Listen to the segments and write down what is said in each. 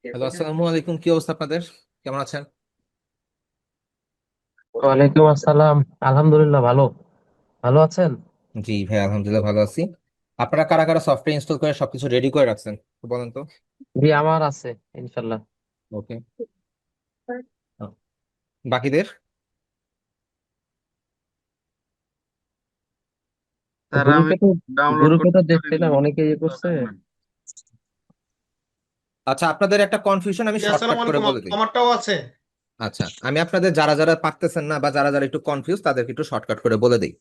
Hello, আসসালামু আলাইকুম। কি অবস্থা আপনাদের? কেমন আছেন? ওয়ালাইকুম আসসালাম। আলহামদুলিল্লাহ, ভালো। ভালো আছেন? জি ভাই, আলহামদুলিল্লাহ ভালো আছি। আপনারা কারা কারা সফটওয়্যার ইনস্টল করে সবকিছু রেডি করে রাখছেন একটু বলেন তো। জি, আমার আছে ইনশাল্লাহ। ওকে। বাকিদের? স্যার আমি গ্রুপে তো ডাউনলোড গ্রুপে তো করতে পারি দেখছিলাম নাই। অনেকে ইয়ে করছে। আচ্ছা, আপনাদের একটা কনফিউশন আমি শর্টকাট আসসালামু করে আলাইকুম, বলে দিই। আমারটাও আছে। আচ্ছা, আমি আপনাদের যারা যারা পারতেছেন না বা যারা যারা একটু কনফিউজ তাদেরকে একটু শর্টকাট করে বলে দিই।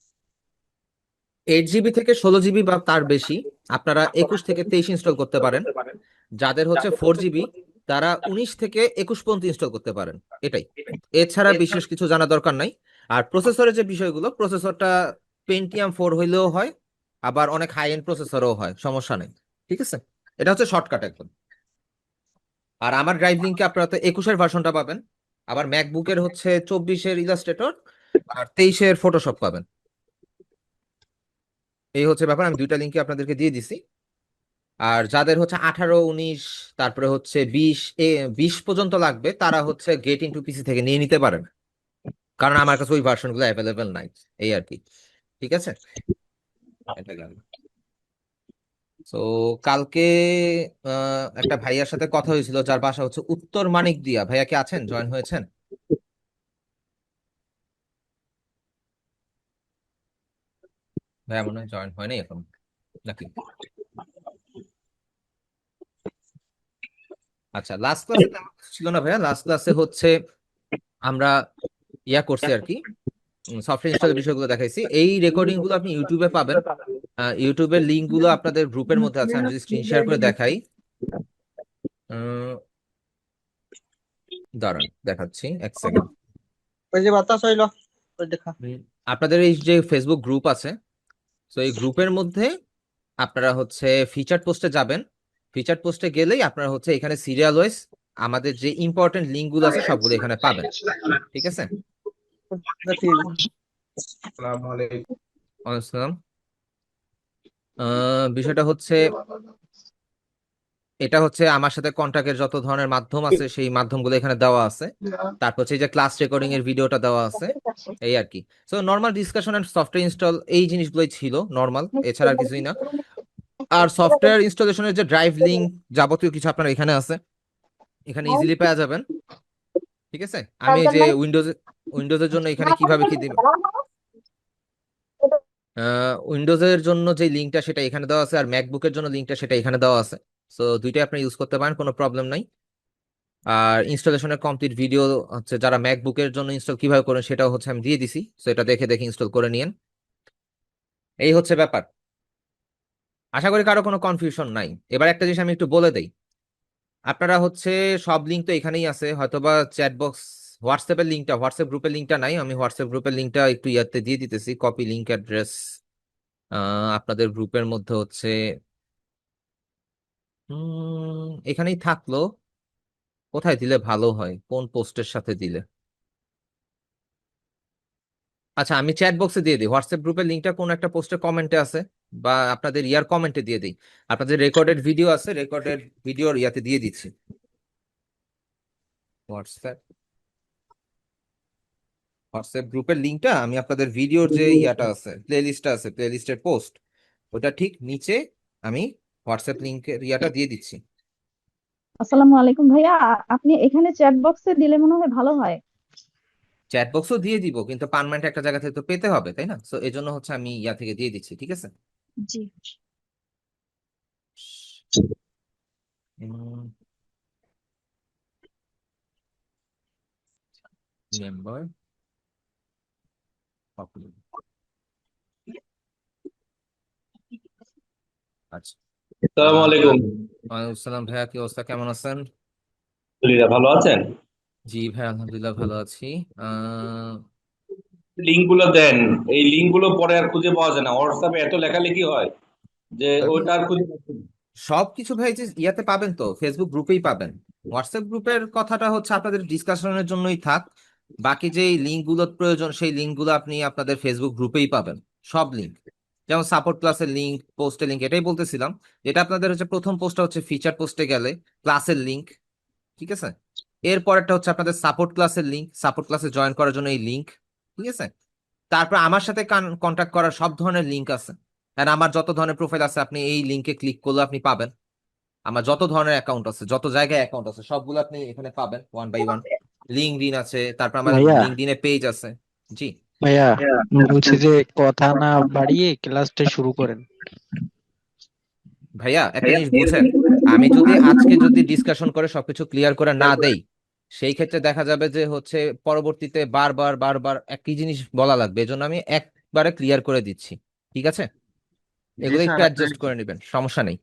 8 জিবি থেকে 16 জিবি বা তার বেশি আপনারা 21 থেকে 23 ইনস্টল করতে পারেন। যাদের হচ্ছে 4 জিবি তারা 19 থেকে 21 পর্যন্ত ইনস্টল করতে পারেন। এটাই, এছাড়া বিশেষ কিছু জানা দরকার নাই। আর প্রসেসরের যে বিষয়গুলো, প্রসেসরটা পেন্টিয়াম 4 হইলেও হয়, আবার অনেক হাই এন্ড প্রসেসরও হয়, সমস্যা নেই। ঠিক আছে, এটা হচ্ছে শর্টকাট একদম। আর আমার ড্রাইভ লিঙ্কে আপনারা তো 21-এর ভার্সনটা পাবেন, আবার ম্যাকবুকের হচ্ছে 24-এর ইলাস্ট্রেটর আর 23-এর ফটোশপ পাবেন। এই হচ্ছে ব্যাপার, আমি দুইটা লিঙ্কে আপনাদেরকে দিয়ে দিছি। আর যাদের হচ্ছে 18, 19, তারপরে হচ্ছে 20 পর্যন্ত লাগবে তারা হচ্ছে গেট ইনটু পিসি থেকে নিয়ে নিতে পারেন, কারণ আমার কাছে ওই ভার্সন গুলো অ্যাভেলেবেল নাই। এই আর কি। ঠিক আছে, এটা গেল। তো কালকে একটা ভাইয়ার সাথে কথা হয়েছিল যার বাসা হচ্ছে উত্তর মানিকদিয়া। ভাইয়া কি আছেন, জয়েন হয়েছেন? ভাইয়া মনে হয় জয়েন হয়নি এখন, নাকি? আচ্ছা, লাস্ট ক্লাসে তেমন কিছু ছিল না ভাইয়া। লাস্ট ক্লাসে হচ্ছে আমরা ইয়া করছি আর কি, সফটওয়্যার ইনস্টলের বিষয়গুলো দেখাইছি। এই রেকর্ডিং গুলো আপনি ইউটিউবে পাবেন। ইউটিউবের লিঙ্ক গুলো আপনাদের গ্রুপের মধ্যে আছে। আমি যদি স্ক্রিন শেয়ার করে দেখাই, আহ, দাঁড়ান দেখাচ্ছি, এক সেকেন্ড। ওই যে বাতাস হইলো, ওই দেখা। আপনাদের এই যে ফেসবুক গ্রুপ আছে, তো এই গ্রুপের মধ্যে আপনারা হচ্ছে ফিচার পোস্টে যাবেন। ফিচার পোস্টে গেলেই আপনারা হচ্ছে এখানে সিরিয়াল ওয়াইজ আমাদের যে ইম্পর্টেন্ট লিঙ্ক গুলো আছে সবগুলো এখানে পাবেন। ঠিক আছে। দেখি। আসসালামু আলাইকুম। ওয়ালাইকুম আসসালাম। বিষয়টা হচ্ছে, এটা হচ্ছে আমার সাথে কন্ট্যাক্টের যত ধরনের মাধ্যম আছে সেই মাধ্যমগুলো এখানে দেওয়া আছে। তারপর হচ্ছে এই যে ক্লাস রেকর্ডিং এর ভিডিওটা দেওয়া আছে, এই আর কি। So normal discussion and software install এই জিনিসগুলোই ছিল নর্মাল, এছাড়া আর কিছুই না। আর সফটওয়্যার ইনস্টলেশনের যে ড্রাইভ লিংক যাবতীয় কিছু আপনার এখানে আছে, এখানে ইজিলি পাওয়া যাবেন। ঠিক আছে, আমি এই যে উইন্ডোজের জন্য এখানে কিভাবে কি দিব, উইন্ডোজের জন্য যে লিঙ্কটা সেটা এখানে দেওয়া আছে, আর ম্যাকবুকের জন্য লিঙ্কটা সেটা এখানে দেওয়া আছে। সো দুইটাই আপনি ইউজ করতে পারেন, কোনো প্রবলেম নাই। আর ইনস্টলেশনের কমপ্লিট ভিডিও হচ্ছে যারা ম্যাকবুকের জন্য ইনস্টল কিভাবে করেন সেটাও হচ্ছে আমি দিয়ে দিছি, তো এটা দেখে দেখে ইনস্টল করে নিয়েন। এই হচ্ছে ব্যাপার। আশা করি কারো কোনো কনফিউশন নাই। এবার একটা জিনিস আমি একটু বলে দেই। আপনারা হচ্ছে সব লিঙ্ক তো এখানেই আছে, হয়তোবা চ্যাট বক্স, হোয়াটসঅ্যাপের লিঙ্কটা, হোয়াটসঅ্যাপ গ্রুপের লিঙ্কটা নাই। আমি হোয়াটসঅ্যাপ গ্রুপের লিঙ্কটা একটু ইয়াতে দিয়ে দিতেছি, কপি লিঙ্ক অ্যাড্রেস। আপনাদের গ্রুপের মধ্যে হচ্ছে এখানেই থাকলো। কোথায় দিলে ভালো হয়, কোন পোস্টের সাথে দিলে? আচ্ছা, আমি চ্যাট বক্সে দিয়ে দিই। হোয়াটসঅ্যাপ গ্রুপের লিঙ্কটা কোন একটা পোস্টের কমেন্টে আছে, বা আপনাদের ইয়ার কমেন্টে দিয়ে দিই। আপনাদের রেকর্ডেড ভিডিও আছে, রেকর্ডেড ভিডিওর ইয়াতে দিয়ে দিচ্ছি। হোয়াটসঅ্যাপ হোয়াটসঅ্যাপ গ্রুপের লিঙ্কটা আমি আপনাদের ভিডিওর যে ইয়াটা আছে, প্লে লিস্টটা আছে, প্লে লিস্টের পোস্ট, ওটা ঠিক নিচে আমি হোয়াটসঅ্যাপ লিঙ্কের ইয়াটা দিয়ে দিচ্ছি। আসসালামু আলাইকুম ভাইয়া, আপনি এখানে চ্যাট বক্সে দিলে মনে হয় ভালো হয়। চ্যাট বক্সও দিয়ে দিব, কিন্তু পার্মানেন্ট একটা জায়গা থেকে তো পেতে হবে, তাই না? তো এই জন্য হচ্ছে আমি ইয়া থেকে দিয়ে দিচ্ছি। ঠিক আছে। জি। মেম্বার। আচ্ছা। আসসালামু আলাইকুম। ওয়ালাইকুম আসসালাম ভাইয়া, কি অবস্থা, কেমন আছেন? আলহামদুলিল্লাহ, ভালো আছেন? জি ভাই, আলহামদুলিল্লাহ ভালো আছি। লিঙ্ক গুলো দেন। এই লিঙ্ক গুলো পরে আর খুঁজে পাওয়া যায় না, হোয়াটসঅ্যাপে এত লেখালেখি হয় যে ওইটা আর খুঁজে পাচ্ছি না। সবকিছু ভাই যে ইয়াতে পাবেন, তো ফেসবুক গ্রুপেই পাবেন। হোয়াটসঅ্যাপ গ্রুপের কথাটা হচ্ছে আপনাদের ডিসকাশনের জন্যই থাক। বাকি যে লিঙ্ক গুলোর প্রয়োজন সেই লিঙ্ক গুলো আপনি আপনাদের ফেসবুক গ্রুপেই পাবেন, সব লিঙ্ক। যেমন সাপোর্ট ক্লাসের লিঙ্ক, পোস্টের লিঙ্ক, এটাই বলতেছিলাম। এটা আপনাদের হচ্ছে প্রথম পোস্টটা হচ্ছে ফিচার পোস্টে গেলে ক্লাসের লিঙ্ক, ঠিক আছে। এরপরেরটা হচ্ছে আপনাদের সাপোর্ট ক্লাসের লিঙ্ক, সাপোর্ট ক্লাসে জয়েন করার জন্য এই লিঙ্ক, ঠিক আছে। তারপর আমার সাথে কন্ট্যাক্ট করার সব ধরনের লিঙ্ক আছে, আর আমার যত ধরনের প্রোফাইল আছে আপনি এই লিঙ্কে ক্লিক করলে আপনি পাবেন। আমার যত ধরনের অ্যাকাউন্ট আছে, যত জায়গায় অ্যাকাউন্ট আছে, সবগুলো আপনি এখানে পাবেন ওয়ান বাই ওয়ান। লিঙ্কডইন আছে, তারপর আমার ভাইয়া লিঙ্কডইনে পেজ আছে। জি ভাইয়া বলছি যে কথা না বাড়িয়ে ক্লাসটা শুরু করেন। ভাইয়া, একটা জিনিস বুঝেন, আমি যদি আজকে ডিসকাশন করে সবকিছু ক্লিয়ার করে না দেই, সেই ক্ষেত্রে দেখা যাবে যে হচ্ছে পরবর্তীতে বারবার বারবার একই জিনিস বলা লাগবে। এজন্য আমি একবারে ক্লিয়ার করে দিচ্ছি, ঠিক আছে। জি এগুলো একটু স্যার, আপনি অ্যাডজাস্ট করে নেবেন, সমস্যা নেই।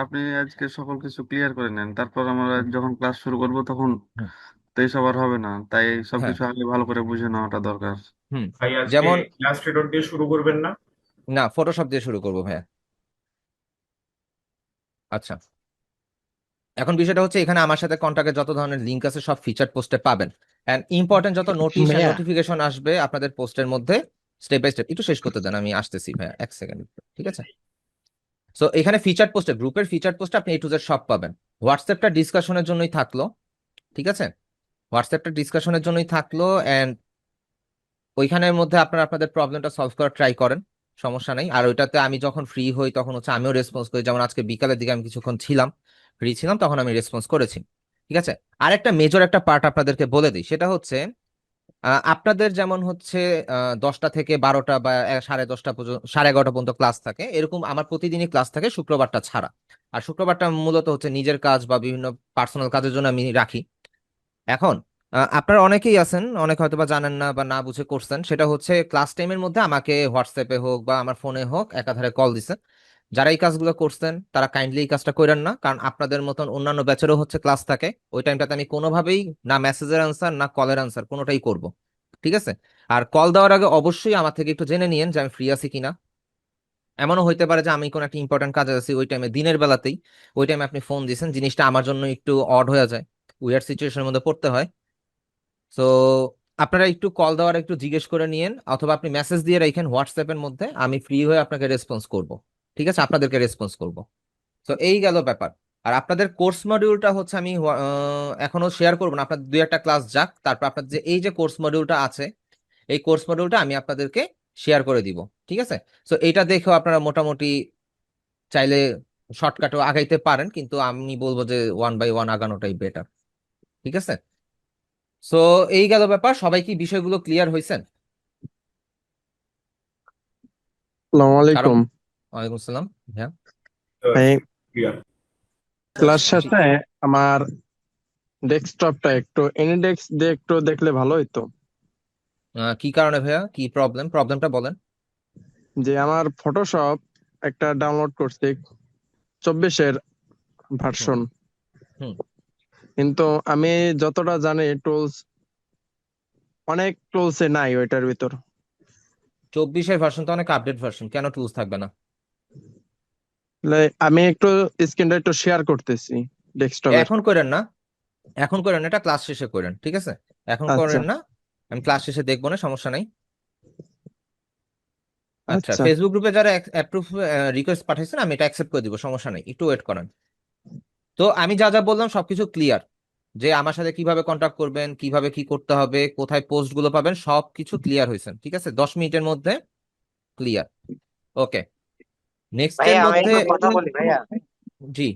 আপনি আজকে সকল কিছু ক্লিয়ার করে নেন, তারপর আমরা যখন ক্লাস শুরু করব তখন হুম, তো এইসব আর হবে না, তাই হ্যাঁ, সবকিছু আগে ভালো করে বুঝে নেওয়াটা দরকার। হুম। ভাই আজকে যেমন, ইলাস্ট্রেটর দিয়ে শুরু করবেন না? না, ফটোশপ দিয়ে শুরু করবো ভাইয়া। আচ্ছা, এখন বিষয়টা হচ্ছে এখানে আমার সাথে কন্ট্যাক্টে যত ধরনের লিঙ্ক আছে সব ফিচার পোস্টে পাবেন। এন্ড ইম্পর্টেন্ট যত নোটিশ এন্ড ভাইয়া নোটিফিকেশন আসবে আপনাদের পোস্টের মধ্যে, স্টেপ বাই স্টেপ। একটু শেষ করতে দেন, আমি আসতেছি ভাইয়া, এক সেকেন্ড, ঠিক আছে। সো এখানে ফিচার পোস্টে, গ্রুপের ফিচার পোস্টে আপনি A to Z সব পাবেন। হোয়াটসঅ্যাপটা ডিসকাশনের জন্যই থাকলো, ঠিক আছে। হোয়াটসঅ্যাপটা ডিসকাশনের জন্যই থাকলো, এন্ড ওইখানের মধ্যে আপনারা আপনাদের প্রবলেমটা সলভ করার ট্রাই করেন, সমস্যা নেই। আর ওইটাতে আমি যখন ফ্রি হই তখন হচ্ছে আমিও রেসপন্স করি। যেমন আজকে বিকালের দিকে আমি কিছুক্ষণ ছিলাম, ফ্রি ছিলাম, তখন আমি রেসপন্স করেছি, ঠিক আছে। আর একটা মেজর একটা পার্ট আপনাদেরকে বলে দিই, সেটা হচ্ছে আপনাদের যেমন হচ্ছে 10টা থেকে 12টা বা 10:30 পর্যন্ত, 11:30 পর্যন্ত ক্লাস থাকে, এরকম আমার প্রতিদিনই ক্লাস থাকে, শুক্রবারটা ছাড়া। আর শুক্রবারটা মূলত হচ্ছে নিজের কাজ বা বিভিন্ন পার্সোনাল কাজের জন্য আমি রাখি। এখন আপনারা অনেকেই আছেন, অনেকে হয়তো বা জানেন না বা না বুঝে করছেন, সেটা হচ্ছে ক্লাস টাইমের মধ্যে আমাকে হোয়াটসঅ্যাপে হোক বা আমার ফোনে হোক একাধারে কল দিছেন। যারা এই কাজগুলো করছেন তারা কাইন্ডলি এই কাজটা করেন না, কারণ আপনাদের মতন অন্যান্য ব্যাচেরও হচ্ছে ক্লাস থাকে। ওই টাইমটাতে আমি কোনোভাবেই না মেসেজের আনসার না কলের আনসার কোনোটাই করব, ঠিক আছে। আর কল দেওয়ার আগে অবশ্যই আমার থেকে একটু জেনে নিয়েন যে আমি ফ্রি আছি কিনা। এমনও হইতে পারে যে আমি কোনো একটা ইম্পর্টেন্ট কাজে আছি ওই টাইমে, দিনের বেলাতেই, ওই টাইমে আপনি ফোন দিয়েছেন, জিনিসটা আমার জন্য একটু অড হয়ে যায়, উইয়ার্ড সিচুয়েশনের মধ্যে পড়তে হয়। তো আপনারা একটু কল দেওয়ার একটু জিজ্ঞেস করে নিয়েন, অথবা আপনি মেসেজ দিয়ে রাখেন হোয়াটসঅ্যাপের মধ্যে, আমি ফ্রি হয়ে আপনাকে রেসপন্স করব, ঠিক আছে, আপনাদেরকে রেসপন্স করব। তো এই গেল ব্যাপার। আর আপনাদের কোর্স মডিউলটা হচ্ছে আমি এখনো শেয়ার করবো না, আপনাদের 2-1টা ক্লাস যাক, তারপর আপনাদের যে এই যে কোর্স মডিউলটা আছে, এই কোর্স মডিউলটা আমি আপনাদেরকে শেয়ার করে দিব, ঠিক আছে। তো এইটা দেখেও আপনারা মোটামুটি চাইলে শর্টকাটও আগাইতে পারেন, কিন্তু আমি বলবো যে ওয়ান বাই ওয়ান আগানোটাই বেটার, ঠিক আছে। সো এই গেল ব্যাপার। সবাই কি বিষয়গুলো ক্লিয়ার হয়েছেন? আসসালামু কারো? আলাইকুম। ওয়ালাইকুম আসসালাম। হ্যাঁ, এই ক্লিয়ার। ক্লাস জি। শেষে আমার ডেস্কটপটা একটু এনিডেক্স দিয়ে একটু দেখলে ভালো হতো। কি কারণে ভাইয়া, কি প্রবলেমটা বলেন। যে আমার ফটোশপ একটা ডাউনলোড করছি 24-এর হুম, ভার্সন, হুম। কিন্তু আমি যতটা জানি টুলস অনেক টুলসে নাই ওইটার ভিতর। 24-এর ভার্সন তো অনেক আপডেট ভার্সন, কেন টুলস থাকবে না? আমি একটু স্ক্রিনটা একটু শেয়ার করতেছি ডেস্কটপের। এখন করেন না, এখন করেন না, এটা ক্লাস শেষে করেন, ঠিক আছে। এখন আচ্ছা করেন না, আমি ক্লাস শেষে দেখবো না, সমস্যা নাই। আচ্ছা, আচ্ছা ফেসবুক গ্রুপে যারা অ্যাপ্রুভ রিকোয়েস্ট পাঠাইছেন আমি এটা অ্যাকসেপ্ট করে দিব, সমস্যা নাই, একটু ওয়েট করেন। তো আমি যা যা বললাম সবকিছু ক্লিয়ার, যে আমার সাথে কিভাবে কন্ট্যাক্ট করবেন, কিভাবে কি করতে হবে, কোথায় পোস্ট গুলো পাবেন, সবকিছু ক্লিয়ার হয়েছে, ঠিক আছে, 10 মিনিটের মধ্যে ক্লিয়ার। ওকে, নেক্সট এর ভাইয়া আমি মধ্যে। একটু কথা বলি ভাইয়া। জি,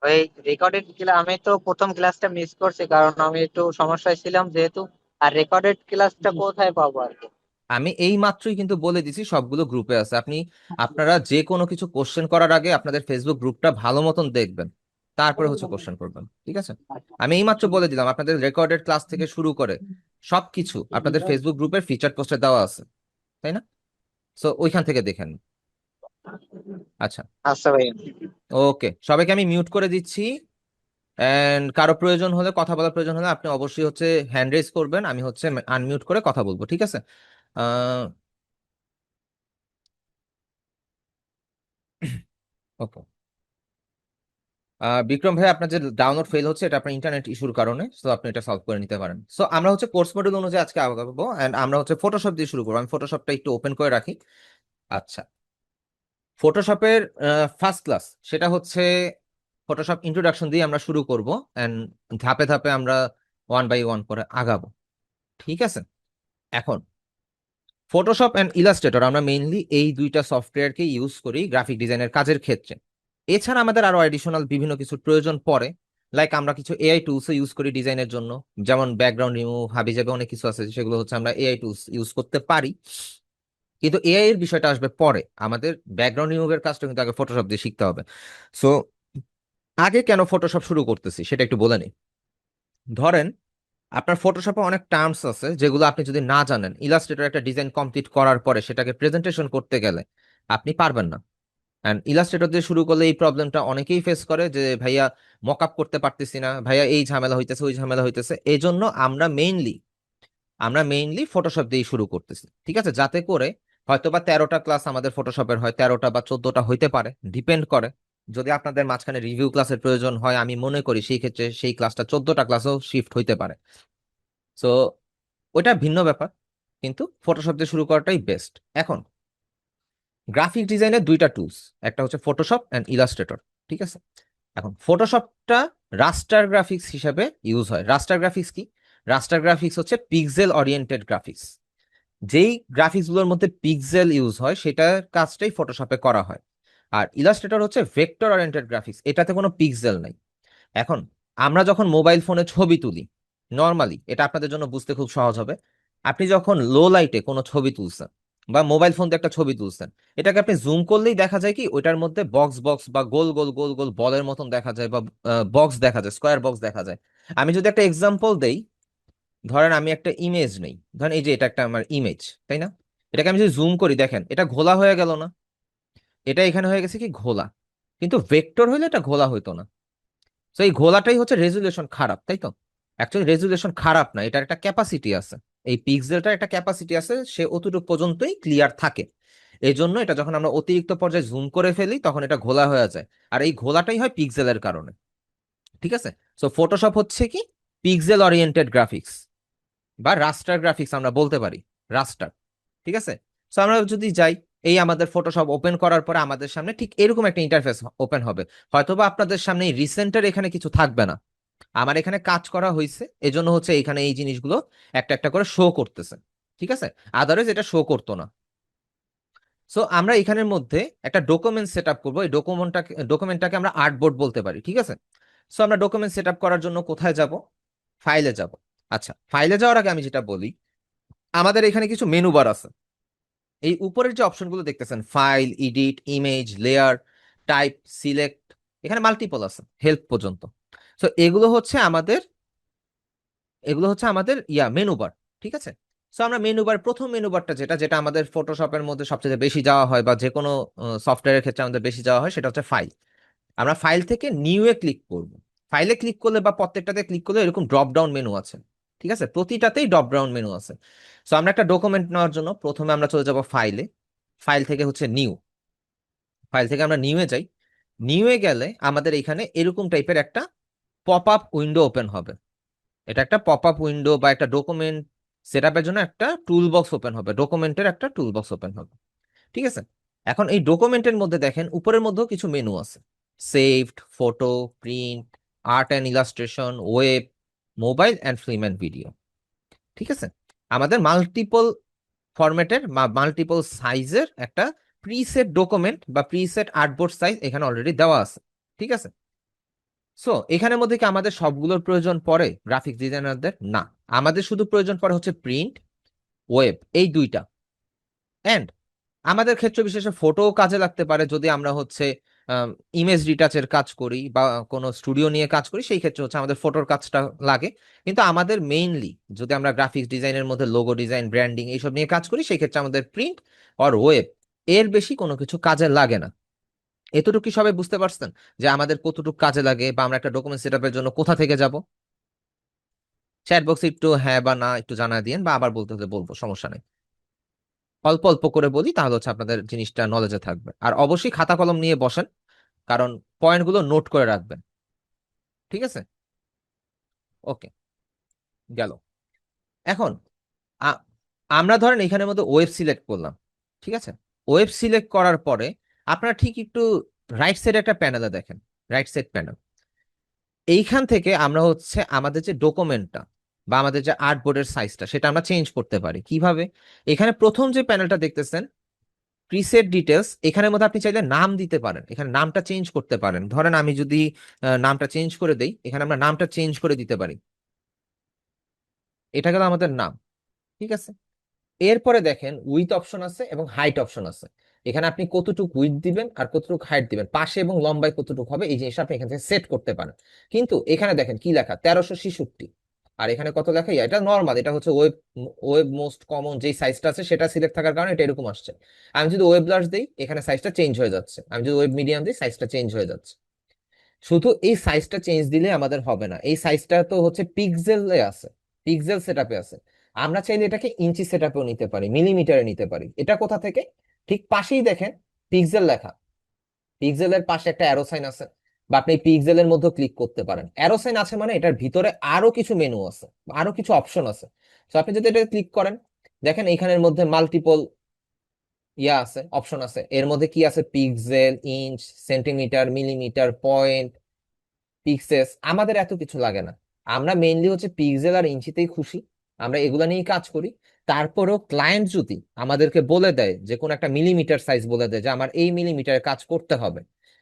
ওই রেকর্ডেড ক্লাস আমি তো প্রথম ক্লাসটা মিস করছি কারণ আমি একটু সমস্যায় ছিলাম যেহেতু। আর রেকর্ডেড ক্লাসটা কোথায় পাবো আর কি? আমি এই মাত্রই কিন্তু বলে দিছি সবগুলো গ্রুপে আছে। আপনারা যে কোনো কিছু কোশ্চেন করার আগে আপনাদের ফেসবুক গ্রুপটা ভালো মতন দেখবেন, তারপরে হচ্ছে কোশ্চেন করবেন, ঠিক আছে। আমি এই মাত্র বলে দিলাম আপনাদের রেকর্ডেড ক্লাস থেকে শুরু করে সবকিছু আপনাদের ফেসবুক গ্রুপের ফিচার পোস্টে দেওয়া আছে, তাই না? সো ওইখান থেকে দেখেন। আচ্ছা, আচ্ছা ভাইয়া। ওকে, সবাইকে আমি মিউট করে দিচ্ছি। এন্ড কারো প্রয়োজন হলে, কথা বলার প্রয়োজন হলে আপনি অবশ্যই হচ্ছে হ্যান্ড রেজ করবেন, আমি হচ্ছে আনমিউট করে কথা বলবো, ঠিক আছে। ওকে, বিক্রম ভাই, আপনার যে ডাউনলোড ফেল হচ্ছে এটা আপনার ইন্টারনেট ইস্যুর কারণে, সো আপনি এটা সলভ করে নিতে পারেন। সো আমরা হচ্ছে কোর্স মডিউল অনুযায়ী আজকে আগাবো, এন্ড আমরা হচ্ছে ফটোশপ দিয়ে শুরু করবো। আমি ফটোশপটা একটু ওপেন করে রাখি। আচ্ছা, ফটোশপের ফার্স্ট ক্লাস সেটা হচ্ছে ফটোশপ ইন্ট্রোডাকশন দিয়ে আমরা শুরু করব, এন্ড ধাপে ধাপে আমরা 1 বাই 1 করে আগাবো। ঠিক আছে, এখন ফটোশপ অ্যান্ড ইলাস্ট্রেটর আমরা মেইনলি এই দুইটা সফটওয়্যারকে ইউজ করি গ্রাফিক ডিজাইনের কাজের ক্ষেত্রে। এছাড়া আমাদের আরো অ্যাডিশনাল বিভিন্ন কিছুর প্রয়োজন পড়ে, লাইক আমরা কিছু এআই টুলস ইউজ করি ডিজাইনের জন্য, যেমন ব্যাকগ্রাউন্ড রিমুভ, হাবিজাবি অনেক কিছু আছে, সেগুলো হচ্ছে আমরা এআই টুলস ইউজ করতে পারি। কিন্তু এআই এর বিষয়টা আসবে পরে, আমাদের ব্যাকগ্রাউন্ড রিমুভের কাজটা কিন্তু আগে ফটোশপ দিয়ে শিখতে হবে। সো আগে কেন ফটোশপ শুরু করতেছি সেটা একটু বলে নিই। ধরেন আপনার ফটোশপে অনেক টার্মস আছে যেগুলো আপনি যদি না জানেন, ইলাস্ট্রেটর একটা ডিজাইন কমপ্লিট করার পরে সেটাকে প্রেজেন্টেশন করতে গেলে আপনি পারবেন না। অ্যান্ড ইলাস্ট্রেটর দিয়ে শুরু করলে এই প্রবলেমটা অনেকেই ফেস করে যে ভাইয়া মক আপ করতে পারতেছি না, ভাইয়া এই ঝামেলা হইতেছে ওই ঝামেলা হইতেছে। এই জন্য আমরা মেইনলি ফটোশপ দিয়ে শুরু করতেছি, ঠিক আছে, যাতে করে হয়তোবা 13টা ক্লাস আমাদের ফটোশপের হয়, 13টা বা 14টা হইতে পারে, ডিপেন্ড করে। যদি আপনাদের মাঝখানে রিভিউ ক্লাসের প্রয়োজন হয়, আমি মনে করি সেই ক্ষেত্রে সেই ক্লাসটা 14টা ক্লাসেও শিফট হইতে পারে। সো ওইটা ভিন্ন ব্যাপার, কিন্তু ফটোশপ দিয়ে শুরু করাটাই বেস্ট। এখন গ্রাফিক ডিজাইনের দুইটা টুলস, একটা হচ্ছে ফটোশপ অ্যান্ড ইলাস্ট্রেটর, ঠিক আছে। এখন ফটোশপটা রাস্টার গ্রাফিক্স হিসেবে ইউজ হয়। রাস্টার গ্রাফিক্স কি? রাস্টার গ্রাফিক্স হচ্ছে পিক্সেল ওরিয়েন্টেড গ্রাফিক্স। যেই গ্রাফিক্স গুলোর মধ্যে পিক্সেল ইউজ হয় সেটার কাজটাই ফটোশপে করা হয়। আর ইলাস্ট্রেটর হচ্ছে ভেক্টর ওরিয়েন্টেড গ্রাফিক্স, এটাতে কোনো পিক্সেল নাই। এখন আমরা যখন মোবাইল ফোনে ছবি তুলি, নর্মালি এটা আপনাদের জন্য বুঝতে খুব সহজ হবে। আপনি যখন লো লাইটে কোনো ছবি তুলছেন বা মোবাইল ফোন দিয়ে একটা ছবি তুলছেন, এটাকে আপনি জুম করলেই দেখা যায় কি ওইটার মধ্যে বক্স বক্স বা গোল গোল গোল গোল বলের মতন দেখা যায়, বা বক্স দেখা যায়, স্কোয়ার বক্স দেখা যায়। আমি যদি একটা এক্সাম্পল দেই, ধরেন আমি একটা ইমেজ নেই, ধরেন এই যে এটা একটা আমার ইমেজ, তাই না? এটাকে আমি যদি জুম করি, দেখেন এটা ঘোলা হয়ে গেল না? এটা এখানে হয়ে গেছে কি ঘোলা, কিন্তু ভেক্টর হইলে এটা ঘোলা হইতো না। তো এই ঘোলাটাই হচ্ছে রেজুলেশন খারাপ, তাই তো? অ্যাকচুয়ালি রেজুলেশন খারাপ না, এটার একটা ক্যাপাসিটি আছে। এই পিক্সেলটার একটা ক্যাপাসিটি আছে, সে অতটুকু পর্যন্তই ক্লিয়ার থাকে। এই জন্য এটা যখন আমরা অতিরিক্ত পর্যায়ে জুম করে ফেলি তখন এটা ঘোলা হয়ে যায়, আর এই ঘোলাটাই হয় পিক্সেলের কারণে। ঠিক আছে, সো ফটোশপ হচ্ছে কি পিক্সেল ওরিয়েন্টেড গ্রাফিক্স বা রাস্টার গ্রাফিক্স আমরা বলতে পারি, রাস্টার। ঠিক আছে, সো আমরা যদি যাই, এই আমাদের ফটোশপ ওপেন করার পরে আমাদের সামনে ঠিক এরকম একটা ইন্টারফেস ওপেন হবে। হয়তোবা আপনাদের সামনে রিসেন্টের এখানে কিছু থাকবে না, আমার এখানে কাজ করা হয়েছে, এজন্য হচ্ছে এখানে এই জিনিসগুলো একটা একটা করে শো করতেছে। ঠিক আছে, আদারওয়াইজ এটা শো করতো না। সো আমরা এখানের মধ্যে একটা ডকুমেন্ট সেট আপ করবো। এই ডকুমেন্টটাকে আমরা আর্টবোর্ড বলতে পারি। ঠিক আছে, সো আমরা ডকুমেন্ট সেট আপ করার জন্য কোথায় যাব? ফাইলে যাব। আচ্ছা, ফাইলে যাওয়ার আগে আমি যেটা বলি, আমাদের এখানে কিছু মেনু বার আছে। এই উপরের যে অপশনগুলো দেখতেছেন, file, edit, image, layer, type, select, এখানে মাল্টিপল আছে, হেল্প পর্যন্ত। সো এগুলো হচ্ছে আমাদের মেনু বার। ঠিক আছে, সো আমরা মেনু বার, প্রথম মেনু বারটা যেটা যেটা আমাদের ফটোশপের মধ্যে সবচেয়ে বেশি যাওয়া হয় বা যে কোনো সফটওয়্যারের ক্ষেত্রে আমাদের বেশি যাওয়া হয়, সেটা হচ্ছে ফাইল। আমরা ফাইল থেকে নিউ এ ক্লিক করব। ফাইলে ক্লিক করলে বা প্রত্যেকটাতে ক্লিক করলে এরকম ড্রপ ডাউন মেনু আছে। ঠিক আছে, প্রতিটাতেই ড্রপ ডাউন মেনু আছে। সো আমরা একটা ডকুমেন্ট নেওয়ার জন্য প্রথমে আমরা চলে যাব ফাইলে, ফাইল থেকে হচ্ছে নিউ, ফাইল থেকে আমরা নিউ এ যাই। নিউ এ গেলে আমাদের এখানে এরকম টাইপের একটা পপ আপ উইন্ডো ওপেন হবে। এটা একটা পপ আপ উইন্ডো বা একটা ডকুমেন্ট সেটআপের জন্য একটা টুল বক্স ওপেন হবে, ডকুমেন্টের একটা টুল বক্স ওপেন হবে। ঠিক আছে, এখন এই ডকুমেন্টের মধ্যে দেখেন উপরের মধ্যেও কিছু মেনু আছে, saved, photo, print, art and illustration, web, mobile and film and video. ঠিক আছে, আমাদের মাল্টিপল ফরম্যাটের বা মাল্টিপল সাইজের একটা প্রিসেট ডকুমেন্ট বা প্রিসেট আর্টবোর্ড সাইজ এখানে অলরেডি দেওয়া আছে। ঠিক আছে, সো এখানের মধ্যে কি আমাদের সবগুলোর প্রয়োজন পড়ে গ্রাফিক্স ডিজাইনারদের? না, আমাদের শুধু প্রয়োজন পড়ে হচ্ছে প্রিন্ট, ওয়েব, এই দুইটা। এন্ড আমাদের ক্ষেত্র বিশেষে ফটো কাজে লাগতে পারে, যদি আমরা হচ্ছে ইমেজ রিটাচের কাজ করি বা কোনো স্টুডিও নিয়ে কাজ করি, সেই ক্ষেত্রে হচ্ছে আমাদের ফটোর কাজটা লাগে। কিন্তু আমাদের মেইনলি যদি আমরা গ্রাফিক্স ডিজাইনের মধ্যে লোগো ডিজাইন, ব্র্যান্ডিং এইসব নিয়ে কাজ করি, সেই ক্ষেত্রে আমাদের প্রিন্ট অর ওয়েব এর বেশি কোনো কিছু কাজে লাগে না। এতটুকু কি সবাই বুঝতে পারছেন যে আমাদের কতটুকু কাজে লাগে, বা আমরা একটা ডকুমেন্ট সেটআপের জন্য কোথা থেকে যাব? চ্যাট বক্সে একটু হ্যাঁ বা না একটু জানা দিয়েন, বা আবার বলতে হলে বলবো, সমস্যা নেই। অল্প অল্প করে বলি, তাহলে হচ্ছে আপনাদের জিনিসটা নলেজে থাকবে। আর অবশ্যই খাতা কলম নিয়ে বসেন, কারণ পয়েন্টগুলো নোট করে রাখবেন। ঠিক আছে, ওকে, গেল। এখন আ- আমরা ধরেন এখানের মধ্যে ওয়েব সিলেক্ট করলাম। ঠিক আছে, ওয়েব সিলেক্ট করার পরে আপনারা ঠিক একটু রাইট সাইডে একটা প্যানেলে দেখেন, রাইট সাইড প্যানেল। এইখান থেকে আমরা হচ্ছে আমাদের যে ডকুমেন্টটা বা আমাদের যে আর্টবোর্ডের সাইজটা সেটা আমরা চেঞ্জ করতে পারি কিভাবে। এখানে প্রথম যে প্যানেলটা দেখতেছেন প্রিসেট ডিটেলস, এখানের মধ্যে আপনি চাইলে নাম দিতে পারেন, এখানে নামটা চেঞ্জ করতে পারেন। ধরেন আমি যদি নামটা চেঞ্জ করে দেই, এখানে আমরা নামটা চেঞ্জ করে দিতে পারি। এটা গেল আমাদের নাম, ঠিক আছে। এরপরে দেখেন উইথ অপশন আছে এবং হাইট অপশন আছে। এখানে আপনি কতটুকু উইথ দিবেন আর কতটুকু হাইট দিবেন, পাশে এবং লম্বায় কতটুকু হবে, এই জিনিসটা আপনি এখান থেকে সেট করতে পারেন। কিন্তু এখানে দেখেন কি লেখা, 1366। আর এখানে কত লেখা, এটা নর্মাল, এটা হচ্ছে ওয়েব ওয়েব মোস্ট কমন যেই সাইজটা আছে সেটা সিলেক্ট থাকার কারণে এটা এরকম আসছে। আমি যদি ওয়েব লার্জ দিই এখানে সাইজটা চেঞ্জ হয়ে যাচ্ছে, আমি যদি ওয়েব মিডিয়াম দিই সাইজটা চেঞ্জ হয়ে যাচ্ছে। শুধু এই সাইজটা চেঞ্জ দিলে আমাদের হবে না, এই সাইজটা তো হচ্ছে পিক্সেলে আছে, পিক্সেল সেটআপে আছে। আমরা চাইলে এটাকে ইঞ্চি সেটআপেও নিতে পারি, মিলিমিটারে নিতে পারি। এটা কোথা থেকে, ঠিক পাশেই দেখেন পিক্সেল লেখা, পিক্সেলের পাশে একটা অ্যারো সাইন আছে, বা আপনি পিক্সেলের মধ্যে ক্লিক করতে পারেন। অ্যারো সাইন আছে মানে এটার ভিতরে আরো কিছু মেনু আছে, আরো কিছু অপশন আছে। তো আপনি যদি এটা ক্লিক করেন, দেখেন এইখানের মধ্যে মাল্টিপল আছে, অপশন আছে। এর মধ্যে কি আছে, pixel, inch, centimetre, millimetre, point, picas. আমাদের এত কিছু লাগে না, আমরা মেইনলি হচ্ছে পিক্সেল আর ইঞ্চিতেই খুশি, আমরা এগুলা নিয়েই কাজ করি। তারপরেও ক্লায়েন্ট যদি আমাদেরকে বলে দেয় যে কোন একটা মিলিমিটার সাইজ বলে দেয় যে আমার এই মিলিমিটারে কাজ করতে হবে,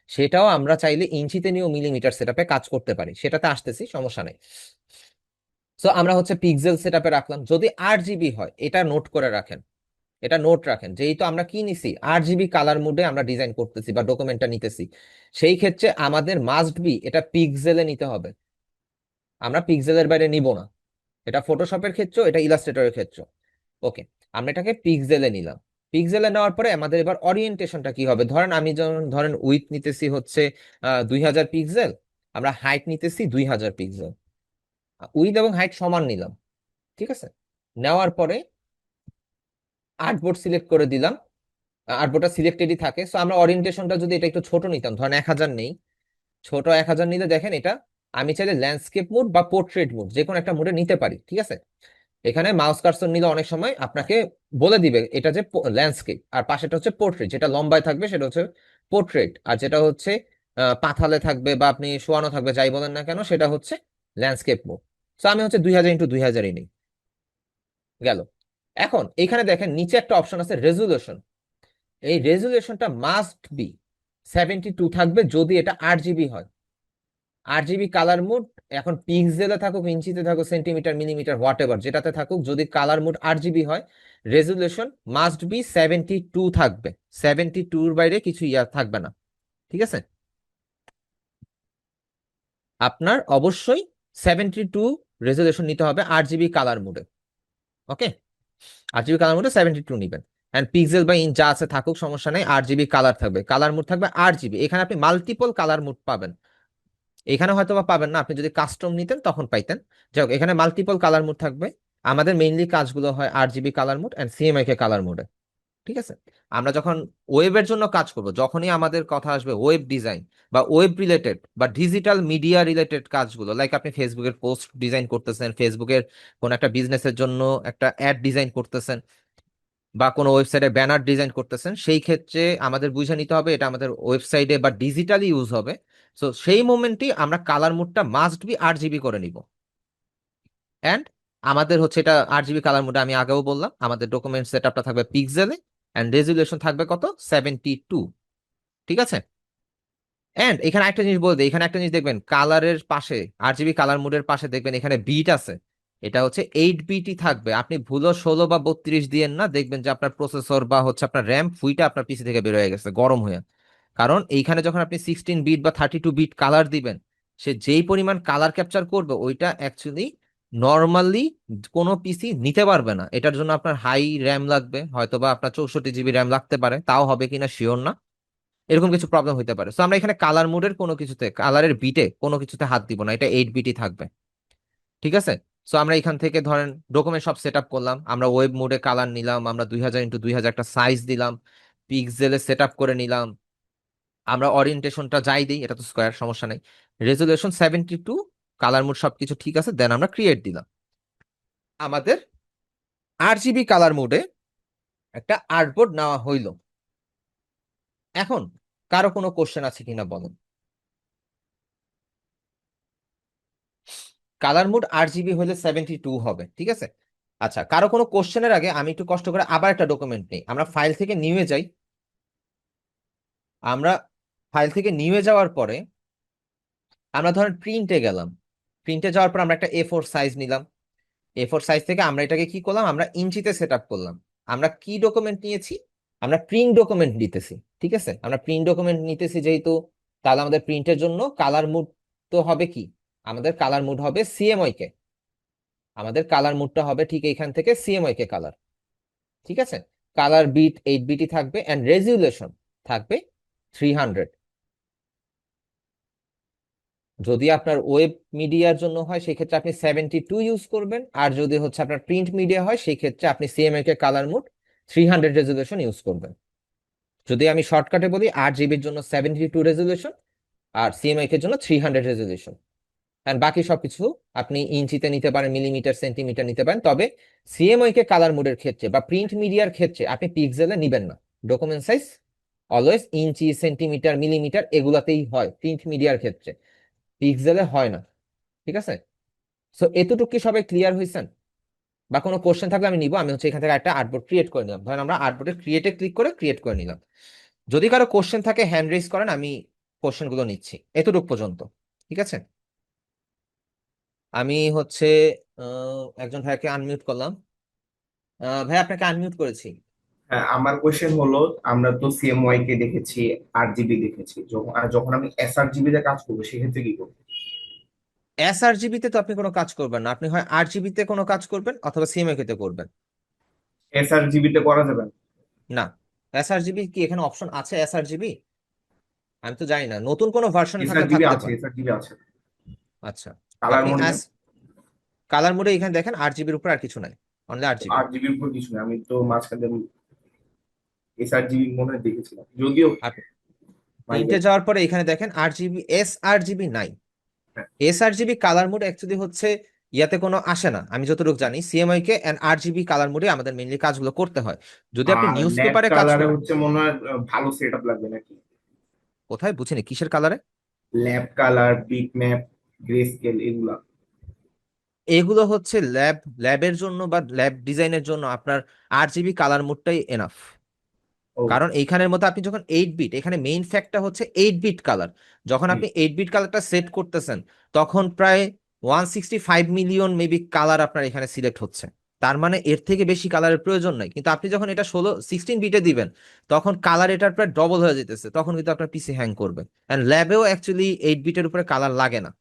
সেটাও আমরা চাইলে ইঞ্চিতে নিয়েও মিলিমিটার সেটআপে কাজ করতে পারি, সেটাতে আসতেছি, সমস্যা নেই। সো আমরা হচ্ছে পিক্সেল সেটআপে রাখলাম। যদি 8 জিবি হয় এটা নোট করে রাখেন, এটা নোট রাখেন, যেহেতু আমরা কি নিছি 8 জিবি কালার মোডে আমরা ডিজাইন করতেছি বা ডকুমেন্টটা নিতেছি, সেই ক্ষেত্রে আমাদের মাস্ট বি এটা পিক্সেলে নিতে হবে, আমরা পিক্সেলের বাইরে নিব না। এটা ফটোশপের ক্ষেত্রেও, এটা ইলাস্ট্রেটরের ক্ষেত্রেও। ওকে, আমরা এটাকে পিক্সেলে নিলাম। পিক্সেলে নেওয়ার পরে আমাদের এবার অরিয়েন্টেশনটা কি হবে, ধরেন আমি যখন ধরেন উইথ নিতেছি হচ্ছে 2000 পিক্সেল, আমরা হাইট নিতেছি 2000 পিক্সেল, উইথ এবং হাইট সমান নিলাম, ঠিক আছে। নেওয়ার পরে আর্টবোর্ড সিলেক্ট করে দিলাম, আর্টবোর্ডটা সিলেক্টেডই থাকে। সো আমরা অরিয়েন্টেশনটা যদি এটা একটু ছোট নিতাম, ধরেন 1000 নেই, ছোট 1000 নিলে দেখেন এটা আমি চাইলে ল্যান্ডস্কেপ মোড বা পোর্ট্রেট মোড যে কোনো একটা মোডে নিতে পারি, ঠিক আছে। এখানে মাউস কার্সর নিলে অনেক সময় আপনাকে বলে দিবে এটা যে ল্যান্ডস্কেপ, আর পাশেটা হচ্ছে পোর্ট্রেট, যেটা লম্বায় থাকবে সেটা হচ্ছে পোর্ট্রেট, আর যেটা হচ্ছে পাথালে থাকবে বা আপনি শোয়ানো থাকবে যাই বলেন না কেন সেটা হচ্ছে ল্যান্ডস্কেপ মোড। সো আমি হচ্ছে 2000x2000 নিই, গেল। এখন এখানে দেখেন নিচে একটা অপশন আছে রেজুলেশন, এই রেজুলেশনটা মাস্ট বি 72 থাকবে যদি এটা 8 জিবি হয়। 8 জিবি কালার মোড, এখন পিক্সেলে থাকুক, ইঞ্চিতে থাকুক, সেন্টিমিটার, মিলিমিটার, হোয়াট এভার যেটাতে থাকুক, যদি কালার মোড 8 জিবি হয় রেজুলেশন মাস্ট বি 72 থাকবে, 72-র বাইরে কিছু থাকবে না, ঠিক আছে। আপনার অবশ্যই 72 রেজুলেশন নিতে হবে 8 জিবি কালার মোডে, ওকে। 8 জিবি কালার মোডে 72 নিবেন। এন্ড পিক্সেল বা ইঞ্চ যা আছে থাকুক, সমস্যা নেই, 8 জিবি কালার থাকবে, কালার মোড থাকবে 8 জিবি। এখানে আপনি মাল্টিপল কালার মোড পাবেন, এখানে হয়তো বা পাবেন না, আপনি যদি কাস্টম নিতেন তখন পাইতেন। যাই হোক, এখানে মাল্টিপল কালার মোড থাকবে। আমাদের মেইনলি কাজগুলো হয় 8 GB colour mode and CMY K colour মোডে, ঠিক আছে। আমরা যখন ওয়েবের জন্য কাজ করব, যখনই আমাদের কথা আসবে ওয়েব ডিজাইন বা ওয়েব রিলেটেড বা ডিজিটাল মিডিয়া রিলেটেড কাজগুলো, লাইক আপনি ফেসবুকের পোস্ট ডিজাইন করতেছেন, ফেসবুকের কোন একটা বিজনেসের জন্য একটা অ্যাড ডিজাইন করতেছেন, বা কোনো ওয়েবসাইটে ব্যানার ডিজাইন করতেছেন, সেই ক্ষেত্রে আমাদের বুঝে নিতে হবে এটা আমাদের ওয়েবসাইটে বা ডিজিটালি ইউজ হবে। সো সেই মোমেন্টই আমরা কালার মোডটা মাস্ট বি 8 জিবি করে নিব। অ্যান্ড আমাদের হচ্ছে এটা 8 জিবি কালার মোডে, আমি আগেও বললাম আমাদের ডকুমেন্ট সেটআপটা থাকবে পিক্সেলে অ্যান্ড রেজুলেশন থাকবে কত, 72, ঠিক আছে। এন্ড এখানে একটা জিনিস বলতে, এখানে একটা জিনিস দেখবেন কালারের পাশে, 8 জিবি কালার মোডের পাশে দেখবেন এখানে বিট আছে, এটা হচ্ছে 8 বিটই থাকবে। আপনি ভুলও 16 বা 32 দিয়েন না, দেখবেন যে আপনার প্রসেসর বা হচ্ছে আপনার র্যাম ফুইটা আপনার পিসি থেকে বের হয়ে গেছে গরম হয়ে। কারণ এইখানে যখন আপনি 16 বিট বা 32 বিট কালার দিবেন, সে যেই পরিমাণ কালার ক্যাপচার করবে ওইটা অ্যাকচুয়ালি নর্মালি কোনো পিসি নিতে পারবে না। এটার জন্য আপনার হাই র্যাম লাগবে, হয়তো বা আপনার 64 জিবি র্যাম লাগতে পারে, তাও হবে কিনা শিওর না, এরকম কিছু প্রবলেম হতে পারে। সো আমরা এখানে কালার মোডের কোনো কিছুতে, কালারের বিটে কোনো কিছুতে হাত দিব না, এটা 8 বিটই থাকবে, ঠিক আছে। সো আমরা এখান থেকে ধরেন ডকুমেন্ট সব সেট আপ করলাম, আমরা ওয়েব মোডে কালার নিলাম, আমরা 2000x2000 একটা সাইজ দিলাম, পিক্সেলে সেট আপ করে নিলাম, আমরা অরিয়েন্টেশনটা যাই দিই, এটা তো স্কোয়ার, সমস্যা নেই, রেজুলেশন 72, কালার মোড সবকিছু ঠিক আছে, দেন আমরা ক্রিয়েট দিলাম। আমাদের 8 জিবি কালার মোডে একটা আর্টবোর্ড নেওয়া হইলো। এখন কারো কোনো কোশ্চেন আছে কিনা বলেন। কালার মোড RGB হলে 72 হবে, ঠিক আছে। আচ্ছা, কারো কোনো কোশ্চেনের আগে আমি একটু কষ্ট করে আবার একটা ডকুমেন্ট নিই। আমরা ফাইল থেকে নিউয়ে যাই। আমরা ফাইল থেকে নিউয়ে যাওয়ার পরে আমরা ধরেন প্রিন্টে গেলাম। প্রিন্টে যাওয়ার পর আমরা একটা A4 সাইজ নিলাম। A4 সাইজ থেকে আমরা এটাকে কি করলাম, আমরা ইঞ্চিতে সেট আপ করলাম। আমরা কি ডকুমেন্ট নিয়েছি, আমরা প্রিন্ট ডকুমেন্ট নিতেছি, ঠিক আছে। আমরা প্রিন্ট ডকুমেন্ট নিতেছি যেহেতু, তাহলে আমাদের প্রিন্টের জন্য কালার মুড তো হবে কি, আমাদের কালার মুড হবে CMYK। আমাদের কালার মুডটা হবে ঠিক এইখান থেকে CMYK কালার, ঠিক আছে। কালার বিট 8 বিটই থাকবে এন্ড রেজুলেশন থাকবে 300। যদি আপনার ওয়েব মিডিয়ার জন্য হয় সেই ক্ষেত্রে আপনি 72 ইউজ করবেন, আর যদি হচ্ছে আপনার প্রিন্ট মিডিয়া হয় সেই ক্ষেত্রে আপনি CMYK colour mode 300 resolution use করবেন। যদি আমি শর্টকাটে বলি, 8 জিবির জন্য 72 রেজুলেশন আর CMYK এর জন্য 300 রেজুলেশন। এন্ড বাকি সবকিছু আপনি ইঞ্চিতে নিতে পারেন, মিলিমিটার, সেন্টিমিটার নিতে পারেন। তবে CMYK কালার মোডের ক্ষেত্রে বা প্রিন্ট মিডিয়ার ক্ষেত্রে আপনি পিক্সেলে নিবেন না। ডকুমেন্ট সাইজ অলওয়েজ ইঞ্চি, সেন্টিমিটার, মিলিমিটার এগুলাতেই হয় প্রিন্ট মিডিয়ার ক্ষেত্রে, পিক্সেলে হয় না, ঠিক আছে। সো এতটুকু কি সবাই ক্লিয়ার হয়েছেন? বা কোনো কোশ্চেন থাকলে আমি নিব। আমি হচ্ছে এখান থেকে একটা আর্টবোর্ড ক্রিয়েট করে নিলাম। ধরেন আমরা আর্টবোর্ডে ক্রিয়েটে ক্লিক করে ক্রিয়েট করে নিলাম। যদি কারো কোশ্চেন থাকে হ্যান্ড রেজ করেন, আমি কোশ্চেন গুলো নিচ্ছি এতটুকু পর্যন্ত, ঠিক আছে। আমি হচ্ছে একজন ভাইকে আনমিউট করলাম। ভাই আপনাকে আনমিউট করেছি। হ্যাঁ, আমার কোশ্চেন হলো, আমরা তো CMYK দেখেছি, 8 জিবি দেখেছি, যখন আমি SRGB তে কাজ করবো সেক্ষেত্রে কি করবো? SRGB তে তো আপনি কোনো কাজ করবেন না, আপনি হয় 8 GB তে কোনো কাজ করবেন অথবা CMYK তে করবেন। SRGB তে করা যাবে না? না, SRGB কি এখানে অপশন আছে SRGB? আমি তো জানি না, নতুন কোনো ভার্সনে থাকলে SRGB থাকতে আছে, পারে। SRGB আছে। আচ্ছা, কালার আপনি মোড কালার মোডে এখানে দেখেন 8 জিবির উপর আর কিছু নাই, অনলি 8 জিবি। 8 জিবির উপর কিছু নেই, আমি তো মাঝখানে SRGB মনে হয় দেখেছিলাম, যদিও মাই প্রিন্টে ব্যাড। যাওয়ার পরে এখানে দেখেন 8 জিবি, SRGB নাই। SRGB কালার মোড অ্যাকচুয়ালি হচ্ছে ইয়াতে কোনো আসে না, আমি যতটুকু জানি CMYK এন্ড 8 জিবি কালার মোডে আমাদের মেইনলি কাজগুলো করতে হয়। যদি আপনি আর নিউজ ল্যাব পেপারে কাজ কালারে করেন। হচ্ছে মনে হয় ভালো সেট আপ লাগবে নাকি? কোথায় বুঝিনি, কিসের কালারে? Lab colour, bitmap, greyscale এগুলা। এগুলো হচ্ছে ল্যাবের জন্য বা ল্যাব ডিজাইনের জন্য আপনার 8 জিবি কালার মোডটাই এনাফ। ও কারণ এইখানের মধ্যে আপনি যখন 8 বিট, এখানে মেইন ফ্যাক্টটা হচ্ছে 8 বিট কালার। যখন আপনি 8 বিট কালারটা সেট করতেছেন তখন প্রায় 165 মিলিয়ন মেবি কালার আপনার এখানে সিলেক্ট হচ্ছে। তার মানে এর থেকে বেশি কালারের প্রয়োজন নাই। কিন্তু আপনি যখন এটা 16 বিটে দিবেন তখন কালার এটার প্রায় ডবল হয়ে যেতেছে, তখন কিন্তু আপনার পিসি হ্যাং করবে। এন্ড ল্যাবেও অ্যাকচুয়ালি 8 বিটের উপরে কালার লাগে না।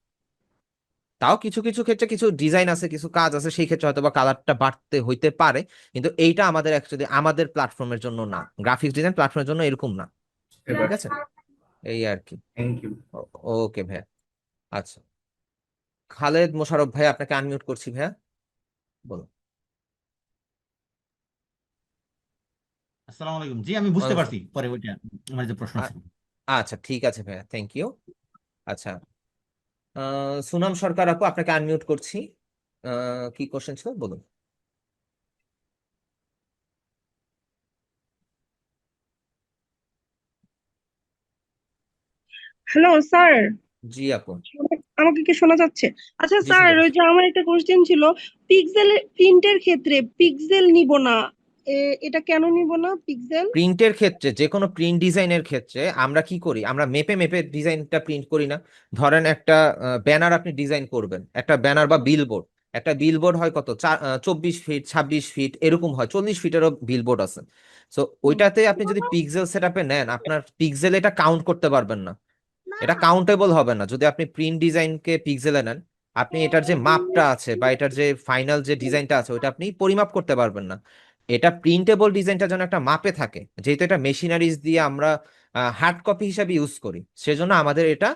তাও কিছু কিছু ক্ষেত্রে কিছু ডিজাইন আছে, কিছু কাজ আছে, সেই ক্ষেত্রে হয়তো বা কালারটা বাড়তে হইতে পারে। কিন্তু এইটা আমাদের অ্যাকচুয়ালি আমাদের প্ল্যাটফর্মের জন্য না, গ্রাফিক্স ডিজাইন প্ল্যাটফর্মের জন্য এরকম না, ঠিক আছে। এই আর কি। Thank you. ওকে ভাইয়া। আচ্ছা, খালেদ মোশাররফ ভাই আপনাকে আনমিউট করছি ভাইয়া, বলুন। আসসালামু আলাইকুম। জি, আমি বুঝতে পারছি পরে ওইটা আমার যে প্রশ্ন আ- ছিল। আচ্ছা ঠিক আছে ভাইয়া, থ্যাংক ইউ। আচ্ছা, সুনাম সরকার আপু আপনাকে আনমিউট করছি। কি কোশ্চেন ছিল বলুন। হ্যালো স্যার, জি আপু। আমাকে কি শোনা যাচ্ছে? আচ্ছা জি স্যার, শুনতে ওই পাচ্ছি। যে আমার একটা কোশ্চেন ছিল, পিক্সেল প্রিন্টের ক্ষেত্রে পিক্সেল নিব না, এটা কেন নিব না পিক্সেল? প্রিন্টের ক্ষেত্রে, যে কোনো প্রিন্ট ডিজাইনের ক্ষেত্রে আমরা কি করি, আমরা মেপে মেপে ডিজাইনটা প্রিন্ট করি না। ধরেন একটা ব্যানার আপনি ডিজাইন করবেন, একটা ব্যানার বা বিলবোর্ড। একটা বিলবোর্ড হয় কত 24 ফিট, 26 ফিট এরকম হয়, 40 ফিটেরও বিলবোর্ড আছে। সো ওইটাতে আপনি যদি পিক্সেল সেট আপে নেন, আপনার পিক্সেল এটা কাউন্ট করতে পারবেন না, এটা কাউন্টেবল হবে না। যদি আপনি প্রিন্ট ডিজাইনকে পিক্সেলে নেন, আপনি এটার যে মাপটা আছে বা এটার যে ফাইনাল যে ডিজাইনটা আছে ওইটা আপনি পরিমাপ করতে পারবেন না। এটা প্রিন্টেবল ডিজাইনটা যেন একটা মাপে থাকে, যেহেতু এটা মেশিনারিজ দিয়ে আমরা হার্ড কপি হিসাবে ইউজ করি, সেজন্য আমাদের এটা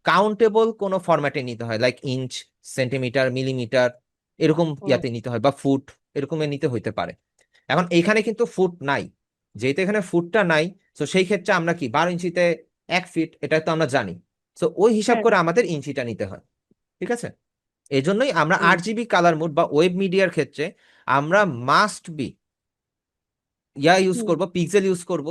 কাউন্টেবল কোনো ফরম্যাটে নিতে হয়, লাইক ইঞ্চ, সেন্টিমিটার, মিলিমিটার এরকম ইয়াতে নিতে হয়, বা ফুট এরকমের নিতে হইতে পারে। এখন এইখানে কিন্তু ফুট নাই, যেহেতু এখানে ফুটটা নাই, তো সেই ক্ষেত্রে আমরা কি 12 ইঞ্চিতে 1 ফিট, এটা তো আমরা জানি। তো ওই হিসাব হ্যাঁ। করে আমাদের ইঞ্চিটা নিতে হয়, ঠিক আছে। এই জন্যই আমরা 8 জিবি কালার মোড বা ওয়েব মিডিয়ার ক্ষেত্রে আমরা মাস্ট বি ইউজ করব, পিক্সেল ইউজ করব।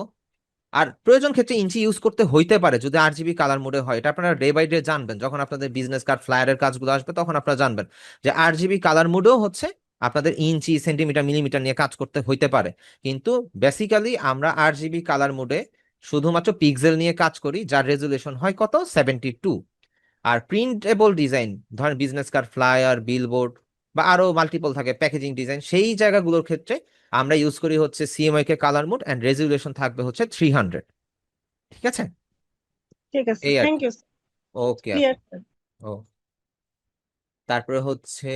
আর প্রয়োজন ক্ষেত্রে ইঞ্চি ইউজ করতে হইতে পারে যদি RGB কালার মোডে হয়। এটা আপনারা ডে বাই ডে জানবেন, যখন আপনাদের বিজনেস কার্ড ফ্লায়ারের কাজগুলো আসবে তখন আপনারা জানবেন যে RGB কালার মোডেও হচ্ছে আপনাদের ইঞ্চি সেন্টিমিটার মিলিমিটার নিয়ে কাজ করতে হইতে পারে। কিন্তু বেসিক্যালি আমরা RGB কালার মোডে শুধুমাত্র পিক্সেল নিয়ে কাজ করি, যার রেজুলেশন হয় কত 72। আর প্রিন্টেবল ডিজাইন, ধরেন বিজনেস কার্ড, ফ্লায়ার, বিলবোর্ড বা আরো মাল্টিপল থাকে প্যাকেজিং ডিজাইন, সেই জায়গাগুলোর ক্ষেত্রে আমরা ইউজ করি হচ্ছে CMYK colour mode and resolution থাকবে হচ্ছে 300। ঠিক আছে, ঠিক আছে, এই আর থ্যাংক কি। ইউ। Okay clear. ও, তারপরে হচ্ছে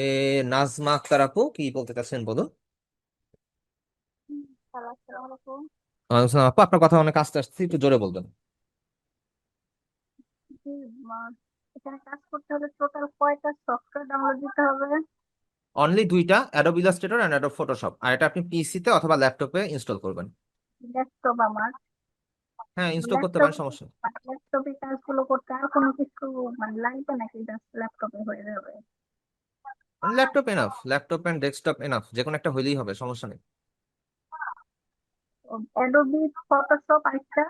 নাজমা আক্তার আপু, কি বলতে চাচ্ছেন বলুন। ওয়ালাইকুম আসসালাম আপু, আপনার কথা অনেক আস্তে আস্তে, একটু জোরে বলবেন। এখানে কাজ করতে হলে টোটাল কয়টা সফটওয়্যার ডাউনলোড দিতে হবে? অনলি দুইটা, Adobe Illustrator and Adobe Photoshop, আর এটা আপনি পিসিতে অথবা ল্যাপটপে ইনস্টল করবেন। ল্যাপটপ আমার, হ্যাঁ, ইনস্টল করতে পারেন, সমস্যা নেই। ল্যাপটপে কাজগুলো করতে আর কোনো কিছু লাগবে নাকি, জাস্ট ল্যাপটপে হয়ে যাবে? Laptop enough, laptop and desktop enough, যে কোনো একটা হইলেই হবে, সমস্যা নেই। অ্যাডোবি ফটোশপ আরেকটা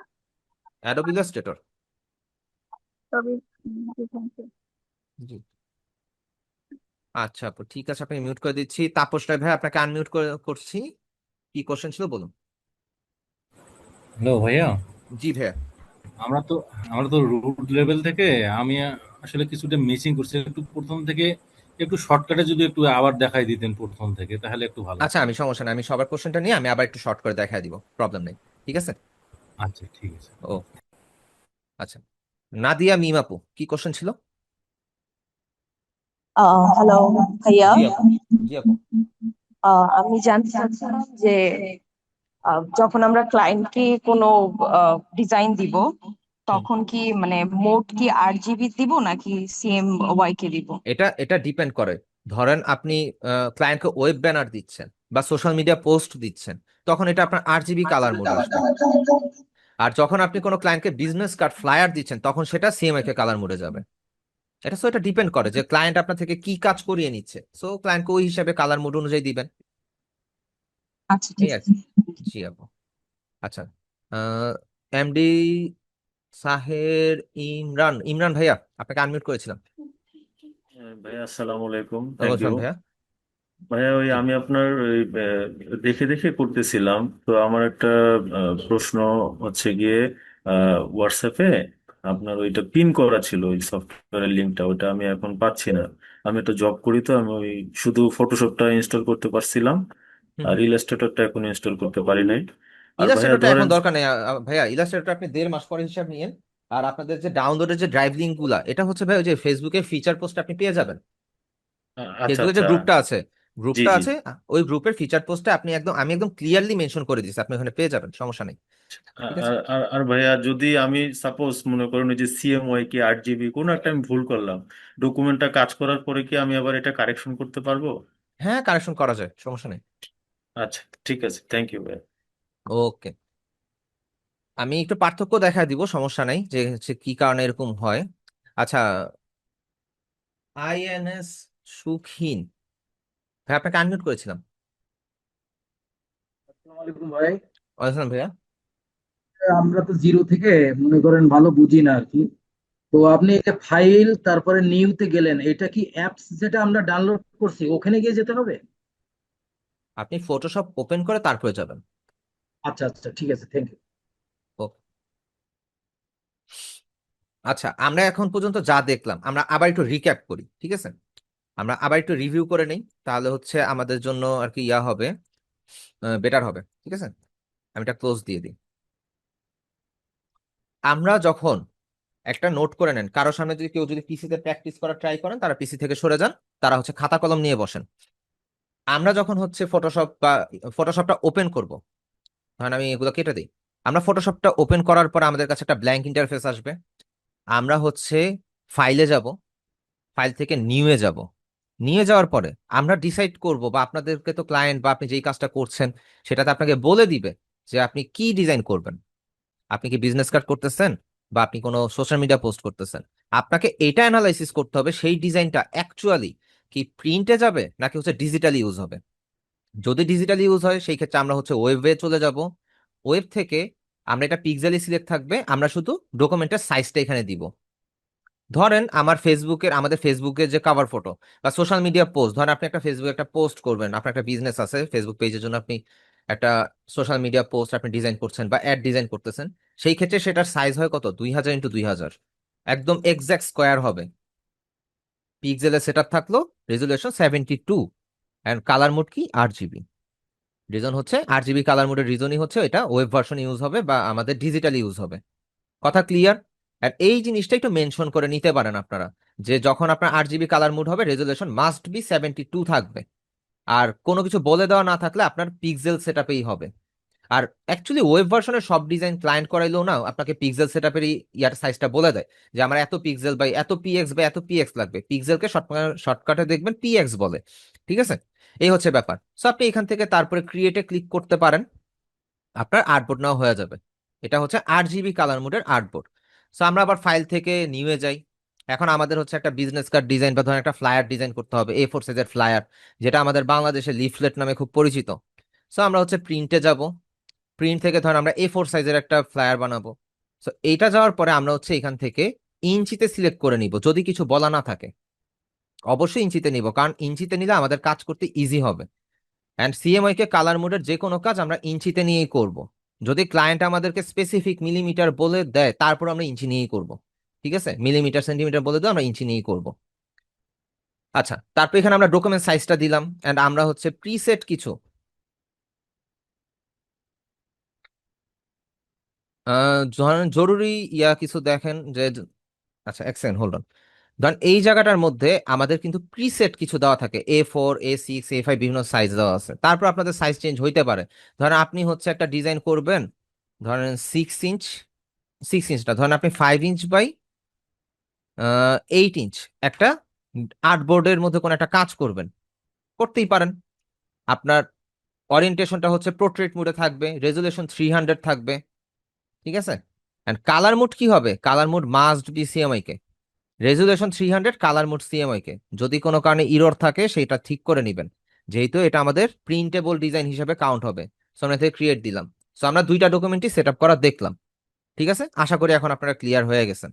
অ্যাডোব ইলাস্ট্রেটর। ছবি, থ্যাংক ইউ। জি, আচ্ছা আপু, ঠিক আছে, আপনি মিউট করে দিচ্ছি। তাপস রায় ভাই, আপনাকে আনমিউট করছি। কি কোশ্চেন ছিল বলুন। হ্যালো ভাইয়া, জি ভাইয়া। আমরা তো আমরা তো রুট লেভেল থেকে আমি আসলে কিছুটা মিসিং করছি, একটু প্রথম থেকে একটু শর্টকাটে যদি একটু আবার দেখাই দিতেন প্রথম থেকে তাহলে একটু ভালো আচ্ছা, হতো। আমি সমস্যা নেই, আমি সবার কোশ্চেনটা নিয়ে আমি আবার একটু শর্ট করে দেখাই দিব, প্রবলেম নেই। ঠিক আছে। আচ্ছা ঠিক আছে। ও আচ্ছা, নাদিয়া মিম আপু, কি কোশ্চেন ছিল? হ্যালো ভাইয়া, জি আপু। জি আপু। আমি জানতে চাচ্ছিলাম যে যখন আমরা ক্লায়েন্টকে কোনো ডিজাইন দিব তখন কি মানে মোড কি RGB দিব নাকি CMYK দিব? এটা এটা ডিপেন্ড করে। ধরেন আপনি ক্লায়েন্টকে ওয়েব ব্যানার দিচ্ছেন বা সোশ্যাল মিডিয়া পোস্ট দিচ্ছেন, তখন এটা আপনার RGB কালার মোডে আসবে। আর যখন আপনি কোনো ক্লায়েন্টকে বিজনেস কার্ড ফ্লায়ার দিচ্ছেন, তখন সেটা CMYK কালার মোডে যাবে। এটা ডিপেন্ড করে যে ক্লায়েন্ট আপনার থেকে কি কাজ করিয়ে নিচ্ছে, সো ক্লায়েন্টকে ওই হিসাবে কালার মোড অনুযায়ী দিবেন। আচ্ছা এই ঠিক আর আছে। কি। জি আপু। আচ্ছা, MD সাহের ইমরান, ইমরান ভাইয়া, আপনাকে আনমিউট করেছিলাম। ভাইয়া আসসালামু আলাইকুম, ওয়ালাইকুম থ্যাংক ইউ। আসসালাম ভাইয়া। ভাইয়া ওই জি আমি আপনার ওই দেখে দেখে করতেছিলাম, তো আমার একটা প্রশ্ন হচ্ছে গিয়ে হোয়াটসঅ্যাপে আপনার ওইটা পিন করা ছিল ওই সফটওয়্যারের লিঙ্কটা, ওইটা আমি এখন পাচ্ছি না। আমি একটা জব করি, তো আমি ওই শুধু ফটোশপটা ইনস্টল করতে পারছিলাম, হুম আর হুম। ইলাস্ট্রেটরটা এখন ইনস্টল করতে পারি নাই। আর ভাইয়া ইলাস্ট্রেটরটা এখন ধরেন, দরকার নেই ভাইয়া, ইলাস্ট্রেটর আপনি 1.5 মাস পরে হিসাব নিয়েন। আর আপনাদের যে ডাউনলোডের যে ড্রাইভ লিঙ্ক গুলা, এটা হচ্ছে ভাই ওই যে ফেসবুকে ফিচার পোস্ট আপনি পেয়ে যাবেন। আচ্ছা ফেসবুকে যে আচ্ছা, গ্রুপটা আছে, জি জি। ওই গ্রুপের ফিচার পোস্টে আমি একদম ক্লিয়ারলি মেনশন করে দিচ্ছি, আপনি ওখানে পেয়ে যাবেন, সমস্যা নেই। ঠিক আছে। আর ভাইয়া যদি আমি সাপোজ মনে করেন ওই যে CMYK 8GB কোনো একটা আমি ভুল করলাম, ডকুমেন্টটা কাজ করার পরে কি আমি আবার এটা কারেকশন করতে পারবো? হ্যাঁ, কারেকশন করা যায়, সমস্যা নেই। আচ্ছা ঠিক আছে, থ্যাংক ইউ ভাইয়া। ওকে, আমি একটু পার্থক্য দেখা দিব, সমস্যা নাই, যে হচ্ছে কি কারণে এরকম হয়। আচ্ছা, INS সুখিন ভাই, আপনাকে আনমিউট করেছিলাম। আসসালামু আলাইকুম ভাই। ওয়ালাইকুম ভাইয়া। আমরা তো জিরো থেকে মনে করেন ভালো বুঝি না আর কি। তো আপনি এই যে ফাইল তারপরে নিউতে গেলেন, এটা কি অ্যাপস যেটা আমরা ডাউনলোড করছি ওখানে গিয়ে যেতে হবে? আপনি ফটোশপ ওপেন করে তারপরে যাবেন। আচ্ছা আচ্ছা ঠিক আছে, থ্যাংক ইউ। ওকে। আচ্ছা, আমরা এখন পর্যন্ত যা দেখলাম আমরা আবার একটু রিক্যাপ করি, ঠিক আছে। আমরা আবার একটু রিভিউ করে নেই, তাহলে হচ্ছে আমাদের জন্য আর কি ইয়া হবে, বেটার হবে। ঠিক আছে, আমি এটা ক্লোজ দিয়ে দিই। আমরা যখন একটা নোট করে নেন, কারোর সামনে যদি কেউ যদি পিসিতে প্র্যাকটিস করা ট্রাই করেন, তারা পিসি থেকে সরে যান, তারা হচ্ছে খাতা কলম নিয়ে বসেন। আমরা যখন হচ্ছে ফটোশপটা ওপেন করব, ধরেন আমি এগুলো কেটে দিই। আমরা ফটোশপটা ওপেন করার পর আমাদের কাছে একটা ব্ল্যাঙ্ক ইন্টারফেস আসবে। আমরা হচ্ছে ফাইলে যাব, ফাইল থেকে নিউয়ে যাব। নিয়ে যাওয়ার পরে আমরা ডিসাইড করব, বা আপনাদেরকে তো ক্লায়েন্ট বা আপনি যেই কাজটা করছেন সেটাতে আপনাকে বলে দিবে যে আপনি কি ডিজাইন করবেন। আপনি কি বিজনেস কার্ড করতেছেন বা আপনি কোনো সোশ্যাল মিডিয়া পোস্ট করতেছেন, আপনাকে এটা অ্যানালাইসিস করতে হবে সেই ডিজাইনটা অ্যাকচুয়ালি কি প্রিন্টে যাবে নাকি হচ্ছে ডিজিটালি ইউজ হবে। যদি ডিজিটালি ইউজ হয় সেই ক্ষেত্রে আমরা হচ্ছে ওয়েবে চলে যাব। ওয়েব থেকে আমরা এটা পিক্সেলই সিলেক্ট থাকবে, আমরা শুধু ডকুমেন্টের সাইজটা এখানে দিব। ধরেন আমাদের ফেসবুকের যে কভার ফটো বা সোশ্যাল মিডিয়া পোস্ট, ধরেন আপনি একটা ফেসবুকে একটা পোস্ট করবেন, আপনার একটা বিজনেস আছে, ফেসবুক পেজের জন্য আপনি একটা সোশ্যাল মিডিয়া পোস্ট আপনি ডিজাইন করছেন বা অ্যাড ডিজাইন করতেছেন, সেই ক্ষেত্রে সেটার সাইজ হয় কত, 2000 x 2000, একদম এক্সাক্ট স্কোয়ার হবে। পিক্সেলের সেট আপ থাকলো, রেজুলেশন 72, অ্যান্ড কালার মোড কি RGB। রিজন হচ্ছে RGB কালার মোডের রিজনই হচ্ছে এটা ওয়েব ভার্সন ইউজ হবে বা আমাদের ডিজিটাল ইউজ হবে। কথা ক্লিয়ার? আর এই জিনিসটা একটু মেনশন করে নিতে পারেন আপনারা, যে যখন আপনার RGB কালার মোড হবে রেজুলেশন মাস্ট বি 72 থাকবে। আর কোনো কিছু বলে দেওয়া না থাকলে আপনার পিক্সেল সেট আপেই হবে। আর অ্যাকচুয়ালি ওয়েব ভার্সনের সব ডিজাইন ক্লায়েন্ট করাইলেও না আপনাকে পিক্সেল সেট আপের ইয়ার সাইজটা বলে দেয়, যে আমার এত পিক্সেল বাই এত পিএক্স বা এত পিএক্স লাগবে। পিক্সেলকে শর্টকাটে দেখবেন পিএক্স বলে। ঠিক আছে, এই হচ্ছে ব্যাপার। সো আপনি এখান থেকে তারপরে ক্রিয়েটে ক্লিক করতে পারেন, আপনার আর্টবোর্ড নাও হয়ে যাবে। এটা হচ্ছে RGB কালার মোডের আর্টবোর্ড। সো আমরা আবার ফাইল থেকে নিউয়ে যাই। এখন আমাদের হচ্ছে একটা বিজনেস কার্ড ডিজাইন বা ধরেন একটা ফ্লায়ার ডিজাইন করতে হবে, A4 সাইজের ফ্লায়ার, যেটা আমাদের বাংলাদেশে লিফলেট নামে খুব পরিচিত। সো আমরা হচ্ছে প্রিন্টে যাব, প্রিন্ট থেকে ধরেন আমরা A4 সাইজের একটা ফ্লায়ার বানাবো। সো এইটা যাওয়ার পরে আমরা হচ্ছে এখান থেকে ইঞ্চিতে সিলেক্ট করে নিব, যদি কিছু বলা না থাকে অবশ্যই ইঞ্চিতে নিব, কারণ ইঞ্চিতে নিলে আমাদের কাজ করতে ইজি হবে। অ্যান্ড CMYK কালার মোডের যে কোনো কাজ আমরা ইঞ্চিতে নিয়েই করব। যদি ক্লায়েন্ট আমাদেরকে স্পেসিফিক মিলিমিটার বলে দেয় তারপর আমরা ইঞ্চি নিয়েই করব। ঠিক আছে, মিলিমিটার সেন্টিমিটার বলে দেয় আমরা ইঞ্চি নিয়েই করব। আচ্ছা, তারপর এখানে আমরা ডকুমেন্ট সাইজটা দিলাম, অ্যান্ড আমরা হচ্ছে প্রিসেট কিছু ধরেন জরুরি কিছু দেখেন যে, আচ্ছা এক সেকেন্ড হোল্ড অন। ধরেন এই জায়গাটার মধ্যে আমাদের কিন্তু প্রিসেট কিছু দেওয়া থাকে, A4 A6 A5 বিভিন্ন সাইজ দেওয়া আছে। তারপর আপনাদের সাইজ চেঞ্জ হইতে পারে। ধরেন আপনি হচ্ছে একটা ডিজাইন করবেন, ধরেন 6 ইঞ্চটা ধরেন আপনি 5 ইঞ্চ বাই 8 ইঞ্চ একটা আর্টবোর্ডের মধ্যে কোনো একটা কাজ করবেন, করতেই পারেন। আপনার ওরিয়েন্টেশনটা হচ্ছে পোর্ট্রেট মোডে থাকবে, রেজুলেশন 300 থাকবে। ঠিক আছে, এন্ড কালার মোড কি হবে, colour mode must be CMYK, resolution 300, colour mode CMYK। যদি কোনো কারণে ইরর থাকে সেটা ঠিক করে নেবেন, যেহেতু এটা আমাদের প্রিন্টেবল ডিজাইন হিসেবে কাউন্ট হবে। সো আমরা থেকে ক্রিয়েট দিলাম। সো আমরা দুইটা ডকুমেন্টই সেট আপ করা দেখলাম। ঠিক আছে, আশা করি এখন আপনারা ক্লিয়ার হয়ে গেছেন।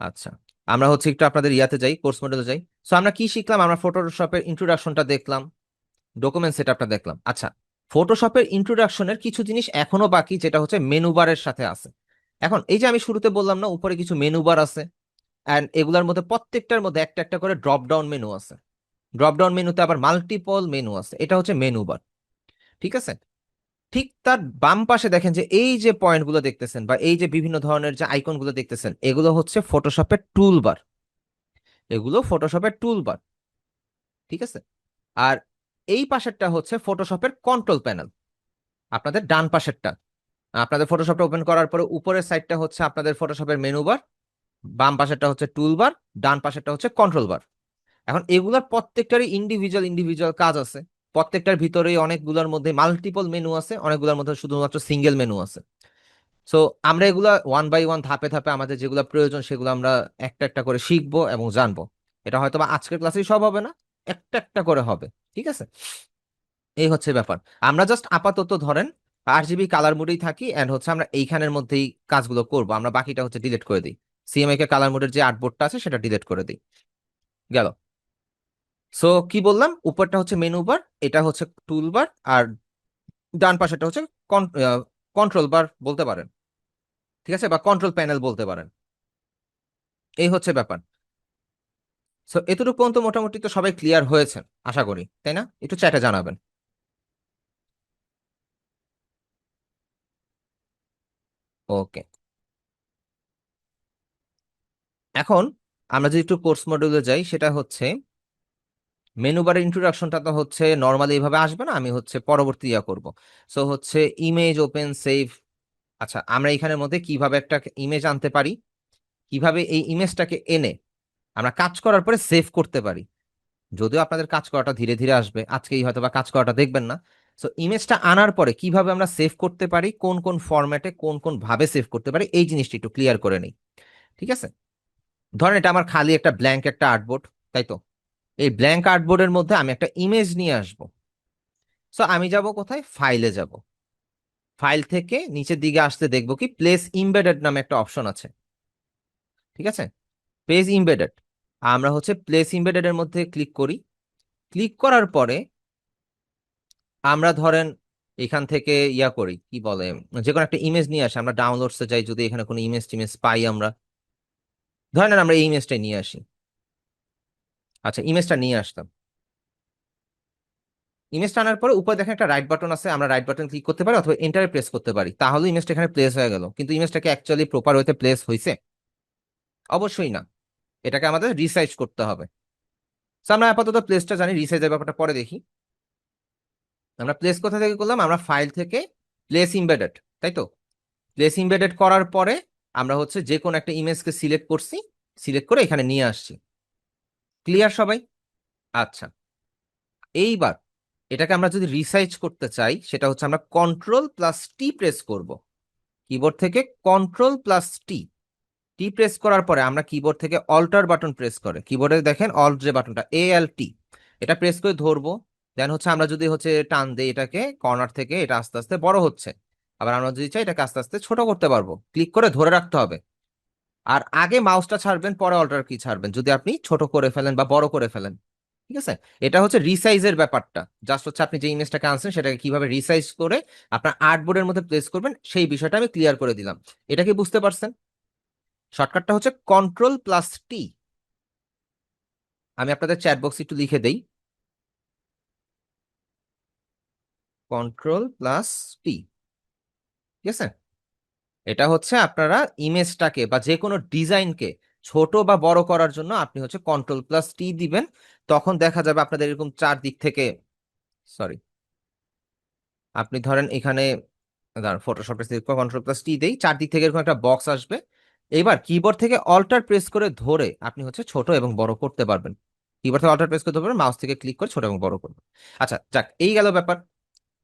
আচ্ছা, আমরা হচ্ছে একটু আপনাদের ইয়াতে যাই, কোর্স মডেলে যাই। সো আমরা কি শিখলাম, আমরা ফটোশপের ইন্ট্রোডাকশনটা দেখলাম, ডকুমেন্ট সেট আপটা দেখলাম। আচ্ছা, ফটোশপের ইন্ট্রোডাকশনের কিছু জিনিস এখনো বাকি, যেটা হচ্ছে মেনু বারের সাথে আছে। এখন এই যে আমি শুরুতে বললাম না, উপরে কিছু মেনু বার আছে, অ্যান্ড এগুলোর মধ্যে প্রত্যেকটার মধ্যে একটা একটা করে ড্রপ ডাউন মেনু আছে। ড্রপ ডাউন মেনুতে আবার মাল্টিপল মেনু আছে, এটা হচ্ছে মেনু বার। ঠিক আছে, ঠিক তার বাম পাশে দেখেন যে এই যে পয়েন্টগুলো দেখতেছেন বা এই যে বিভিন্ন ধরনের যে আইকনগুলো দেখতেছেন, এগুলো হচ্ছে ফটোশপের টুল বার, এগুলো ফটোশপের টুল বার। ঠিক আছে, আর এই পাশেরটা হচ্ছে ফটোশপের কন্ট্রোল প্যানেল, আপনাদের ডান পাশেরটা। আপনাদের ফটোশপটা ওপেন করার পরে উপরের সাইডটা হচ্ছে আপনাদের ফটোশপের মেনু বার, বাম পাশেরটা হচ্ছে টুল বার, ডান পাশেরটা হচ্ছে কন্ট্রোল বার। এখন এগুলার প্রত্যেকটারই ইন্ডিভিজুয়াল ইন্ডিভিজুয়াল কাজ আছে, প্রত্যেকটার ভিতরেই অনেকগুলোর মধ্যে মাল্টিপল মেনু আছে, অনেকগুলোর মধ্যে শুধুমাত্র সিঙ্গেল মেনু আছে। সো আমরা এগুলা ওয়ান বাই ওয়ান ধাপে ধাপে আমাদের যেগুলো প্রয়োজন সেগুলো আমরা একটা একটা করে শিখবো এবং জানবো। এটা হয়তো বা আজকের ক্লাসেই সব হবে না, একটা একটা করে হবে। ঠিক আছে, এই হচ্ছে ব্যাপার। আমরা জাস্ট আপাতত ধরেন RGB কালার মোডেই থাকি, এন্ড হচ্ছে আমরা এইখানের মধ্যেই কাজগুলো করব, আমরা বাকিটা হচ্ছে ডিলিট করে দিই। CMYK কালার মোডের যে আর্টবোর্ডটা আছে সেটা ডিলিট করে দিই, গেল। সো কি বললাম, উপরটা হচ্ছে মেনু বার, এটা হচ্ছে টুল বার, আর ডান পাশেটা হচ্ছে কন্ট্রোল বার বলতে পারেন। ঠিক আছে, বা কন্ট্রোল প্যানেল বলতে পারেন। এই হচ্ছে ব্যাপার। সো এতটুকু পর্যন্ত মোটামুটি তো সবাই ক্লিয়ার হয়েছে আশা করি, তাই না? একটু চ্যাটে জানাবেন। ওকে, এখন আমরা যদি একটু কোর্স মডিউলে যাই, সেটা হচ্ছে মেনু বারের ইন্ট্রোডাকশনটা তো হচ্ছে নর্মালি এইভাবে আসবে না, আমি হচ্ছে পরবর্তী ইয়া করব। সো হচ্ছে ইমেজ ওপেন সেভ। আচ্ছা, আমরা এখানের মধ্যে কিভাবে একটা ইমেজ আনতে পারি, কিভাবে এই ইমেজটাকে এনে আমরা কাজ করার পরে সেভ করতে পারি। যদিও আপনাদের কাজ করাটা ধীরে ধীরে আসবে, আজকেই হয়তো বা কাজ করাটা দেখবেন না। সো ইমেজটা আনার পরে কিভাবে আমরা সেভ করতে পারি, কোন কোন ফরম্যাটে কোন কোন ভাবে সেভ করতে পারি, এই জিনিসটা একটু ক্লিয়ার করে নিই। ঠিক আছে, ধরেন এটা আমার খালি একটা ব্ল্যাঙ্ক একটা আর্টবোর্ড, তাই তো? এই ব্ল্যাঙ্ক আর্টবোর্ডের মধ্যে আমি একটা ইমেজ নিয়ে আসব। সো আমি যাব কোথায়, ফাইলে যাব। ফাইল থেকে নিচের দিকে আসতে দেখবো কি প্লেস ইমবেডেড নামে একটা অপশন আছে, ঠিক আছে? প্লেস ইমবেডেড, আমরা হচ্ছে প্লেস ইমবেডেড এর মধ্যে ক্লিক করি। ক্লিক করার পরে আমরা ধরেন এখান থেকে ইয়া করি, কি বলে, যে কোনো একটা ইমেজ নিয়ে আসি, আমরা ডাউনলোডসে যাই, যদি এখানে কোনো ইমেজ টিমেজ পাই আমরা, ধরেন আমরা এই ইমেজটা নিয়ে আসি। আচ্ছা, ইমেজটা নিয়ে আসতাম। ইমেজটা আনার পরে উপরে দেখেন একটা রাইট বাটন আছে, আমরা রাইট বাটন ক্লিক করতে পারি অথবা এন্টারে প্রেস করতে পারি, তাহলে ইমেজটা এখানে প্লেস হয়ে গেল। কিন্তু ইমেজটাকে অ্যাকচুয়ালি প্রপার ওয়েতে প্লেস হয়েছে? অবশ্যই না, এটাকে আমাদের রিসাইজ করতে হবে। তো আমরা আপাতত প্লেসটা জানি, রিসাইজের ব্যাপারটা পরে দেখি। আমরা প্লেস কোথা থেকে করলাম? আমরা ফাইল থেকে প্লেস ইমবেডেড, তাই তো? প্লেস ইমবেডেড করার পরে আমরা হচ্ছে যে কোনো একটা ইমেজকে সিলেক্ট করছি, সিলেক্ট করে এখানে নিয়ে আসছি। ক্লিয়ার সবাই? আচ্ছা, এইবার এটাকে আমরা যদি রিসাইজ করতে চাই, সেটা হচ্ছে আমরা Ctrl+T প্রেস করব। কিবোর্ড থেকে Ctrl+T প্রেস করার পরে আমরা কিবোর্ড থেকে অল্টার বাটন প্রেস করে, কিবোর্ডে দেখেন অল্ট যে বাটনটা ALT, এটা প্রেস করে ধরবো। দেন হচ্ছে আমরা যদি হচ্ছে টান দেই এটাকে কর্নার থেকে, এটা আস্তে আস্তে বড় হচ্ছে। আবার আমরা যদি চাই এটাকে আস্তে আস্তে ছোট করতে পারবো, ক্লিক করে ধরে রাখতে হবে। আর আগে মাউসটা ছাড়বেন, পরে অল্টার কি ছাড়বেন যদি আপনি ছোট করে ফেলেন বা বড় করে ফেলেন, ঠিক আছে? এটা হচ্ছে রিসাইজের ব্যাপারটা, জাস্ট হচ্ছে আপনি যে ইমেজটাকে আনছেন সেটাকে কিভাবে রিসাইজ করে আপনার আর্টবোর্ডের মধ্যে প্লেস করবেন সেই বিষয়টা আমি ক্লিয়ার করে দিলাম। এটা কি বুঝতে পারছেন? শর্টকাটটা হচ্ছে Ctrl+T। আমি আপনাদের চ্যাট বক্স একটু লিখে দেই, Ctrl+T, ঠিক আছে? এটা হচ্ছে আপনারা ইমেজটাকে বা যে কোনো ডিজাইনকে ছোট বা বড় করার জন্য আপনি হচ্ছে Ctrl+T দিবেন। তখন দেখা যাবে আপনাদের এরকম চারদিক থেকে, সরি, আপনি ধরেন এখানে ফটোশপে Ctrl+T দেই, চারদিক থেকে এরকম একটা বক্স আসবে। এবার কিবোর্ড থেকে অল্টার প্রেস করে ধরে আপনি হচ্ছে ছোট এবং বড় করতে পারবেন। কিবোর্ড থেকে অল্টার প্রেস করতে পারবেন, মাউস থেকে ক্লিক করে ছোট এবং বড় করবেন। আচ্ছা যাক, এই গেল ব্যাপার।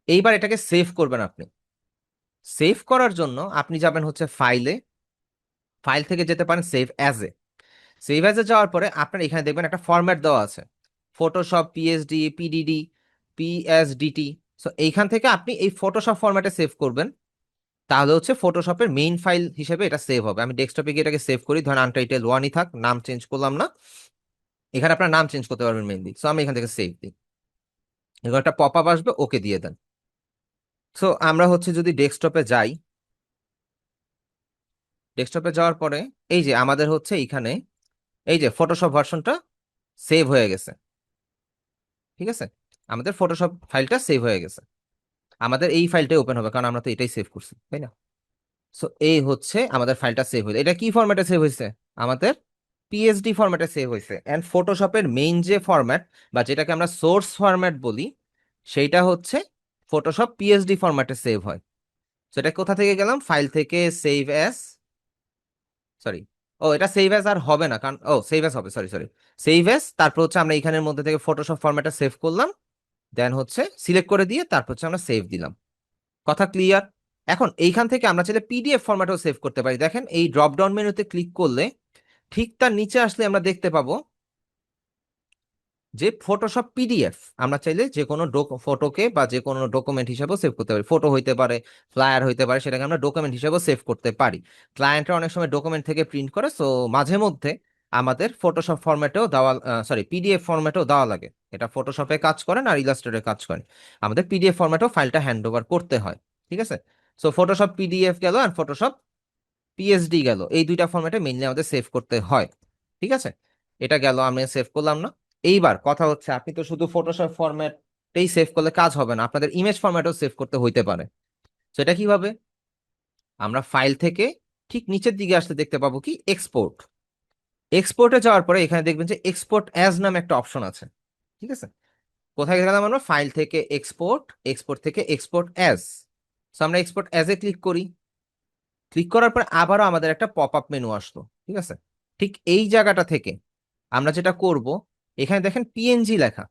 এইবার এটাকে সেভ করবেন আপনি। সেভ করার জন্য আপনি যাবেন হচ্ছে ফাইলে, ফাইল থেকে যেতে পারেন save as a. Save as a যাওয়ার পরে আপনার এখানে দেখবেন একটা ফরম্যাট দেওয়া আছে, ফটোশপ পিএসডি, পিডিডি, পিএসডিটি। সো এইখান থেকে আপনি এই ফটোশপ ফরম্যাটে সেভ করবেন, তাহলে হচ্ছে ফটোশপের মেইন ফাইল হিসেবে এটা সেভ হবে। আমি ডেস্কটপে গিয়ে এটাকে সেভ করি, ধরেন আনটাইটেল 1ই থাক, নাম চেঞ্জ করলাম না। এখানে আপনার নাম চেঞ্জ করতে পারবেন মেইনলি। সো আমি এখান থেকে সেভ দিই, এবার একটা পপ আপ আসবে, ওকে দিয়ে দেন। সো আমরা হচ্ছে যদি ডেস্কটপে যাই, ডেস্কটপে যাওয়ার পরে এই যে আমাদের হচ্ছে এইখানে এই যে ফটোশপ ভার্সনটা সেভ হয়ে গেছে, ঠিক আছে? আমাদের ফটোশপ ফাইলটা সেভ হয়ে গেছে। আমাদের এই ফাইলটাই ওপেন হবে, কারণ আমরা তো এটাই সেভ করছি, তাই না? সো এই হচ্ছে আমাদের ফাইলটা সেভ হয়েছে। এটা কি ফরম্যাটে সেভ হয়েছে? আমাদের পিএসডি ফরম্যাটে সেভ হয়েছে। এন্ড ফটোশপের মেইন যে ফরম্যাট বা যেটাকে আমরা সোর্স ফরম্যাট বলি, সেইটা হচ্ছে ফটোশপ পিএসডি ফরম্যাটে সেভ হয়। সেটা কোথা থেকে গেলাম? ফাইল থেকে সেভ অ্যাজ, সরি, ও এটা সেভ অ্যাজ আর হবে না, কারণ সেভ অ্যাজ হবে, সরি সরি, সেভ অ্যাজ। তারপর হচ্ছে আমরা এখানের মধ্যে থেকে ফটোশপ ফরম্যাটে সেভ করলাম, দেন হচ্ছে সিলেক্ট করে দিয়ে তারপর হচ্ছে আমরা সেভ দিলাম। কথা ক্লিয়ার? এখন এইখান থেকে আমরা চাইলে পিডিএফ ফরম্যাটেও সেভ করতে পারি। দেখেন এই ড্রপ ডাউন মেনুতে ক্লিক করলে ঠিক তার নিচে আসলে আমরা দেখতে পাবো যে ফটোশপ পিডিএফ। আমরা চাইলে যে কোনো ফটোকে বা যে কোনো ডকুমেন্ট হিসেবেও সেভ করতে পারি, ফটো হইতে পারে, ফ্লায়ার হইতে পারে, সেটাকে আমরা ডকুমেন্ট হিসেবেও সেভ করতে পারি। ক্লায়েন্টরা অনেক সময় ডকুমেন্ট থেকে প্রিন্ট করে, সো মাঝে মধ্যে আমাদের ফটোশপ ফরম্যাটেও দেওয়া, সরি, পিডিএফ ফরম্যাটেও দেওয়া লাগে। এটা ফটোশপে কাজ করেন আর ইলাস্ট্রেটরে কাজ করেন, আমাদের পিডিএফ ফরম্যাটেও ফাইলটা হ্যান্ড ওভার করতে হয়, ঠিক আছে? সো ফটোশপ পিডিএফ গেল আর ফটোশপ পিএসডি গেল, এই দুইটা ফরম্যাটে মেইনলি আমাদের সেভ করতে হয়, ঠিক আছে? এটা গেল, আমি সেভ করলাম না। এইবার কথা হচ্ছে আপনি তো শুধু ফটোশপ ফরম্যাটেই সেভ করলে কাজ হবে না, আপনাদের ইমেজ ফরম্যাটেও সেভ করতে হইতে পারে। সেটা কিভাবে? আমরা ফাইল থেকে ঠিক নিচের দিকে আসতে দেখতে পাবো কি এক্সপোর্ট। এক্সপোর্টে যাওয়ার পরে এখানে দেখবেন যে এক্সপোর্ট অ্যাজ নামে একটা অপশন আছে, ঠিক আছে? কোথায় গেলাম আমরা? ফাইল থেকে এক্সপোর্ট, এক্সপোর্ট থেকে এক্সপোর্ট অ্যাজ। সো আমরা এক্সপোর্ট অ্যাজ এ ক্লিক করি। ক্লিক করার পর আবারও আমাদের একটা পপ আপ মেনু আসলো, ঠিক আছে? ঠিক এই জায়গাটা থেকে আমরা যেটা করব, এখানে দেখেন পিএনজি লেখা,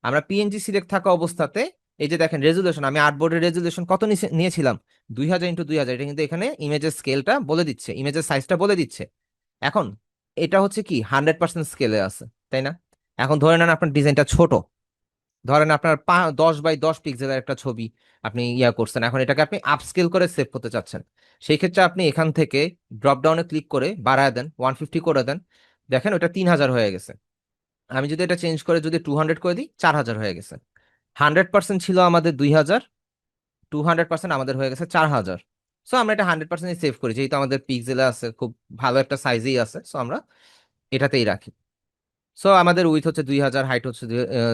আমরা পিএনজি সিলেক্ট থাকা অবস্থাতে এই যে দেখেন রেজুলেশন, আমি আর্টবোর্ডের রেজুলেশন কত নিয়েছিলাম? 2000x2000। এটা কিন্তু এখানে ইমেজের স্কেলটা বলে দিচ্ছে, ইমেজের সাইজটা বলে দিচ্ছে। এখন এটা হচ্ছে কি 100% স্কেলে আছে, তাই না? এখন ধরে নেন আপনার ডিজাইনটা ছোট, ধরেন আপনার 10 বাই 10 পিক্সেলের একটা ছবি আপনি ইয়া করছেন, এখন এটাকে আপনি আপস্কেল করে সেভ করতে চাচ্ছেন। সেই ক্ষেত্রে আপনি এখান থেকে ড্রপ ডাউনে ক্লিক করে বাড়ায় দেন, 150 করে দেন, দেখেন ওটা 3000 হয়ে গেছে। আমি যদি এটা চেঞ্জ করে যদি 200 করে দিই, 4000 হয়ে গেছে। 100% ছিল আমাদের 2000, 200% আমাদের হয়ে গেছে 4000। সো আমরা এটা 100% সেভ করি, যেহেতু আমাদের পিক্সেলে আছে, খুব ভালো একটা সাইজেই আছে, সো আমরা এটাতেই রাখি। সো আমাদের উইথ হচ্ছে 2000, হাইট হচ্ছে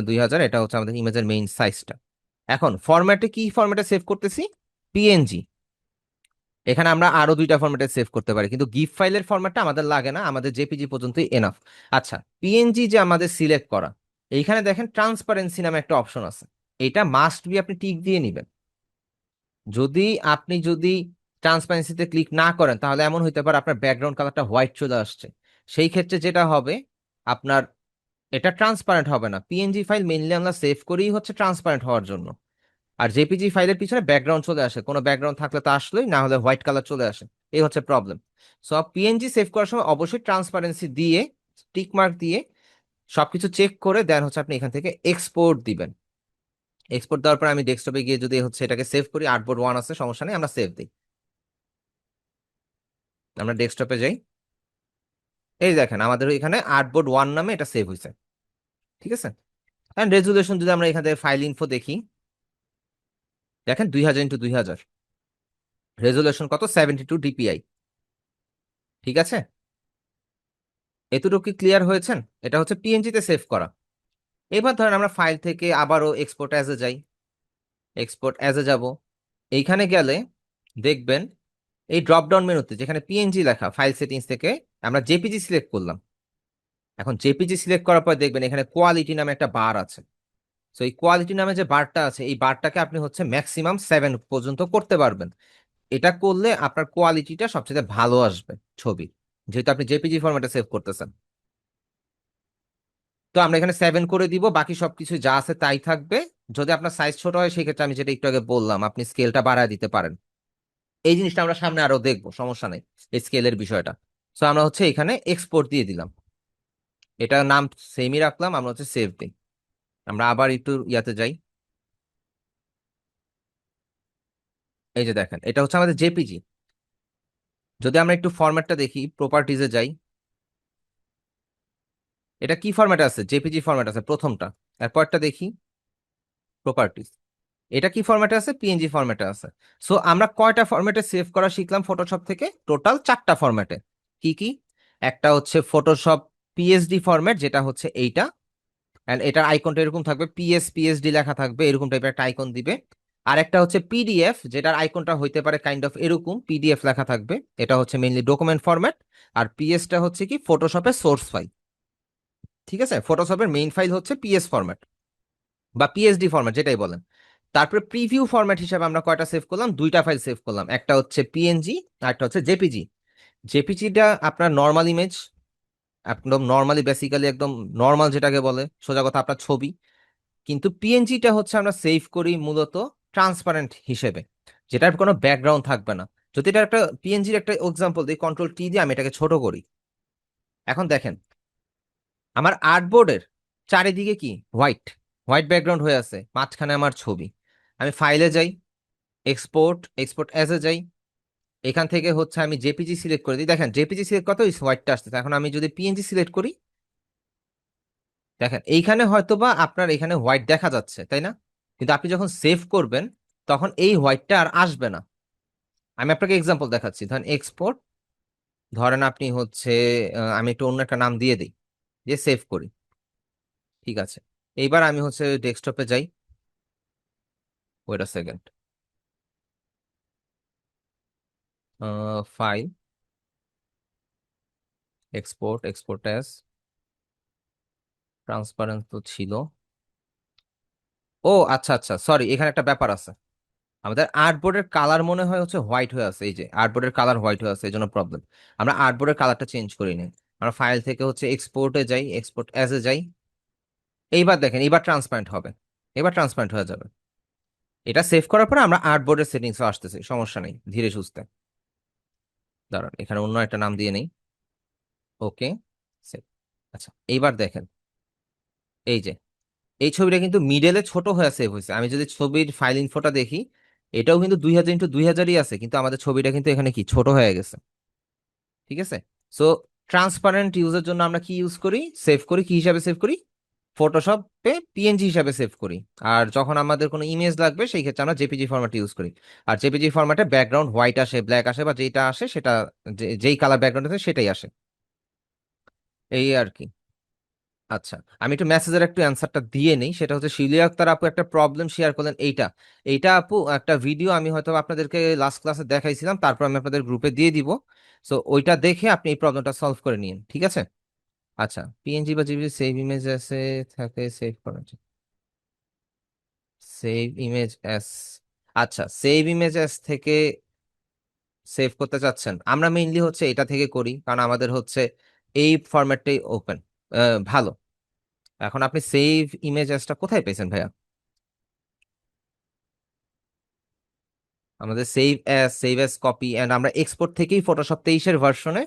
2000, এটা হচ্ছে আমাদের ইমেজের মেইন সাইজটা। এখন ফরম্যাটে কি ফরম্যাটে সেভ করতেছি? পিএনজি। এখানে আমরা আরো 2টা ফরম্যাটে সেভ করতে পারি, কিন্তু গিফ ফাইলের ফরম্যাটটা আমাদের লাগে না, আমাদের জেপিজি পর্যন্তই এনাফ। আচ্ছা, পিএনজি যে আমাদের সিলেক্ট করা, এইখানে দেখেন ট্রান্সপারেন্সি নামে একটা অপশন আছে, এটা মাস্ট বি আপনি টিক দিয়ে নিবেন। যদি ট্রান্সপারেন্সিতে ক্লিক না করেন, তাহলে এমন হইতে পারে আপনার ব্যাকগ্রাউন্ড কালারটা হোয়াইট চলে আসছে। সেই ক্ষেত্রে যেটা হবে, আপনার এটা ট্রান্সপারেন্ট হবে না। পিএনজি ফাইল মেইনলি আমরা সেভ করেই হচ্ছে ট্রান্সপারেন্ট হওয়ার জন্য, আর জেপিজি ফাইলের পিছনে ব্যাকগ্রাউন্ড চলে আসে, কোনো ব্যাকগ্রাউন্ড থাকলে তো আসলেই, না হলে হোয়াইট কালার চলে আসে, এই হচ্ছে প্রবলেম। সো পিএনজি সেভ করার সময় অবশ্যই ট্রান্সপারেন্সি দিয়ে, টিক মার্ক দিয়ে সবকিছু চেক করে দেন হচ্ছে আপনি এখান থেকে এক্সপোর্ট দিবেন। এক্সপোর্ট দেওয়ার পর আমি ডেস্কটপে গিয়ে যদি হচ্ছে এটাকে সেভ করি, আর্টবোর্ড 1 আছে, সমস্যা নেই, আমরা সেভ দিই। আমরা ডেস্কটপে যাই, এই দেখেন আমাদের এখানে আর্টবোর্ড 1 নামে এটা সেভ হয়েছে, ঠিক আছে। এন্ড রেজুলেশন যদি আমরা এখান থেকে ফাইল ইনফো দেখি, দেখেন 2000x2000, রেজুলেশন কত? 72 ডিপিআই, ঠিক আছে। এতটুকু কি ক্লিয়ার হয়েছেন? এটা হচ্ছে পিএনজি তে সেভ করা। এবার ধরেন আমরা ফাইল থেকে আবারও এক্সপোর্ট অ্যাজ এ যাই, এক্সপোর্ট অ্যাজ এ যাব, এইখানে গেলে দেখবেন এই ড্রপ ডাউন মেনুতে যেখানে পিএনজি লেখা, ফাইল সেটিংস থেকে আমরা জেপিজি সিলেক্ট করলাম। এখন জেপিজি সিলেক্ট করার পর দেখবেন এখানে কোয়ালিটি নামে একটা বার আছে। সো এই কোয়ালিটি নামে যে বারটা আছে, এই বারটাকে আপনি হচ্ছে ম্যাক্সিমাম 7 পর্যন্ত করতে পারবেন। এটা করলে আপনার কোয়ালিটিটা সবচেয়ে ভালো আসবে ছবি, যেহেতু আপনি জেপিজি ফরম্যাটে সেভ করতেছেন। তো আমরা এখানে 7 করে দিব, বাকি সবকিছু যা আছে তাই থাকবে। যদি আপনার সাইজ ছোট হয়, সেই ক্ষেত্রে আমি যেটা একটু আগে বললাম, আপনি স্কেলটা বাড়ায় দিতে পারেন। এই জিনিসটা আমরা সামনে আরো দেখবো, সমস্যা নেই, এই স্কেলের বিষয়টা। সো আমরা হচ্ছে এখানে এক্সপোর্ট দিয়ে দিলাম, এটা নাম সেমই রাখলাম, আমরা হচ্ছে সেভ দিই। আমরা আবার একটু ইয়াতে যাই, এই যে দেখেন এটা হচ্ছে আমাদের জেপিজি। যদি আমরা একটু ফরম্যাটটা দেখি, প্রপার্টিজে যাই, এটা কি ফরম্যাট আছে? জেপিজি ফরম্যাট আছে প্রথমটা। এরপরটা দেখি প্রপার্টিজ, এটা কি ফরম্যাটে আছে? পিএনজি ফরম্যাটে আছে। সো আমরা কয়টা ফরম্যাটে সেভ করা শিখলাম ফটোশপ থেকে? টোটাল 4টা ফরম্যাটে। কি কি? একটা হচ্ছে ফটোশপ পিএসডি ফরম্যাট, যেটা হচ্ছে এইটা, এন্ড এটার আইকনটা এরকম থাকবে, পিএসডি লেখা থাকবে, এরকম টাইপের একটা আইকন দিবে। আর একটা হচ্ছে পিডিএফ, যেটার আইকনটা হইতে পারে কাইন্ড অফ এরকম, পিডিএফ লেখা থাকবে, এটা হচ্ছে মেইনলি ডকুমেন্ট ফরম্যাট। আর পিএসটা হচ্ছে কি? ফটোশপের সোর্স ফাইল, ঠিক আছে। ফটোশপের মেইন ফাইল হচ্ছে পিএস ফরম্যাট বা পিএসডি ফরম্যাট, যেটাই বলেন। তারপরে প্রিভিউ ফরম্যাট হিসেবে আমরা কয়টা সেভ করলাম? 2টা ফাইল সেভ করলাম, একটা হচ্ছে পিএনজি আর একটা হচ্ছে জেপিজি। জেপিজিটা আপনার নর্মাল ইমেজ, একদম নর্মালি, বেসিক্যালি একদম নর্মাল যেটাকে বলে, সোজা কথা আপনার ছবি। কিন্তু পিএনজিটা হচ্ছে আমরা সেভ করি মূলত ট্রান্সপারেন্ট হিসেবে, যেটার কোনো ব্যাকগ্রাউন্ড থাকবে না। যদি এটা একটা পিএনজির একটা এক্সাম্পল দিই, কন্ট্রোল-T দিয়ে আমি এটাকে ছোট করি। এখন দেখেন আমার আর্টবোর্ডের চারিদিকে কি হোয়াইট, হোয়াইট ব্যাকগ্রাউন্ড হয়ে আছে, মাঝখানে আমার ছবি। আমি ফাইলে যাই, এক্সপোর্ট অ্যাজ এ যাই, এখান থেকে হচ্ছে আমি জেপিজি সিলেক্ট করে দিই, দেখেন জেপিজি সিলেক্ট কত হোয়াইটটা আসতেছে। এখন আমি যদি পিএনজি সিলেক্ট করি, দেখেন এইখানে হয়তোবা আপনার এখানে হোয়াইট দেখা যাচ্ছে, তাই না? কিন্তু আপনি যখন সেভ করবেন, তখন এই হোয়াইটটা আর আসবে না। আমি আপনাকে এক্সাম্পল দেখাচ্ছি, ধরেন এক্সপোর্ট, ধরেন আপনি হচ্ছে আমি একটু অন্য একটা নাম দিয়ে দিই, দিয়ে সেভ করি, ঠিক আছে। এইবার আমি হচ্ছে ডেস্কটপে যাই, wait a second, file, export as, transparent তো ছিল। ও আচ্ছা আচ্ছা, সরি, এখানে একটা ব্যাপার আছে, আমাদের আর্টবোর্ডের কালার মনে হয় হচ্ছে হোয়াইট হয়ে আছে, এই যে আর্টবোর্ডের কালার হোয়াইট হয়ে আছে, এই জন্য প্রবলেম। আমরা আর্টবোর্ডের কালারটা চেঞ্জ করি নি, আমরা ফাইল থেকে হচ্ছে এক্সপোর্টে যাই, এক্সপোর্ট অ্যাজ এ যাই। এইবার দেখেন, এইবার ট্রান্সপারেন্ট হবে, এবার ট্রান্সপারেন্ট হয়ে যাবে। এটা সেভ করার পরে আমরা আর্টবোর্ডের সেটিংসও আসতেছি, সমস্যা নেই, ধীরে সুস্থে। দাঁড়ান, এখানে অন্য একটা নাম দিয়ে নেই, ওকে সেভ। আচ্ছা এইবার দেখেন, এই যে এই ছবিটা কিন্তু মিডলে ছোট হয়ে সেভ হয়েছে। আমি যদি ছবির ফাইল ইনফোটা দেখি, এটাও কিন্তু 2000x2000ই আছে, কিন্তু আমাদের ছবিটা কিন্তু এখানে কি ছোট হয়ে গেছে। ঠিক আছে। সো ট্রান্সপারেন্ট ইউজের জন্য আমরা কি ইউজ করি, সেভ করি কি হিসাবে সেভ করি, ফটোশপে পিএনজি হিসাবে সেভ করি। আর যখন আমাদের কোনো ইমেজ লাগবে সেই ক্ষেত্রে আমরা জেপিজি ফরম্যাট ইউজ করি। আর জেপিজি ফরম্যাটে ব্যাকগ্রাউন্ড হোয়াইট আসে, ব্ল্যাক আসে, বা যেটা আসে সেটা যেই কালার ব্যাকগ্রাউন্ড আছে সেটাই আসে, এই আর কি। আচ্ছা, আমি একটু মেসেজের একটু অ্যান্সারটা দিয়ে নেই। সেটা হচ্ছে শিউলি আক্তার আপু একটা প্রবলেম শেয়ার করলেন। এইটা এইটা আপু একটা ভিডিও আমি হয়তো আপনাদেরকে লাস্ট ক্লাসে দেখাইছিলাম, তারপর আমি আপনাদের গ্রুপে দিয়ে দিব। সো ওইটা দেখে আপনি এই প্রবলেমটা সলভ করে নিন, ঠিক আছে। আচ্ছা, পিএনজি বা জিপিজি সেভ ইমেজ আছে থাকে সেভ করার সেভ ইমেজ অ্যাস, আচ্ছা সেভ ইমেজ অ্যাস থেকে সেভ করতে চাচ্ছেন। আমরা মেইনলি হচ্ছে এটা থেকে করি, কারণ আমাদের হচ্ছে এই ফরম্যাটটাই ওপেন ভালো। এখন আপনি সেভ ইমেজ অ্যাসটা কোথায় পেয়েছেন ভাইয়া? আমাদের সেভ অ্যাজ কপি এন্ড আমরা এক্সপোর্ট থেকেই ফটোশপ 23-এর ভার্সনে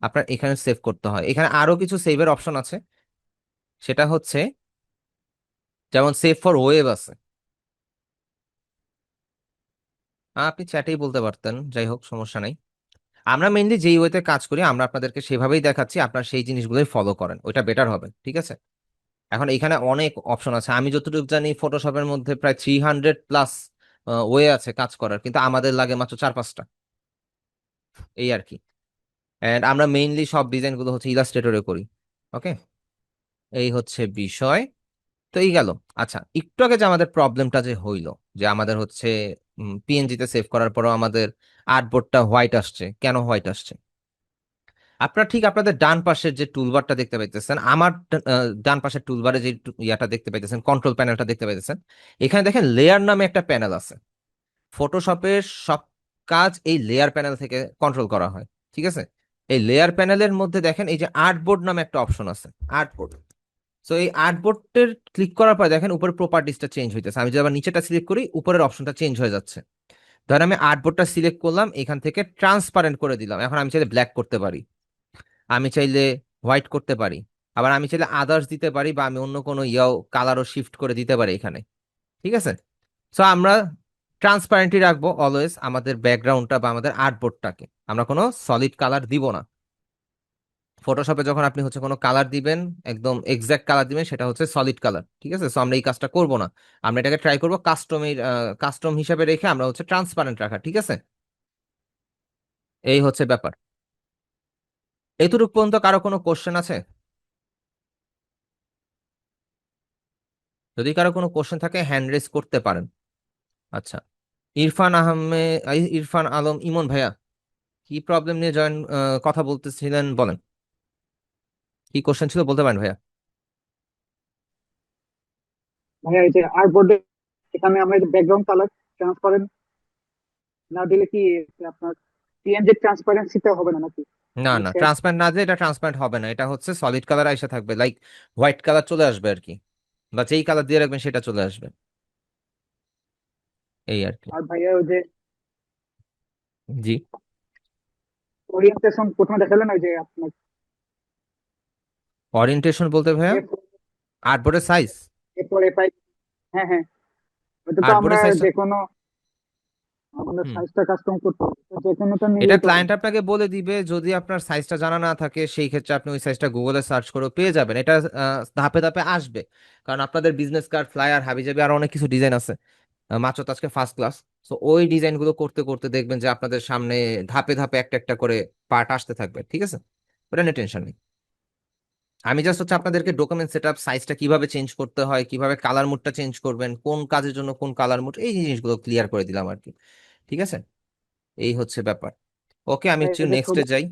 আপনার এখানে সেভ করতে হয়। এখানে আরো কিছু সেভের অপশন আছে, সেটা হচ্ছে যেমন সেভ ফর ওয়েব আছে। আপনি চ্যাটেই বলতে পারতেন, যাই হোক সমস্যা নাই। আমরা মেইনলি যেই ওয়েতে কাজ করি আমরা আপনাদেরকে সেভাবেই দেখাচ্ছি, আপনার সেই জিনিসগুলোই ফলো করেন, ওইটা বেটার হবে, ঠিক আছে। এখন এখানে অনেক অপশন আছে, আমি যতটুকু জানি ফটোশপের মধ্যে প্রায় 300+ ওয়ে আছে কাজ করার, কিন্তু আমাদের লাগে মাত্র 4-5টা, এই আর কি। এন্ড আমরা মেইনলি সব ডিজাইন গুলো হচ্ছে ইলাস্ট্রেটরে করি। ওকে, এই হচ্ছে বিষয়। তো এই গেল। আচ্ছা, একটু আগে যে আমাদের প্রবলেমটা যে হইলো, যে আমাদের হচ্ছে পিএনজিতে সেভ করার পরও আমাদের আর্টবোর্ডটা হোয়াইট আসছে, কেন হোয়াইট আসছে? আপনারা ঠিক আপনাদের ডান পাশের যে টুলবারটা দেখতে পাইতেছেন, আমার ডান পাশের টুলবারে যে ইয়াটা দেখতে পাইতেছেন, কন্ট্রোল প্যানেলটা দেখতে পাইতেছেন, এখানে দেখেন লেয়ার নামে একটা প্যানেল আছে। ফটোশপের সব কাজ এই লেয়ার প্যানেল থেকে কন্ট্রোল করা হয়, ঠিক আছে। এই লেয়ার প্যানেলের মধ্যে দেখেন এই যে আর্টবোর্ড নামে একটা অপশন আছে, আর্টবোর্ড। সো এই আর্টবোর্ডের ক্লিক করার পর দেখেন উপরে প্রপার্টিসটা চেঞ্জ হইতেছে। আমি যদি আবার নিচেটা সিলেক্ট করি, উপরের অপশনটা চেঞ্জ হয়ে যাচ্ছে। ধরেন আমি আর্টবোর্ডটা সিলেক্ট করলাম, এখান থেকে ট্রান্সপারেন্ট করে দিলাম। এখন আমি চাইলে ব্ল্যাক করতে পারি, আমি চাইলে হোয়াইট করতে পারি, আবার আমি চাইলে আদার্স দিতে পারি, বা আমি অন্য কোনো ইয়াও কালারও শিফট করে দিতে পারি এখানে, ঠিক আছে। সো আমরা ট্রান্সপারেন্টই রাখবো অলওয়েজ আমাদের ব্যাকগ্রাউন্ডটা বা আমাদের আর্টবোর্ডটাকে, আমরা কোনো সলিড কালার দিব না। ফটোশপে যখন আপনি হচ্ছে কোনো কালার দিবেন, একদম এক্সাক্ট কালার দিবেন, সেটা হচ্ছে সলিড কালার, ঠিক আছে। সো আমরা এই কাজটা করব না, আমরা এটাকে ট্রাই করবো কাস্টম হিসাবে রেখে আমরা হচ্ছে ট্রান্সপারেন্ট রাখা, ঠিক আছে। এই হচ্ছে ব্যাপার। এতটুকু পর্যন্ত কারো কোনো কোশ্চেন আছে? যদি কারো কোনো কোশ্চেন থাকে হ্যান্ড রেজ করতে পারেন। আচ্ছা, ইরফান আলম ইমন ভাইয়া, কি প্রবলেম নিয়ে কথা বলতেছিলেন বলেন, কি কোশ্চেন ছিল বলতে পারেন ভাইয়া। ভাইয়া এই যে আর্টবোর্ডে এখানে আমরা ব্যাকগ্রাউন্ড কালার ট্রান্সপারেন্ট না দিলে কি আপনার পিএনজি ট্রান্সপারেন্সিটা হবে না নাকি? না মানে না, ট্রান্সপারেন্ট না দিলে এটা ট্রান্সপারেন্ট হবে না, এটা হচ্ছে সলিড কালার এসে থাকবে, লাইক হোয়াইট কালার চলে আসবে আর কি, বা যেই কালার দিয়ে রাখবেন সেটা চলে আসবে, এই আর কি। আর ভাইয়া ওই যে জি, ওরিয়েন্টেশন প্রথমে দেখালেন ওই যে আপনার ওরিয়েন্টেশন বলতে ভাইয়া আর্টবোর্ডের সাইজ, এরপর এফআই, হ্যাঁ হ্যাঁ, ওটা তো আমরা আর্টবোর্ডের সাইজটা, যে কোনো আমাদের সাইজটা কাস্টম করতে হবে, তো যে কোনোটা এটা নিলেই তো হবে। ক্লায়েন্ট আপনাকে বলে দিবে। যদি আপনার সাইজটা জানা না থাকে সেই ক্ষেত্রে আপনি ওই সাইজটা গুগলে সার্চ করে পেয়ে যাবেন। এটা ধাপে ধাপে আসবে, কারণ আপনাদের বিজনেস কার্ড, ফ্লায়ার, হাবিজাবি আর অনেক কিছু ডিজাইন আছে। মাত্র তো আজকে ফার্স্ট ক্লাস, তো ওই ডিজাইন গুলো করতে করতে দেখবেন যে আপনাদের সামনে ধাপে ধাপে একটা একটা করে পার্ট আসতে থাকবে, ঠিক আছে। ওটা নিয়ে টেনশন নেই। আমি জাস্ট হচ্ছে আপনাদেরকে ডকুমেন্ট সেটআপ, সাইজটা কিভাবে চেঞ্জ করতে হয়, কিভাবে কালার মুডটা চেঞ্জ করবেন, কোন কাজের জন্য কোন কালার মুড, এই জিনিসগুলো ক্লিয়ার করে দিলাম আর কি, ঠিক আছে। এই হচ্ছে ব্যাপার। ওকে, আমি একটু এই যে নেক্সটে ছবি যাই।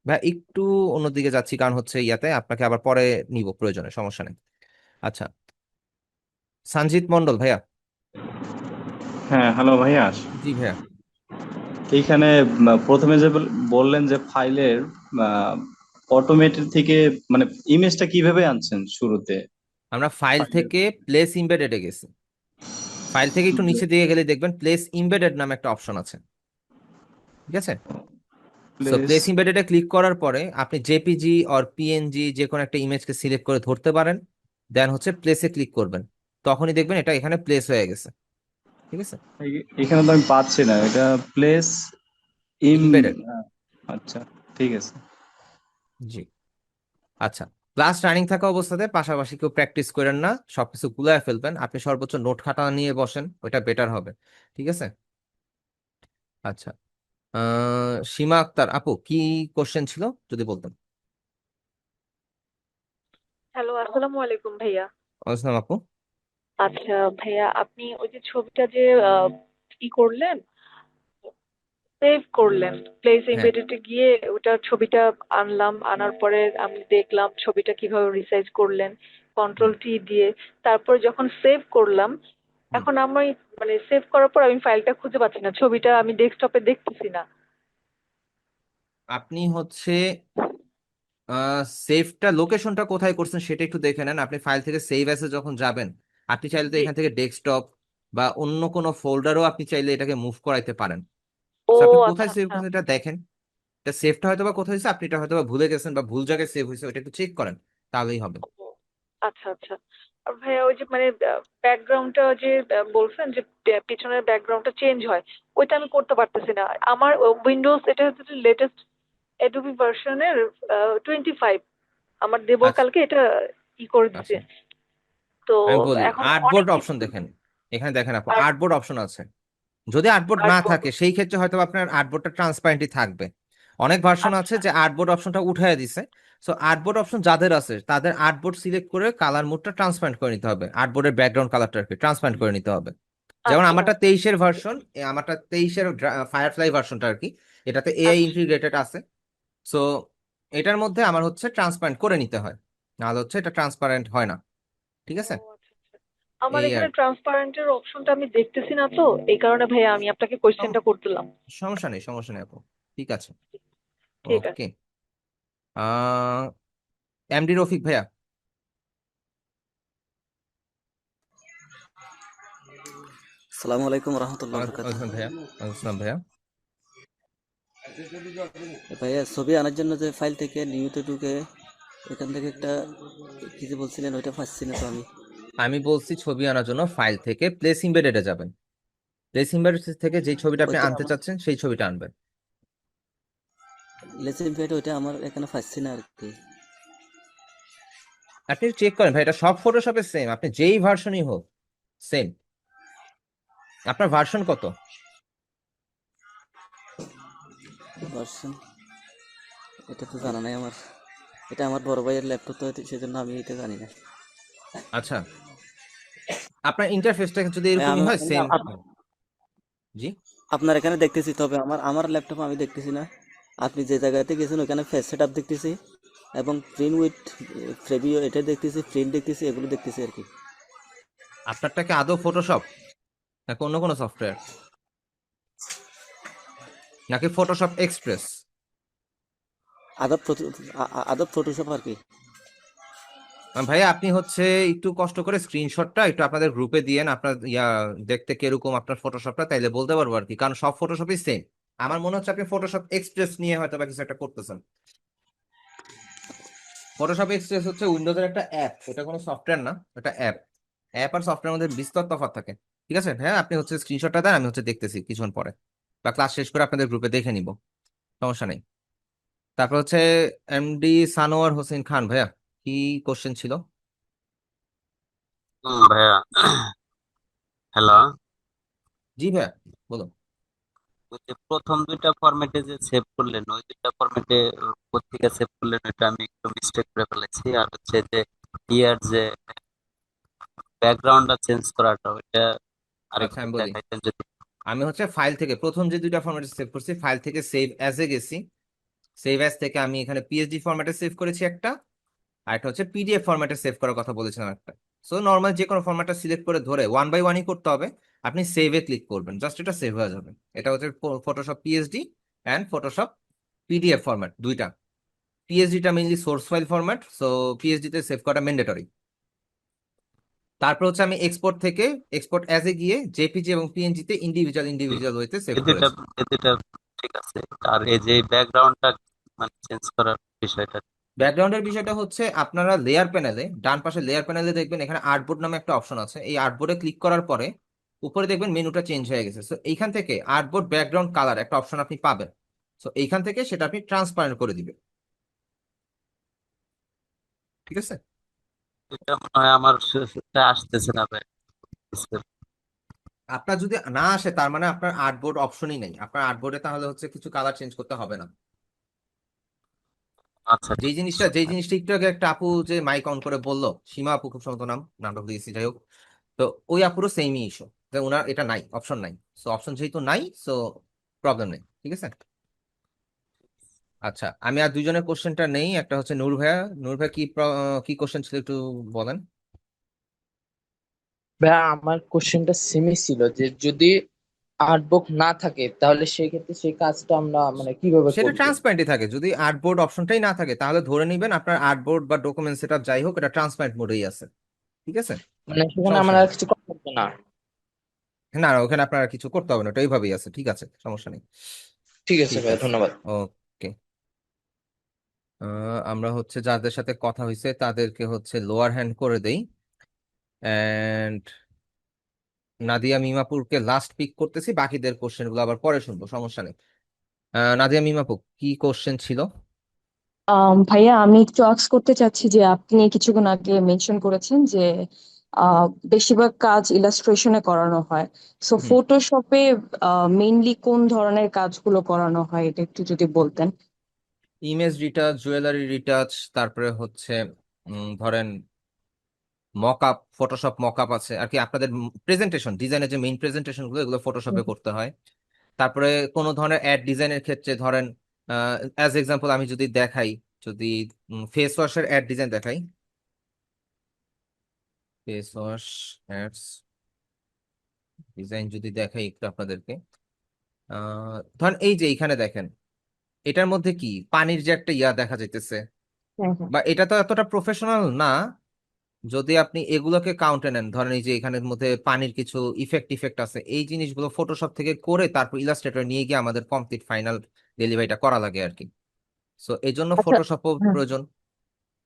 ভাই একটু অন্যদিকে যাচ্ছি, কারণ হচ্ছে ইয়াতে আপনাকে আবার পরে নিব প্রয়োজনে, সমস্যা নেই। আচ্ছা, সঞ্জিত মন্ডল ভাইয়া। হ্যাঁ, হ্যালো ভাইয়া। জি ভাইয়া। এইখানে প্রথমে যে বললেন যে ফাইলের অটোমেটেড থেকে মানে ইমেজটা কিভাবে আনছেন শুরুতে? আমরা ফাইল ফাইলের থেকে প্লেস ইমবেডেডে গেছি। ফাইল থেকে একটু নিচে দিকে গেলে দেখবেন প্লেস ইমবেডেড নামে একটা অপশন আছে, ঠিক আছে। সো প্লেস প্লেস ইমবেডেডে ক্লিক করার পরে আপনি জেপিজি অর পিএনজি যে কোনো একটা ইমেজকে সিলেক্ট করে ধরতে পারেন, দেন হচ্ছে প্লেসে ক্লিক করবেন। তখনই দেখবেন এটা এখানে প্লেস হয়ে গেছে। ঠিক আছে, এখানে তো আমি পাচ্ছি না এটা প্লেস ইমবেডেড। আচ্ছা ঠিক আছে। জি, আচ্ছা। ক্লাস রানিং থাকা অবস্থাতে পাশাপাশি কেউ প্র্যাকটিস করেন না, সবকিছু গুলায় ফেলবেন। আপনি সর্বোচ্চ নোট খাতা নিয়ে বসেন, ওইটা বেটার হবে। ঠিক আছে, আচ্ছা। সীমা আক্তার আপু, কি কোশ্চেন ছিল যদি বলতেন? হ্যালো, আসসালামু আলাইকুম ভাইয়া। আসলাম আপু। আচ্ছা ভাইয়া, আপনি ওই যে ছবিটা যে ই করলেন, সেভ করলেন, প্লেস হ্যাঁ, এমবেডেডে গিয়ে ওটা ছবিটা আনলাম, আনার পরে আমি দেখলাম ছবিটা কিভাবে রিসাইজ করলেন কন্ট্রোল টি দিয়ে। তারপর যখন সেভ করলাম, এখন আমি মানে সেভ করার পর আমি ফাইলটা খুঁজে পাচ্ছি না, ছবিটা আমি ডেস্কটপে দেখতেছি না। আপনি হচ্ছে সেভটা লোকেশনটা কোথায় করছেন সেটা একটু দেখে নেন। আপনি ফাইল থেকে সেভ অ্যাসে যখন যাবেন, আপনি চাইলে তো জি। এখান থেকে ডেস্কটপ বা অন্য কোনো ফোল্ডারও আপনি চাইলে এটাকে মুভ করাইতে পারেন। ও So, আপনি আচ্ছা কোথায় সেভ আচ্ছা। করছেন এটা দেখেন। এটা সেভটা হয়তো বা কোথায় হয়েছে, আপনি এটা হয়তো বা ভুলে গেছেন বা ভুল জায়গায় সেভ হয়েছে, ওটা একটু চেক করেন, তাহলেই হবে। আচ্ছা আচ্ছা। আর ভাইয়া ওই যে মানে ব্যাকগ্রাউন্ডটা যে বলছেন যে পিছনের ব্যাকগ্রাউন্ডটা চেঞ্জ হয়, ওইটা আমি করতে পারতেছি না। আমার উইন্ডোজ, এটা হচ্ছে লেটেস্ট অ্যাডোবি ভার্সনের 25। আমার দেবো আচ্ছা কালকে এটা ই করে দিতে। আচ্ছা, তো আমি বলি এখন অনেক আর্টবোর্ড কিছু। অপশন দেখেন। এখানে দেখেন আপু, আর আর্টবোর্ড অপশন আছে। যদি আর্টবোর্ড না আর্টবোর্ড। থাকে সেই ক্ষেত্রে হয়তো আপনার আর্টবোর্ডটা ট্রান্সপারেন্টই থাকবে। অনেক ভার্সন আছে আচ্ছা যে আর্টবোর্ড অপশনটা উঠায় দিছে। সো আর্টবোর্ড অপশন যাদের আছে তাদের আর্টবোর্ড সিলেক্ট করে কালার মোডটা ট্রান্সপারেন্ট করে নিতে হবে, আর্টবোর্ডের ব্যাকগ্রাউন্ড কালারটা ট্রান্সপারেন্ট করে নিতে হবে। যেমন আচ্ছা আমারটা 23-এর ভার্সন, আমারটা 23-এর ফায়ারফ্লাই ভার্সনটা আর কি, এটাতে এআই আচ্ছা। ইন্টিগ্রেটেড আছে। সো এটার মধ্যে আমার হচ্ছে ট্রান্সপারেন্ট করে নিতে হয়, নাহলে হচ্ছে এটা ট্রান্সপারেন্ট হয় না। ঠিক আছে, আমার এই আর এখানে ট্রান্সপারেন্টের অপশনটা আমি দেখতেছি না, তো এই কারণে ভাইয়া আমি আপনাকে সম- কোশ্চেনটা করতেলাম। সমস্যা নেই, সমস্যা নেই আপু। ঠিক আছে, ঠিক আছে। ওকে। আহ এমডি রফিক ভাইয়া। আসসালামু আলাইকুম রহমতুল্লাহ বরকাত। ওয়ালাইকুম ভাইয়া, ওয়ালাইকুম ভাইয়া। ভাইয়া ছবি আনার জন্য যে ফাইল থেকে নিউতে ঢুকে এখান থেকে একটা কি যে বলছিলেন ওইটা পাচ্ছি না তো আমি। আমি বলছি ছবি আনার জন্য ফাইল থেকে প্লেস ইমবেডেডে যাবেন। প্লেস ইমবেডেড থেকে যেই ছবিটা ওই আপনি তো আনতে আমার চাচ্ছেন সেই ছবিটা আনবেন। লেসেন পেড ওইটা আমার এখানে পাচ্ছি না আর কি। আপনি চেক করেন ভাই, এটা সব ফটোশপে সেম, আপনি যেই ভার্সনই হোক সেম। আপনার ভার্সন কত? ভার্সন এটা তো জানা নাই আমার, এটা আমার বড় ভাইয়ের ল্যাপটপ তো সেজন্য আমি এটা জানি না। আচ্ছা, আপনার ইন্টারফেসটা যদি হ্যাঁ, এরকমই হয় আমি সেম। জি, আপনার এখানে দেখতেছি, তবে আমার ল্যাপটপ আমি দেখতেছি না। আপনি যে জায়গাতে গেছেন ওখানে ফেস সেটআপ দেখতেছি এবং প্রিন্ট উইথ প্রিভিউ এটা দেখতেছি, প্রিন্ট দেখতেছি, এগুলো দেখতেছি আর কি। আপনারটা কি আদৌ ফটোশপ নাকি অন্য কোনো সফটওয়্যার, নাকি ফটোশপ এক্সপ্রেস? আদব ফটোশপ আর কি। ভাইয়া আপনি হচ্ছে একটু কষ্ট করে স্ক্রিনশটটা একটু আপনাদের গ্রুপে দিয়েন, আপনার দেখতে কিরকম আপনার ফটোশপটা, তাইলে বলতে পারবো আর কি, কারণ সব ফটোশপই সেম। আমার মনে হচ্ছে আপনি ফটোশপ এক্সপ্রেস নিয়ে হয়তো বা কিছু একটা করতেছেন। ফটোশপ এক্সপ্রেস হচ্ছে উইন্ডোজের একটা অ্যাপ, এটা কোনো সফটওয়্যার না, এটা অ্যাপ। অ্যাপ আর সফটওয়্যার মধ্যে বিস্তর তফাৎ থাকে। ঠিক আছে হ্যাঁ, আপনি হচ্ছে স্ক্রিনশটটা দেন, আমি হচ্ছে দেখতেছি কিছুক্ষণ পরে বা ক্লাস শেষ করে আপনাদের গ্রুপে দেখে নিব, সমস্যা নেই। তারপর হচ্ছে এমডি সানোয়ার হোসেন খান ভাইয়া, কি কোশ্চেন ছিল? ভাইয়া, হ্যালো। জি ভাইয়া বলুন। ওই যে প্রথম দুইটা ফরম্যাটে যে সেভ করলেন, ওই দুইটা ফরম্যাটে কোথেকে সেভ করলেন ওইটা আমি একটু মিস্টেক করে ফেলেছি। আর হচ্ছে যে ইয়ার যে ব্যাকগ্রাউন্ডটা চেঞ্জ করাটা ওইটা আচ্ছা আরেকটু আমি বলি, দেখাইতেন যদি। আমি হচ্ছে ফাইল থেকে প্রথম যে দুইটা ফরম্যাটে সেভ করছি, ফাইল থেকে সেভ অ্যাজে গেছি। সেভ অ্যাজ থেকে আমি এখানে পিএসডি ফরম্যাটে সেভ করেছি একটা, আর একটা হচ্ছে পিডিএফ ফরম্যাটে সেভ করার কথা বলেছিলাম একটা। সো নর্মাল যে কোনো ফরম্যাটটা সিলেক্ট করে ধরে ওয়ান বাই ওয়ানই করতে হবে। আপনি সেভে ক্লিক করবেন, জাস্ট এটা সেভ হয়ে যাবে। এটা হচ্ছে Photoshop PSD and Photoshop PDF format দুইটা। পিএসডিটা mainly source file format, so PSD তে সেভ করা ম্যান্ডেটরি। তারপর হচ্ছে আমি এক্সপোর্ট থেকে এক্সপোর্ট অ্যাজ এ গিয়ে জেপিজি এবং পিএনজি তে ইন্ডিভিজুয়াল ওয়েতে সেভ এই দুইটা করেছি। এই দুইটা ঠিক আছে। আর এই যে ব্যাকগ্রাউন্ডটা মানে চেঞ্জ করার বিষয়টা ব্যাকগ্রাউন্ডের বিষয়টা হচ্ছে আপনারা লেয়ার প্যানেলে, ডান পাশে লেয়ার প্যানেলে দেখবেন এখানে আর্টবোর্ড নামে একটা অপশন আছে। এই আর্টবোর্ডে ক্লিক করার পরে উপরে দেখবেন মেনুটা চেঞ্জ হয়ে গেছে। সো এইখান থেকে আর্টবোর্ড ব্যাকগ্রাউন্ড কালার একটা অপশন আপনি পাবেন। সো এইখান থেকে সেটা আপনি ট্রান্সপারেন্ট করে দিবেন। ঠিক আছে? এটা মনে হয় আমার সেটা আসতেছে না ভাই। আপনার যদি না আসে তার মানে আপনার আর্টবোর্ড অপশনই নেই। আপনার আর্টবোর্ডে তাহলে হচ্ছে কিছু কালার চেঞ্জ করতে হবে না। আচ্ছা যেই জিনিসটা একটু আগে একটা আপু যে মাইক অন করে বললো, সীমা আপু খুব সম্ভবত নাটক দিয়েছি, যাই হোক, তো ওই আপুরও সেমই ইস্যু যে ওনার এটা নাই, অপশন নাই। সো অপশন যেহেতু নাই, সো প্রবলেম নেই। ঠিক আছে? আচ্ছা, আমি আর দুইজনের কোশ্চেনটা নেই। একটা হচ্ছে নূর ভাইয়া। নূর ভাইয়া কি কোশ্চেন ছিল একটু বলেন। ভাইয়া আমার কোশ্চেনটা সেমই ছিল যে যদি আর্টবুক না থাকে তাহলে সেই ক্ষেত্রে সেই কাজটা আমরা মানে কিভাবে সেটা করব? ট্রান্সপারেন্টই থাকে। যদি আর্টবোর্ড অপশনটাই না থাকে তাহলে ধরে নিবেন আপনার আর্টবোর্ড বা ডকুমেন্ট সেটআপ যাই হোক এটা ট্রান্সপারেন্ট মোডেই আছে। ঠিক আছে? মানে সেখানে সমস্যা আমরা নেই। আর কিছু করতে পারবো না। না না, ওখানে আপনার আর কিছু করতে হবে না, ওটা এইভাবেই আছে। ঠিক আছে, সমস্যা নেই। ঠিক আছে ঠিক ভাইয়া, আছে, ধন্যবাদ। ওকে। আমরা হচ্ছে যাদের সাথে কথা হয়েছে তাদেরকে হচ্ছে লোয়ার হ্যান্ড করে দেই। এন্ড নাদিয়া মিমাপুরকে লাস্ট পিক করতেছি, বাকিদের কোশ্চেন গুলো আবার পরে শুনবো, সমস্যা নেই। নাদিয়া মিমাপুর, কি কোশ্চেন ছিল? ভাইয়া আমি একটু আস্ক করতে চাচ্ছি যে আপনি কিছুক্ষণ আগে মেনশন করেছেন যে আহ, বেশিরভাগ কাজ ইলাস্ট্রেশনে করানো হয়, সো হুম। ফটোশপে মেইনলি কোন ধরনের কাজগুলো করানো হয় এটা একটু যদি বলতেন। ইমেজ রিটাচ, জুয়েলারি রিটাচ, তারপরে হচ্ছে ধরেন মকআপ, ফটোশপ মকআপ আছে আর কি। আপনাদের প্রেজেন্টেশন ডিজাইনের যে মেইন প্রেজেন্টেশন গুলো এগুলো ফটোশপে করতে হয়। তারপরে কোনো ধরনের অ্যাড ডিজাইনের ক্ষেত্রে ধরেন অ্যাজ এক্সাম্পল আমি যদি দেখাই, যদি ফেস ওয়াশের অ্যাড ডিজাইন দেখাই, ফেস ওয়াশ অ্যাডস ডিজাইন যদি দেখাই একটু আপনাদেরকে, ধরেন এই যে এইখানে দেখেন, এটার মধ্যে কি পানির যে একটা ইয়া দেখা যাইতেছে, হ্যাঁ হ্যাঁ। বা এটা তো এতটা প্রফেশনাল না। যদি আপনি এগুলোকে কাউন্টে নেন, ধরেন এই যে এখানের মধ্যে পানির কিছু ইফেক্ট আছে, এই জিনিসগুলো ফটোশপ থেকে করে তারপর ইলাস্ট্রেটর নিয়ে গিয়ে আমাদের কমপ্লিট ফাইনাল ডেলিভারিটা করা লাগে আর কি। সো এই জন্য আচ্ছা। ফটোশপও হ্যাঁ। প্রয়োজন।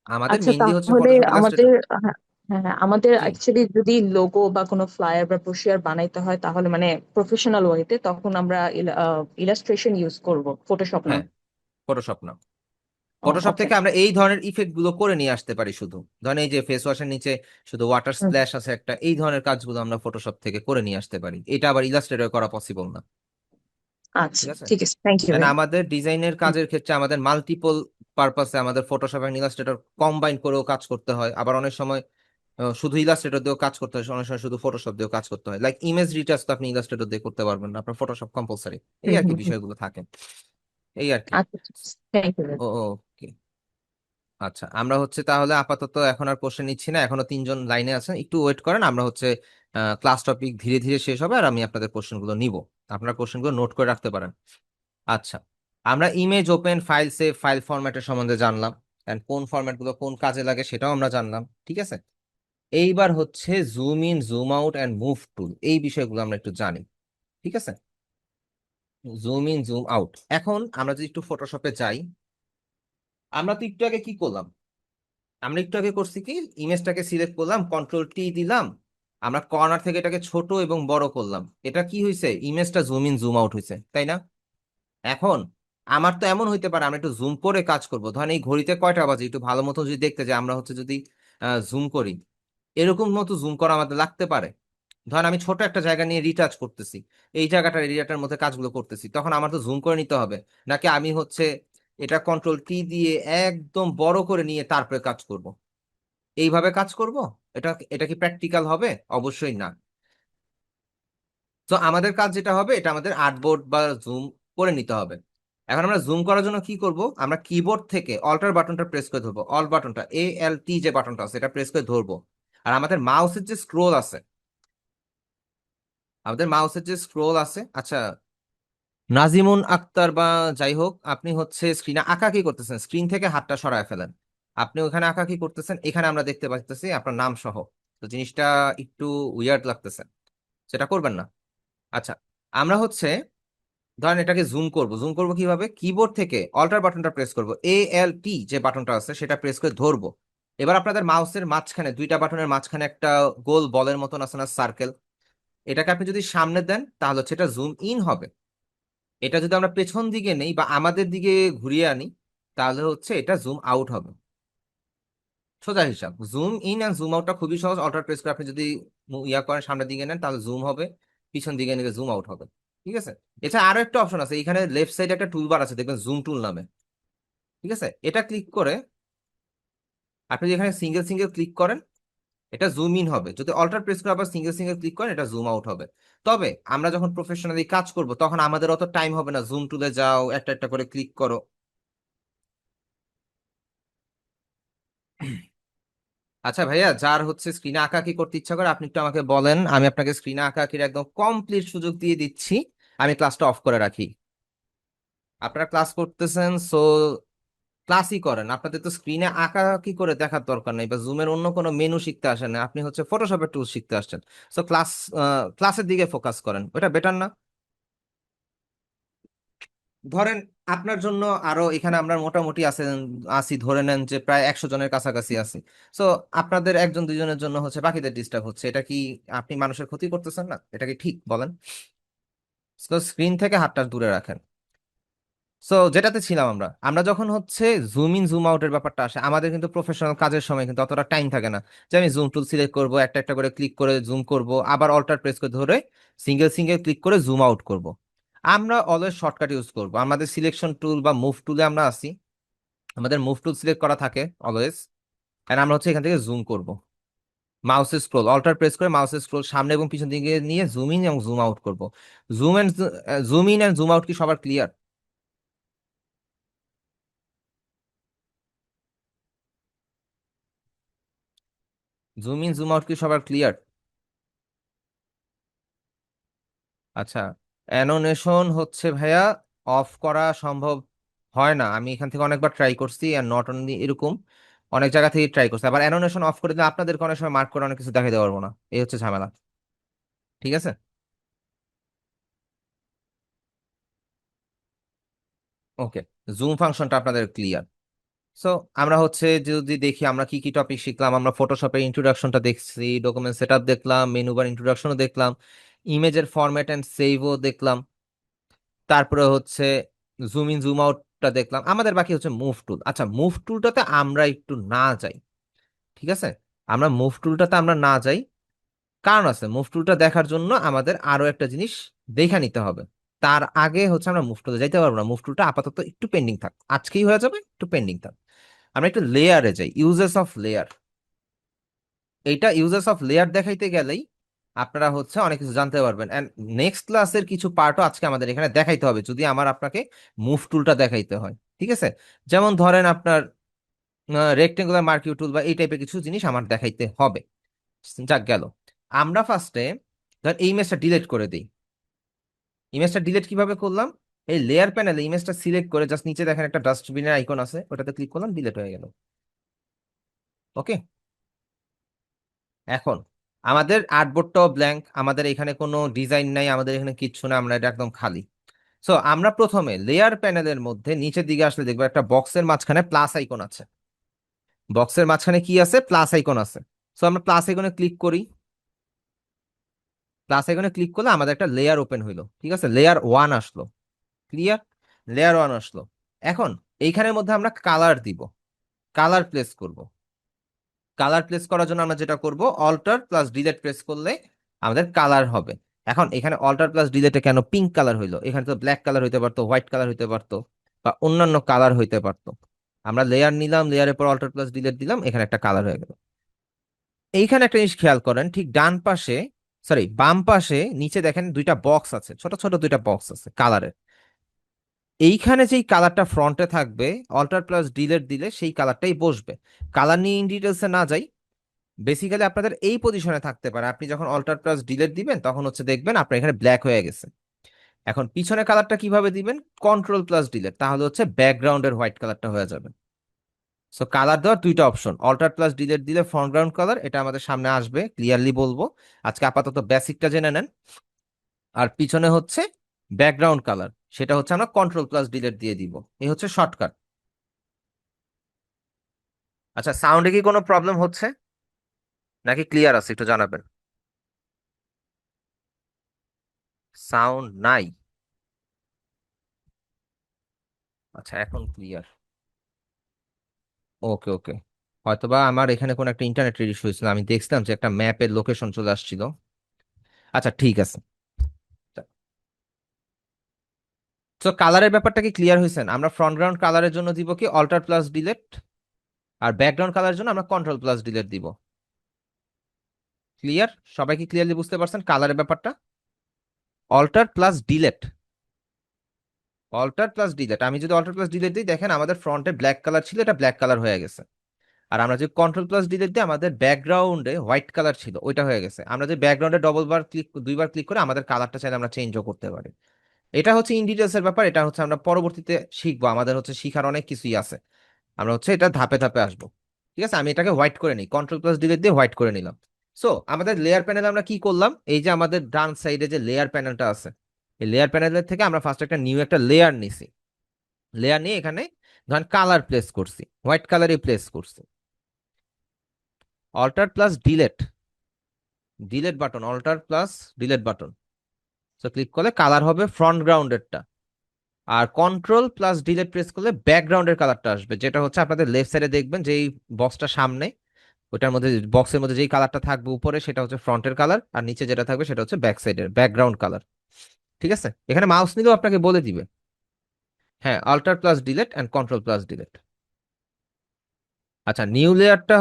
আমাদের আচ্ছা মেইনলি হচ্ছে তাহলে ফটোশপ আমাদের, ইলাস্ট্রেটর। হ্যাঁ হ্যাঁ হ্যাঁ, আমাদের জি, অ্যাকচুয়ালি যদি লোগো বা কোনো ফ্লায়ার বা ব্রোশিয়ার বানাইতে হয় তাহলে মানে প্রফেশনাল ওয়েতে তখন আমরা ইলাস্ট্রেশন ইউজ করব, ফটোশপ না। হ্যাঁ, ফটোশপ না। ফটোশপ ওকে। থেকে আমরা এই ধরনের ইফেক্ট গুলো করে নিয়ে আসতে পারি শুধু। ধরেন এই যে ফেস ওয়াশের নিচে শুধু ওয়াটার স্প্ল্যাশ আছে একটা, এই ধরনের কাজগুলো আমরা ফটোশপ থেকে করে নিয়ে আসতে পারি। এটা আবার ইলাস্ট্রেটর করা পসিবল না। আচ্ছা ঠিক আছে? ঠিক আছে, থ্যাংক ইউ কারণ ভাই। আমাদের ডিজাইনের কাজের ক্ষেত্রে আমাদের মাল্টিপল পারপাসে আমাদের ফটোশপ এবং ইলাস্ট্রেটর কম্বাইন করেও কাজ করতে হয়। আবার অনেক সময় শুধু ইলাস্ট্রেটর দিয়েও কাজ করতে হয়, অনেক সময় শুধু ফটোশপ দিয়েও কাজ করতে হয়। লাইক ইমেজ রিটাচ তো আপনি ইলাস্ট্রেটর দিয়ে করতে পারবেন না, আপনার ফটোশপ কম্পালসারি। এই হুম আর কি হুম হুম। বিষয়গুলো থাকে, এই আর কি। আচ্ছা থ্যাংক ইউ ভাই। ওকে, আচ্ছা। আমরা হচ্ছে তাহলে আপাতত এখন আর কোশ্চেন নিচ্ছি না, এখনো তিনজন লাইনে আছেন, একটু ওয়েট করেন। আমরা হচ্ছে ক্লাস টপিক ধীরে ধীরে শেষ হবে আর আমি আপনাদের কোশ্চেনগুলো নিব। আপনার কোশ্চেনগুলো নোট করে রাখতে পারেন। আচ্ছা, আমরা image open, file save, file ফরম্যাটের সম্বন্ধে জানলাম, এন্ড কোন ফরম্যাট গুলো কোন কাজে লাগে সেটাও আমরা জানলাম। ঠিক আছে? এইবার হচ্ছে zoom in, zoom out and move tool, এই বিষয়গুলো আমরা একটু জানি। ঠিক আছে? Zoom in, zoom out. এখন আমরা যদি একটু ফটোশপে যাই, আমরা তো একটু আগে কি করলাম? আমরা একটু আগে করছি কি, ইমেজটাকে সিলেক্ট করলাম, কন্ট্রোল টি দিলাম, আমরা কর্নার থেকে এটাকে ছোট এবং বড় করলাম। এটা কি হয়েছে? ইমেজটা জুম ইন, জুম আউট হয়েছে, তাই না? এখন আমার তো এমন হইতে পারে আমরা একটু জুম করে কাজ করব। ধরেন এই ঘড়িতে কয়টা বাজে একটু ভালো মতো যদি দেখতে যাই, আমরা হচ্ছে যদি জুম করি, এরকম মতো জুম করা আমাদের লাগতে পারে। ধরেন আমি ছোট একটা জায়গা নিয়ে রিটাচ করতেছি, এই জায়গাটার এরিয়াটার মধ্যে কাজগুলো করতেছি, তখন আমার তো জুম করে নিতে হবে, নাকি আমি হচ্ছে এটা কন্ট্রোল টি দিয়ে একদম বড় করে নিয়ে তারপরে কাজ করব? এইভাবে কাজ করব? এটা এটা কি প্র্যাকটিক্যাল হবে? অবশ্যই না। তো আমাদের কাজ যেটা হবে, এটা আমাদের আর্টবোর্ড বা জুম করে নিতে হবে। এখন আমরা জুম করার জন্য কি করব? আমরা কিবোর্ড থেকে অল্টার বাটনটা প্রেস করে ধরবো, অল বাটনটা, ALT যে বাটনটা আছে এটা প্রেস করে ধরবো। আর আমাদের মাউসের যে স্ক্রোল আছে, আচ্ছা, নাজিমুন আক্তার বা যাই হোক, আপনি হচ্ছে স্ক্রিনে আঁকাকি করতেছেন, স্ক্রিন থেকে হাতটা সরায় ফেলেন। আপনি ওখানে আঁকাকি করতেছেন, এখানে আমরা দেখতে পাচ্তেছি আপনার নাম সহ। তো জিনিসটা একটু উইয়ার্ড লাগতেছে, সেটা করবেন না। আচ্ছা, আমরা হচ্ছে ধরেন এটাকে জুম করব কিভাবে, কিবোর্ড থেকে অল্টার বাটনটা প্রেস করব, ALT যে বাটনটা আছে সেটা প্রেস করে ধরবো। এবার আপনাদের মাউসের মাঝখানে দুইটা বাটনের মাঝখানে একটা গোল বলের মতন আছে না, সার্কেল, এটাকে আপনি যদি সামনে দেন তাহলে হচ্ছে এটা জুম ইন হবে। এটা যদি আমরা পেছন দিকে নেই বা আমাদের দিকে ঘুরিয়ে আনি তাহলে হচ্ছে এটা জুম আউট হবে। সোজা হিসাব, জুম ইন অ্যান্ড জুম আউটটা খুবই সহজ। অল্টার প্রেস করে আপনি যদি ইয়া করেন সামনের দিকে নেন তাহলে জুম হবে, পিছন দিকে নিলে জুম আউট হবে। ঠিক আছে, এছাড়া আরো একটা অপশন আছে, এখানে লেফট সাইডে একটা টুলবার আছে দেখবেন, জুম টুল নামে। ঠিক আছে, এটা ক্লিক করে আপনি যদি এখানে সিঙ্গেল সিঙ্গেল ক্লিক করেন এটা জুম ইন হবে, যদি অল্টার প্রেস করে আবার সিঙ্গেল সিঙ্গেল ক্লিক করেন এটা জুম আউট হবে। তবে আমরা যখন প্রফেশনালি কাজ করব তখন আমাদের অত টাইম হবে না, জুম টুলে যাও একটা একটা করে ক্লিক করো। আচ্ছা ভাইয়া, যার হচ্ছে স্ক্রিনে আঁকাআঁকি করতে ইচ্ছা করে আপনি একটু আমাকে বলেন, আমি আপনাকে স্ক্রিনে আঁকাআঁকির একদম কমপ্লিট সুযোগ দিয়ে দিচ্ছি। আমি ক্লাসটা অফ করে রাখি, আপনারা ক্লাস করতেছেন, সো ক্লাসই করেন। আপনাদের তো স্ক্রিনে আঁকাআঁকি করে দেখার দরকার নেই বা জুমের অন্য কোনো মেনু শিখতে আসেন না, আপনি হচ্ছে ফটোশপের টুল শিখতে আসছেন। সো ক্লাসের দিকে ফোকাস করেন, ওটা বেটার না? ধরেন আপনার জন্য আরো এখানে আমরা মোটামুটি আসি ধরে নেন যে প্রায় 100 জনের কাছাকাছি আছি। সো আপনাদের একজন দুইজনের জন্য হচ্ছে বাকিদের ডিস্টার্ব হচ্ছে, এটা কি আপনি মানুষের ক্ষতি করতেছেন না? এটা কি ঠিক বলেন? স্ক্রিন থেকে হাতটা দূরে রাখেন। সো যেটাতে ছিলাম আমরা আমরা যখন হচ্ছে জুম ইন জুম আউটের ব্যাপারটা আসে, আমাদের কিন্তু প্রফেশনাল কাজের সময় কিন্তু অতটা টাইম থাকে না যে আমি জুম টুল সিলেক্ট করব, একটা একটা করে ক্লিক করে জুম করব, আবার অল্টার প্রেস করে ধরে সিঙ্গেল সিঙ্গেল ক্লিক করে জুম আউট করব। আমরা অলওয়েজ শর্টকাট ইউজ করব, আমাদের সিলেকশন টুল বা মুভ টুলে আমরা আসি, আমাদের মুভ টুল সিলেক্ট করা থাকে অলওয়েজ, এন্ড আমরা হচ্ছে এখান থেকে জুম করব। মাউসের স্ক্রোল অল্টার প্রেস করে মাউসের স্ক্রোল সামনে এবং পিছন দিকে নিয়ে জুম ইন এবং জুম আউট করব। Zoom in and zoom out কি সবার clear? Zoom in zoom out কি সবার ক্লিয়ার? আচ্ছা, অ্যানোনেশন হচ্ছে ভাইয়া অফ করা সম্ভব হয় না, আমি এখান থেকে অনেকবার ট্রাই করছি, আর নট অনলি এরকম, অনেক জায়গা থেকে ট্রাই করছি। আবার অ্যানোনেশন অফ করে দিলে আপনাদেরকে অনেক সময় মার্ক করে অনেক কিছু দেখাতে পারবো না, এই হচ্ছে ঝামেলা। ঠিক আছে, ওকে, জুম ফাংশনটা আপনাদের ক্লিয়ার। সো আমরা হচ্ছে যদি দেখি আমরা কি কি টপিক শিখলাম, আমরা ফটোশপের ইন্ট্রোডাকশনটা দেখছি, ডকুমেন্ট সেটআপ দেখলাম, মেনু বার ইন্ট্রোডাকশনও দেখলাম, ইমেজের ফরম্যাট এন্ড সেভও দেখলাম, তারপরে হচ্ছে জুম ইন জুম আউটটা দেখলাম, আমাদের বাকি হচ্ছে মুভ টুল। আচ্ছা, মুভ টুলটাতে আমরা একটু না যাই, ঠিক আছে, আমরা মুভ টুলটাতে আমরা না যাই, কারণ আছে মুভ টুলটা দেখার জন্য আমাদের আরো একটা জিনিস দেখে নিতে হবে। তার আগে হচ্ছে আমরা মুভ টুলে যাইতে পারবো না, মুভ টুলটা আপাতত একটু পেন্ডিং থাক, আজকেই হয়ে যাবে, একটু পেন্ডিং থাক। আমরা একটু লেয়ারে যাই, ইউজেস অফ লেয়ার। এইটা ইউজেস অফ লেয়ার দেখাইতে গেলেই আপনারা হচ্ছে অনেক কিছু জানতে পারবেন, এন্ড নেক্সট ক্লাসের কিছু পার্টও আজকে আমাদের এখানে দেখাইতে হবে যদি আমার আপনাকে মুভ টুলটা দেখাইতে হয়। ঠিক আছে, যেমন ধরেন আপনার রেক্টেঙ্গুলার মার্কিউ টুল বা এই টাইপের কিছু জিনিস আমার দেখাইতে হবে। যাক গেল, আমরা ফার্স্টে ধর এই ইমেজটা ডিলিট করে দিই। ইমেজটা ডিলিট কিভাবে করলাম, এই লেয়ার প্যানেলে ইমেজটা সিলেক্ট করে জাস্ট নিচে দেখেন একটা ডাস্টবিনের আইকন আছে, ওটাতে ক্লিক করলাম, ডিলিট হয়ে গেল। ওকে, এখন আমাদের আর্টবোর্ডটাও ব্ল্যাঙ্ক, আমাদের এখানে কোনো ডিজাইন নাই, আমাদের এখানে কিচ্ছু না, আমরা এটা একদম খালি। সো আমরা প্রথমে লেয়ার প্যানেলের মধ্যে নিচের দিকে আসলে দেখবো একটা বক্সের মাঝখানে প্লাস আইকন আছে। বক্সের মাঝখানে কি আছে? প্লাস আইকন আছে। সো আমরা প্লাস আইকনে ক্লিক করি, প্লাস আইকনে ক্লিক করলে আমাদের একটা লেয়ার ওপেন হইলো। ঠিক আছে, লেয়ার 1 আসলো, ক্লিয়ার, লেয়ার 1 আসলো। এখন এইখানের মধ্যে আমরা কালার দিব, কালার প্লেস করব। কালার প্লেস করার জন্য আমরা যেটা করব, অল্টার প্লাস ডিলিট প্রেস করলে আমাদের কালার হবে। এখন এখানে অল্টার প্লাস ডিলিটে কেন পিঙ্ক কালার হইলো? এখানে তো ব্ল্যাক কালার হইতে পারতো, হোয়াইট কালার হইতে পারতো, বা অন্যান্য কালার হইতে পারতো। আমরা লেয়ার নিলাম, লেয়ারের পর অল্টার প্লাস ডিলিট দিলাম, এখানে একটা কালার হয়ে গেল। এইখানে একটা জিনিস খেয়াল করেন, ঠিক ডান পাশে, সরি বাম পাশে নিচে দেখেন দুইটা বক্স আছে, ছোট ছোট দুইটা বক্স আছে কালারের। এইখানে যেই কালারটা ফ্রন্টে থাকবে অল্টার প্লাস ডিলিট দিলে সেই কালারটাই বসবে। কালার নিয়ে ইন ডিটেলসে না যাই, বেসিক্যালি আপনাদের এই পজিশনে থাকতে পারে, আপনি যখন অল্টার প্লাস ডিলিট দিবেন তখন হচ্ছে দেখবেন আপনার এখানে ব্ল্যাক হয়ে গেছে। এখন পিছনে কালারটা কিভাবে দিবেন? কন্ট্রোল প্লাস ডিলিট, তাহলে হচ্ছে ব্যাকগ্রাউন্ডের হোয়াইট কালারটা হয়ে যাবে। সো কালার দেওয়ার দুইটা অপশন, অল্টার প্লাস ডিলিট দিলে ফরগ্রাউন্ড কালার, এটা আমাদের সামনে আসবে, ক্লিয়ারলি বলবো, আজকে আপাতত বেসিকটা জেনে নেন। আর পিছনে হচ্ছে ব্যাকগ্রাউন্ড কালার, সেটা হচ্ছে আমরা কন্ট্রোল প্লাস ডিলিট দিয়ে দিব। এই হচ্ছে শর্টকাট। আচ্ছা, সাউন্ডে কি কোনো প্রবলেম হচ্ছে নাকি ক্লিয়ার আছে একটু জানাবেন। সাউন্ড নাই? আচ্ছা, এখন ক্লিয়ার। ওকে ওকে, হয়তোবা আমার এখানে কোনো একটা ইন্টারনেটের ইস্যু হয়েছিল, আমি দেখছিলাম যে একটা ম্যাপের লোকেশন চলে আসছিল। আচ্ছা ঠিক আছে। তো কালারের ব্যাপারটা কি ক্লিয়ার হয়েছেন? আমরা ফ্রন্টগ্রাউন্ড কালারের জন্য দিব কি অল্টার প্লাস ডিলিট, আর ব্যাকগ্রাউন্ড কালারের জন্য আমরা কন্ট্রোল প্লাস ডিলিট দিব। ক্লিয়ার? সবাই কি ক্লিয়ারলি বুঝতে পারছেন কালারের ব্যাপারটা? Alter plus delete, alter plus delete. আমি যদি অল্টার প্লাস ডিলিট দিই, দেখেন আমাদের ফ্রন্টে ব্ল্যাক কালার ছিল, এটা ব্ল্যাক কালার হয়ে গেছে। আর আমরা যে কন্ট্রোল প্লাস ডিলিট দিই, আমাদের ব্যাকগ্রাউন্ডে হোয়াইট কালার ছিল, ওইটা হয়ে গেছে। আমরা যে ব্যাকগ্রাউন্ডে দুইবার ক্লিক করে আমাদের কালারটা চাইলে আমরা চেঞ্জও করতে পারি। এটা হচ্ছে ইন ডিটেলস এর ব্যাপার, এটা হচ্ছে আমরা পরবর্তীতে শিখবো, আমাদের হচ্ছে শিখার অনেক কিছুই আছে, আমরা হচ্ছে এটা ধাপে ধাপে আসবো। ঠিক আছে, আমি এটাকে হোয়াইট করে নিই, কন্ট্রোল প্লাস ডিলিট দিয়ে হোয়াইট করে নিলাম। সো আমাদের লেয়ার প্যানেলে আমরা কি করলাম, এই যে আমাদের ডান সাইডে যে লেয়ার প্যানেলটা আছে, এই লেয়ার প্যানেলের থেকে আমরা ফার্স্ট একটা নিউ একটা লেয়ার নিছি। লেয়ার নিয়ে এখানে ধরেন কালার প্লেস করছি, হোয়াইট কালারই প্লেস করছি। Alter plus delete, delete button, alter plus delete button. So click করলে কালার হবে ফ্রন্ট গ্রাউন্ডেরটা, আর কন্ট্রোল প্লাস ডিলেট প্রেস করলে ব্যাকগ্রাউন্ডের কালারটা আসবে, যেটা হচ্ছে আপনাদের লেফট সাইডে দেখবেন যে এই বক্সটা সামনে, ওটার মধ্যে বক্সের মধ্যে যেই কালারটা থাকবে উপরে সেটা হচ্ছে ফ্রন্টের কালার, আর নিচে যেটা থাকবে সেটা হচ্ছে ব্যাক সাইডের ব্যাকগ্রাউন্ড কালার। ঠিক আছে, এখানে মাউস নিলেও আপনাকে বলে দিবে। হ্যাঁ, alt plus delete and control plus delete. আচ্ছা, নিউ লেয়ারটা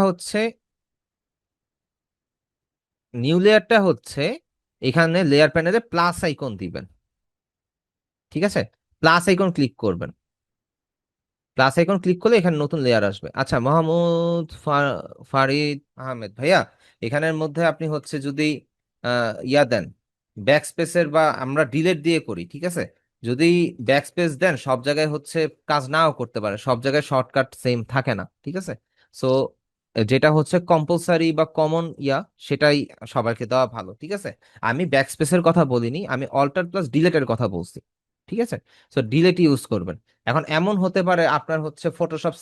হচ্ছে এখানে লেয়ার প্যানেলে প্লাস আইকন দিবেন। ঠিক আছে, প্লাস আইকন ক্লিক করবেন, প্লাস আইকন ক্লিক করলে এখানে নতুন লেয়ার আসবে। আচ্ছা, ফারিদ আহমেদ ভাইয়া, এখানের মধ্যে আপনি হচ্ছে যদি ইয়া দেন ব্যাক স্পেসের, বা আমরা ডিলেট দিয়ে করি, ঠিক আছে, যদি ব্যাক স্পেস দেন সব জায়গায় হচ্ছে কাজ নাও করতে পারে, সব জায়গায় শর্টকাট সেম থাকে না। ঠিক আছে, সো যেটা হচ্ছে কম্পালসারি বা কমন সেটাই সবাইকে দেওয়া ভালো। ঠিক আছে, আমি ব্যাক স্পেসের কথা বলিনি, আমি অল্টার প্লাস ডিলেটের কথা বলছি। ঠিক আছে, সো ডিলেট ইউজ করবেন। এখন এমন হতে পারে আপনার হচ্ছে ফটোশপ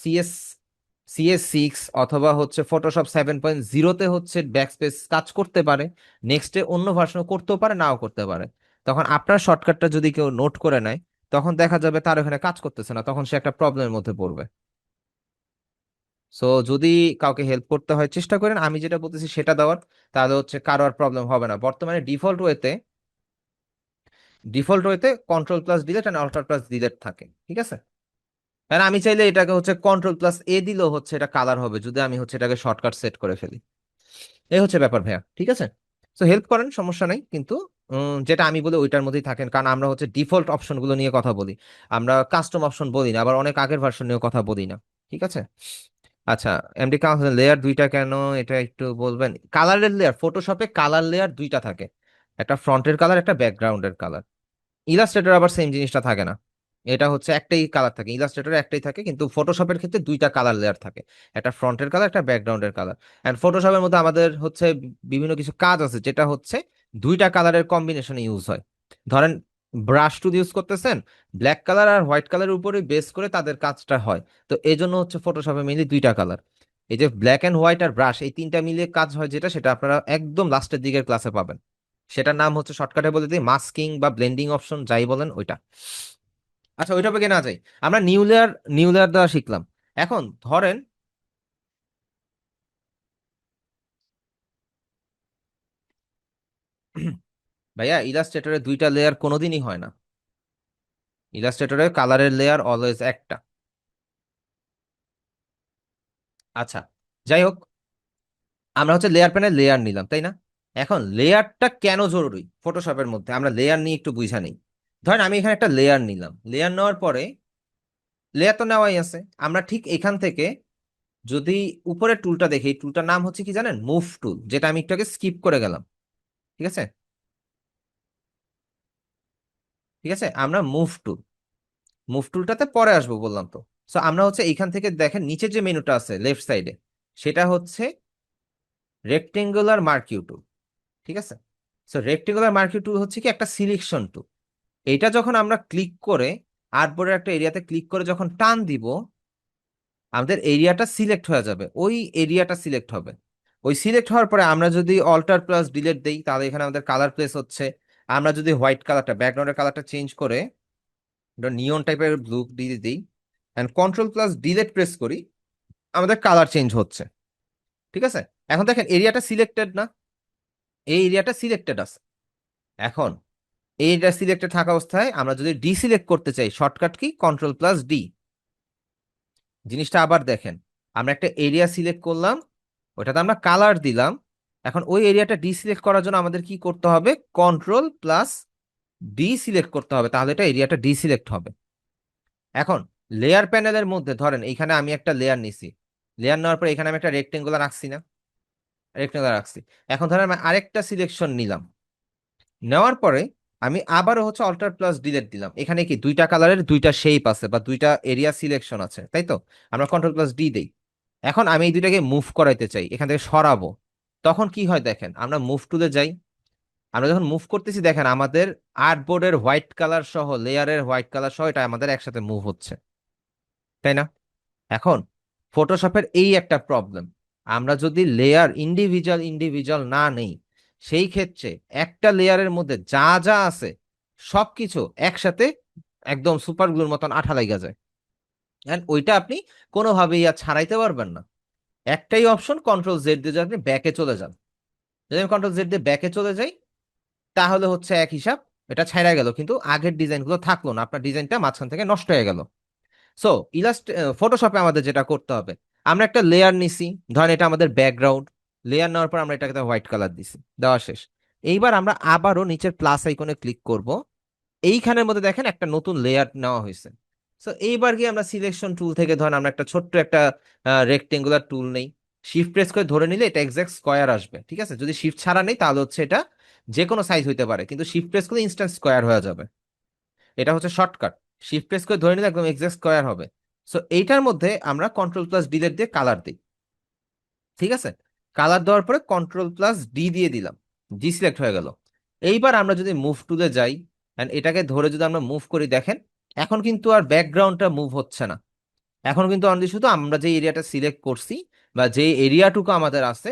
CS6 অথবা হচ্ছে ফটোশপ 7.0-তে হচ্ছে ব্যাকস্পেস কাজ করতে পারে, নেক্সটে অন্য ভার্সন করতেও পারে, নাও করতে পারে। তখন আপনার শর্টকাটটা যদি কেউ নোট করে নেয়, তখন দেখা যাবে তার ওখানে কাজ করতেছে না, তখন সে একটা প্রবলেমের মধ্যে পড়বে। সো যদি কাউকে হেল্প করতে হয় চেষ্টা করেন আমি যেটা বলতেছি সেটা দেওয়ার, তাহলে হচ্ছে কারো আর প্রবলেম হবে না। বর্তমানে ডিফল্ট ওয়েতে control plus delete and alt plus delete থাকে। ঠিক আছে, আর আমি চাইলে এটাকে হচ্ছে কন্ট্রোল প্লাস দিলেও হচ্ছে এটা কালার হবে, যদি আমি হচ্ছে এটাকে শর্টকাট সেট করে ফেলি। এই হচ্ছে ব্যাপার ভাইয়া। ঠিক আছে, তো হেল্প করেন, সমস্যা নাই, কিন্তু যেটা আমি বলি ওইটার মধ্যেই থাকেন, কারণ আমরা হচ্ছে ডিফল্ট অপশনগুলো নিয়ে কথা বলি, আমরা কাস্টম অপশন বলি না, আবার অনেক আগের ভার্সন নিয়েও কথা বলি না। ঠিক আছে। আচ্ছা, এমডি কাউন্সিল লেয়ার দুইটা কেন, এটা একটু বলবেন? কালারের লেয়ার, ফটোশপে কালার লেয়ার দুইটা থাকে, একটা ফ্রন্টের কালার, একটা ব্যাকগ্রাউন্ডের কালার। ইলাস্ট্রেটর আবার সেম জিনিসটা থাকে না, এটা হচ্ছে একটাই কালার থাকে, ইলাস্ট্রেটরে একটাই থাকে, কিন্তু ফটোশপের ক্ষেত্রে দুইটা কালার লেয়ার থাকে, একটা ফ্রন্টের কালার, একটা ব্যাকগ্রাউন্ডের কালার। এন্ড ফটোশপের মধ্যে আমাদের হচ্ছে বিভিন্ন কিছু কাজ আছে যেটা হচ্ছে দুইটা কালারের কম্বিনেশনে ইউজ হয়। ধরেন ব্রাশ টুল ইউজ করতেছেন, ব্ল্যাক কালার আর হোয়াইট কালারের উপরে বেস করে তাদের কাজটা হয়, তো এই জন্য হচ্ছে ফটোশপে মেনলি দুইটা কালার, এই যে ব্ল্যাক এন্ড হোয়াইট আর ব্রাশ, এই তিনটা মিলিয়ে কাজ হয়, যেটা সেটা আপনারা একদম লাস্টের দিকের ক্লাসে পাবেন। সেটার নাম হচ্ছে, শর্টকাটে বলে দিই, মাস্কিং বা ব্লেন্ডিং অপশন, যাই বলেন ওইটা। আচ্ছা, ওই টপিকে না যাই, আমরা নিউ লেয়ার দেওয়া শিখলাম। এখন ধরেন ভাইয়া, ইলাস্ট্রেটরে দুইটা লেয়ার কোনোদিনই হয় না, ইলাস্ট্রেটরে কালারের লেয়ার অলওয়েজ একটা। আচ্ছা, যাই হোক, আমরা হচ্ছে লেয়ার প্যানেল লেয়ার নিলাম, তাই না? এখন লেয়ারটা কেন জরুরি ফটোশপের মধ্যে, আমরা লেয়ার নিয়ে একটু বুঝা নেই। ধরেন আমি এখানে একটা লেয়ার নিলাম, লেয়ার নেওয়ার পরে, লেয়ার তো নেওয়াই আছে, আমরা ঠিক এখান থেকে যদি উপরের টুলটা দেখি, এই টুলটার নাম হচ্ছে কি জানেন? মুভ টুল, যেটা আমি একটু আগে স্কিপ করে গেলাম। ঠিক আছে, ঠিক আছে, আমরা মুভ টুলটাতে পরে আসবো বললাম তো। সো আমরা হচ্ছে এইখান থেকে দেখেন নিচে যে মেনুটা আছে লেফট সাইডে, সেটা হচ্ছে রেক্টেঙ্গুলার মার্কিউ টুল। ঠিক আছে, সো রেক্টেঙ্গুলার মার্কিউ টুল হচ্ছে কি একটা সিলেকশন টুল। এইটা যখন আমরা ক্লিক করে আর্টবোর্ডের একটা এরিয়াতে ক্লিক করে যখন টান দিব, আমাদের এরিয়াটা সিলেক্ট হয়ে যাবে, ওই এরিয়াটা সিলেক্ট হবে। ওই সিলেক্ট হওয়ার পরে আমরা যদি অল্টার প্লাস ডিলিট দেই, তাহলে এখানে আমাদের কালার প্লেস হচ্ছে। আমরা যদি হোয়াইট কালারটা, ব্যাকগ্রাউন্ডের কালারটা চেঞ্জ করে নিয়ন টাইপের ব্লু দিয়ে দিই and control plus delete press করি, আমাদের কালার চেঞ্জ হচ্ছে। ঠিক আছে, এখন দেখেন এরিয়াটা সিলেক্টেড না, এই এরিয়াটা সিলেক্টেড আছে। এখন এইটা সিলেক্টেড থাকা অবস্থায় আমরা যদি ডিসিলেক্ট করতে চাই, shortcut key control plus D. জিনিসটা আবার দেখেন, আমরা একটা এরিয়া সিলেক্ট করলাম, ওটাতে আমরা কালার দিলাম। এখন ওই এরিয়াটা ডিসিলেক্ট করার জন্য আমাদের কি করতে হবে, কন্ট্রোল প্লাস ডি সিলেক্ট করতে হবে, তাহলে এটা এরিয়াটা ডিসিলেক্ট হবে। এখন লেয়ার প্যানেলের মধ্যে ধরেন এইখানে আমি একটা লেয়ার নিছি, লেয়ার নেওয়ার পরে এখানে আমি একটা রেক্টেঙ্গুলার রাখছি না, রেক্টেঙ্গুলার রাখছি। এখন ধরেন আমি আরেকটা সিলেকশন নিলাম, নেওয়ার পরে আমি আবারও হচ্ছে অল্টার প্লাস ডিলিট দিলাম। এখানে কি দুইটা কালারের দুইটা শেপ আছে বা দুইটা এরিয়া সিলেকশন আছে, তাই তো? আমরা কন্ট্রোল প্লাস ডি দেই। এখন আমি এই দুইটাকে মুভ করাইতে চাই, এখান থেকে সরাবো। তখন কি হয় দেখেন, আমরা মুভ টুলে যাই, আমরা যখন মুভ করতেছি দেখেন আমাদের আর্টবোর্ডের হোয়াইট কালার সহ, লেয়ারের হোয়াইট কালার সহ এটা আমাদের একসাথে মুভ হচ্ছে, তাই না? এখন ফটোশপের এই একটা প্রবলেম, আমরা যদি লেয়ার ইন্ডিভিজুয়াল ইন্ডিভিজুয়াল না নেই, সেই ক্ষেত্রে একটা লেয়ারের মধ্যে যা যা আছে সবকিছু একসাথে একদম সুপার গ্লুর মতন আঠা লাগা যায়। এন্ড ওইটা আপনি কোনোভাবেই আর ছাড়াইতে পারবেন না। একটাই অপশন, কন্ট্রোল জেড দিয়ে যদি আপনি ব্যাকে চলে যান। যদি আমি কন্ট্রোল জেড দিয়ে ব্যাকে চলে যাই, তাহলে হচ্ছে এক হিসাব, এটা ছাইড়া গেল, কিন্তু আগের ডিজাইনগুলো থাকলো না, আপনার ডিজাইনটা মাঝখান থেকে নষ্ট হয়ে গেল। সো ফটোশপে আমাদের যেটা করতে হবে, আমরা একটা লেয়ার নিছি, ধরেন এটা আমাদের ব্যাকগ্রাউন্ড। লেয়ার নেওয়ার পর আমরা এটাকে হোয়াইট কালার দিছি, দেওয়া শেষ। এইবার আমরা আবারও নিচের প্লাস আইকনে ক্লিক করব, এইখানের মধ্যে দেখেন একটা নতুন লেয়ার নেওয়া হয়েছে। সো এইবার গিয়ে আমরা সিলেকশন টুল থেকে ধরেন আমরা একটা ছোট্ট একটা রেক্টেঙ্গুলার টুল নেই, শিফট প্রেস করে ধরে নিলে এটা এক্সাক্ট স্কোয়ার আসবে। ঠিক আছে, যদি শিফট ছাড়া নেই তাহলে হচ্ছে এটা যে কোনো সাইজ হইতে পারে, কিন্তু শিফট প্রেস করলে ইনস্ট্যান্ট স্কোয়ার হয়ে যাবে। এটা হচ্ছে শর্টকাট, শিফট প্রেস করে ধরে নিলে একদম এক্সাক্ট স্কোয়ার হবে। সো এইটার মধ্যে আমরা কন্ট্রোল প্লাস ডিলিট দিয়ে কালার দিই। ঠিক আছে, কালার দেওয়ার পরে কন্ট্রোল প্লাস ডি দিয়ে দিলাম, ডি সিলেক্ট হয়ে গেল। এইবার আমরা যদি মুভ টুলে যাই এন্ড এটাকে ধরে যদি আমরা মুভ করি, দেখেন এখন কিন্তু আর ব্যাকগ্রাউন্ডটা মুভ হচ্ছে না, এখন কিন্তু অনলি শুধু আমরা যে এরিয়াটা সিলেক্ট করছি বা যে এরিয়াটুকু আমাদের আছে,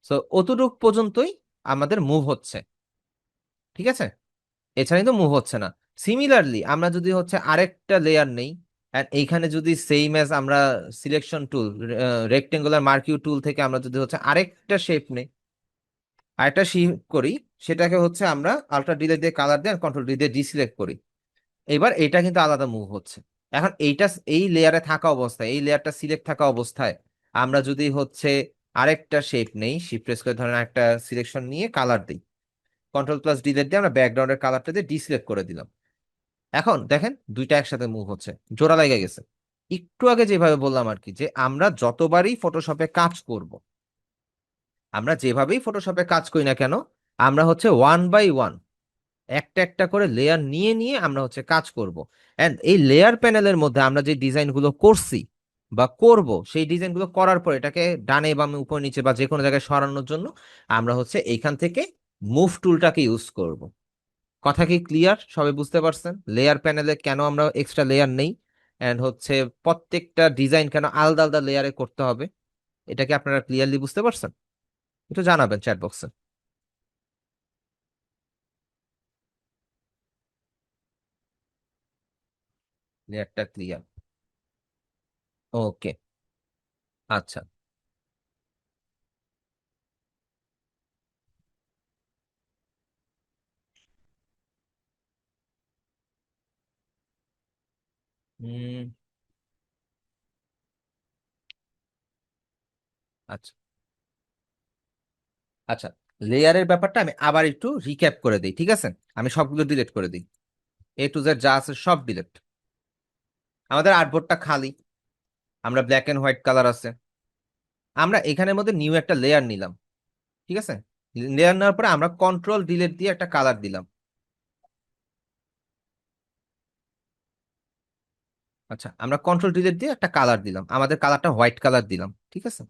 সো অতটুকু পর্যন্তই আমাদের মুভ হচ্ছে। ঠিক আছে, এছাড়া কিন্তু মুভ হচ্ছে না। সিমিলারলি আমরা যদি হচ্ছে আরেকটা লেয়ার নেই, and এইখানে যদি সেম অ্যাজ আমরা সিলেকশন টুল, রেক্টেঙ্গুলার মার্কিউ টুল থেকে আমরা যদি হচ্ছে আরেকটা শেপ নেই, আরেকটা শেপ করি, সেটাকে হচ্ছে আমরা আল্ট্রা ডিলিট দিয়ে কালার দিয়ে কন্ট্রোল ডি দিয়ে ডিসিলেক্ট করি, এবার এটা কিন্তু আলাদা মুভ হচ্ছে। এখন এইটা এই লেয়ারে থাকা অবস্থায়, এই লেয়ারটা সিলেক্ট থাকা অবস্থায় আমরা যদি হচ্ছে আরেকটা শেপ নেই, শিফট প্রেস করে ধরেন একটা সিলেকশন নিয়ে কালার দিই, কন্ট্রোল প্লাস ডিলিট দিয়ে আমরা ব্যাকগ্রাউন্ডের কালারটা দিয়ে ডিসিলেক্ট করে দিলাম। এখন দেখেন দুইটা একসাথে মুভ হচ্ছে, জোড়া লেগে গেছে। একটু আগে যেভাবে বললাম আর কি, যে আমরা যতবারই ফটোশপে কাজ করব, আমরা যেভাবেই ফটোশপে কাজ করি না কেন, আমরা হচ্ছে ওয়ান বাই ওয়ান একটা একটা করে লেয়ার নিয়ে নিয়ে আমরা হচ্ছে কাজ করব। এন্ড এই লেয়ার প্যানেলের মধ্যে আমরা যে ডিজাইনগুলো করছি বা করব, সেই ডিজাইনগুলো করার পর এটাকে ডানে বামে উপর নিচে বা যে কোনো জায়গায় সরানোর জন্য আমরা হচ্ছে এইখান থেকে মুভ টুলটাকে ইউজ করব। কথা কি ক্লিয়ার? সবাই বুঝতে পারছেন লেয়ার প্যানেলে কেন আমরা এক্সট্রা লেয়ার নেই, এন্ড হচ্ছে প্রত্যেকটা ডিজাইন কেন আলাদা আলাদা লেয়ারে করতে হবে? এটা কি আপনারা ক্লিয়ারলি বুঝতে পারছেন? একটু জানাবেন চ্যাট বক্সে। লেয়ারটা ক্লিয়ার? ওকে, আচ্ছা। হুম, আচ্ছা আচ্ছা, লেয়ারের ব্যাপারটা আমি আবার একটু রিক্যাপ করে দিই, ঠিক আছে? আমি সবগুলো ডিলিট করে দিই, এ টু জেড যা আছে সব ডিলিট। আমাদের আর্টবোর্ডটা খালি, আমরা ব্ল্যাক এন্ড হোয়াইট কালার আছে, আমরা এখানের মধ্যে নিউ একটা লেয়ার নিলাম। ঠিক আছে, লেয়ার নেওয়ার পরে আমরা কন্ট্রোল ডিলিট দিয়ে একটা কালার দিলাম। আচ্ছা, আমরা কন্ট্রোল ডিলিট দিয়ে একটা কালার দিলাম, আমাদের কালারটা হোয়াইট কালার দিলাম। ঠিক আছে,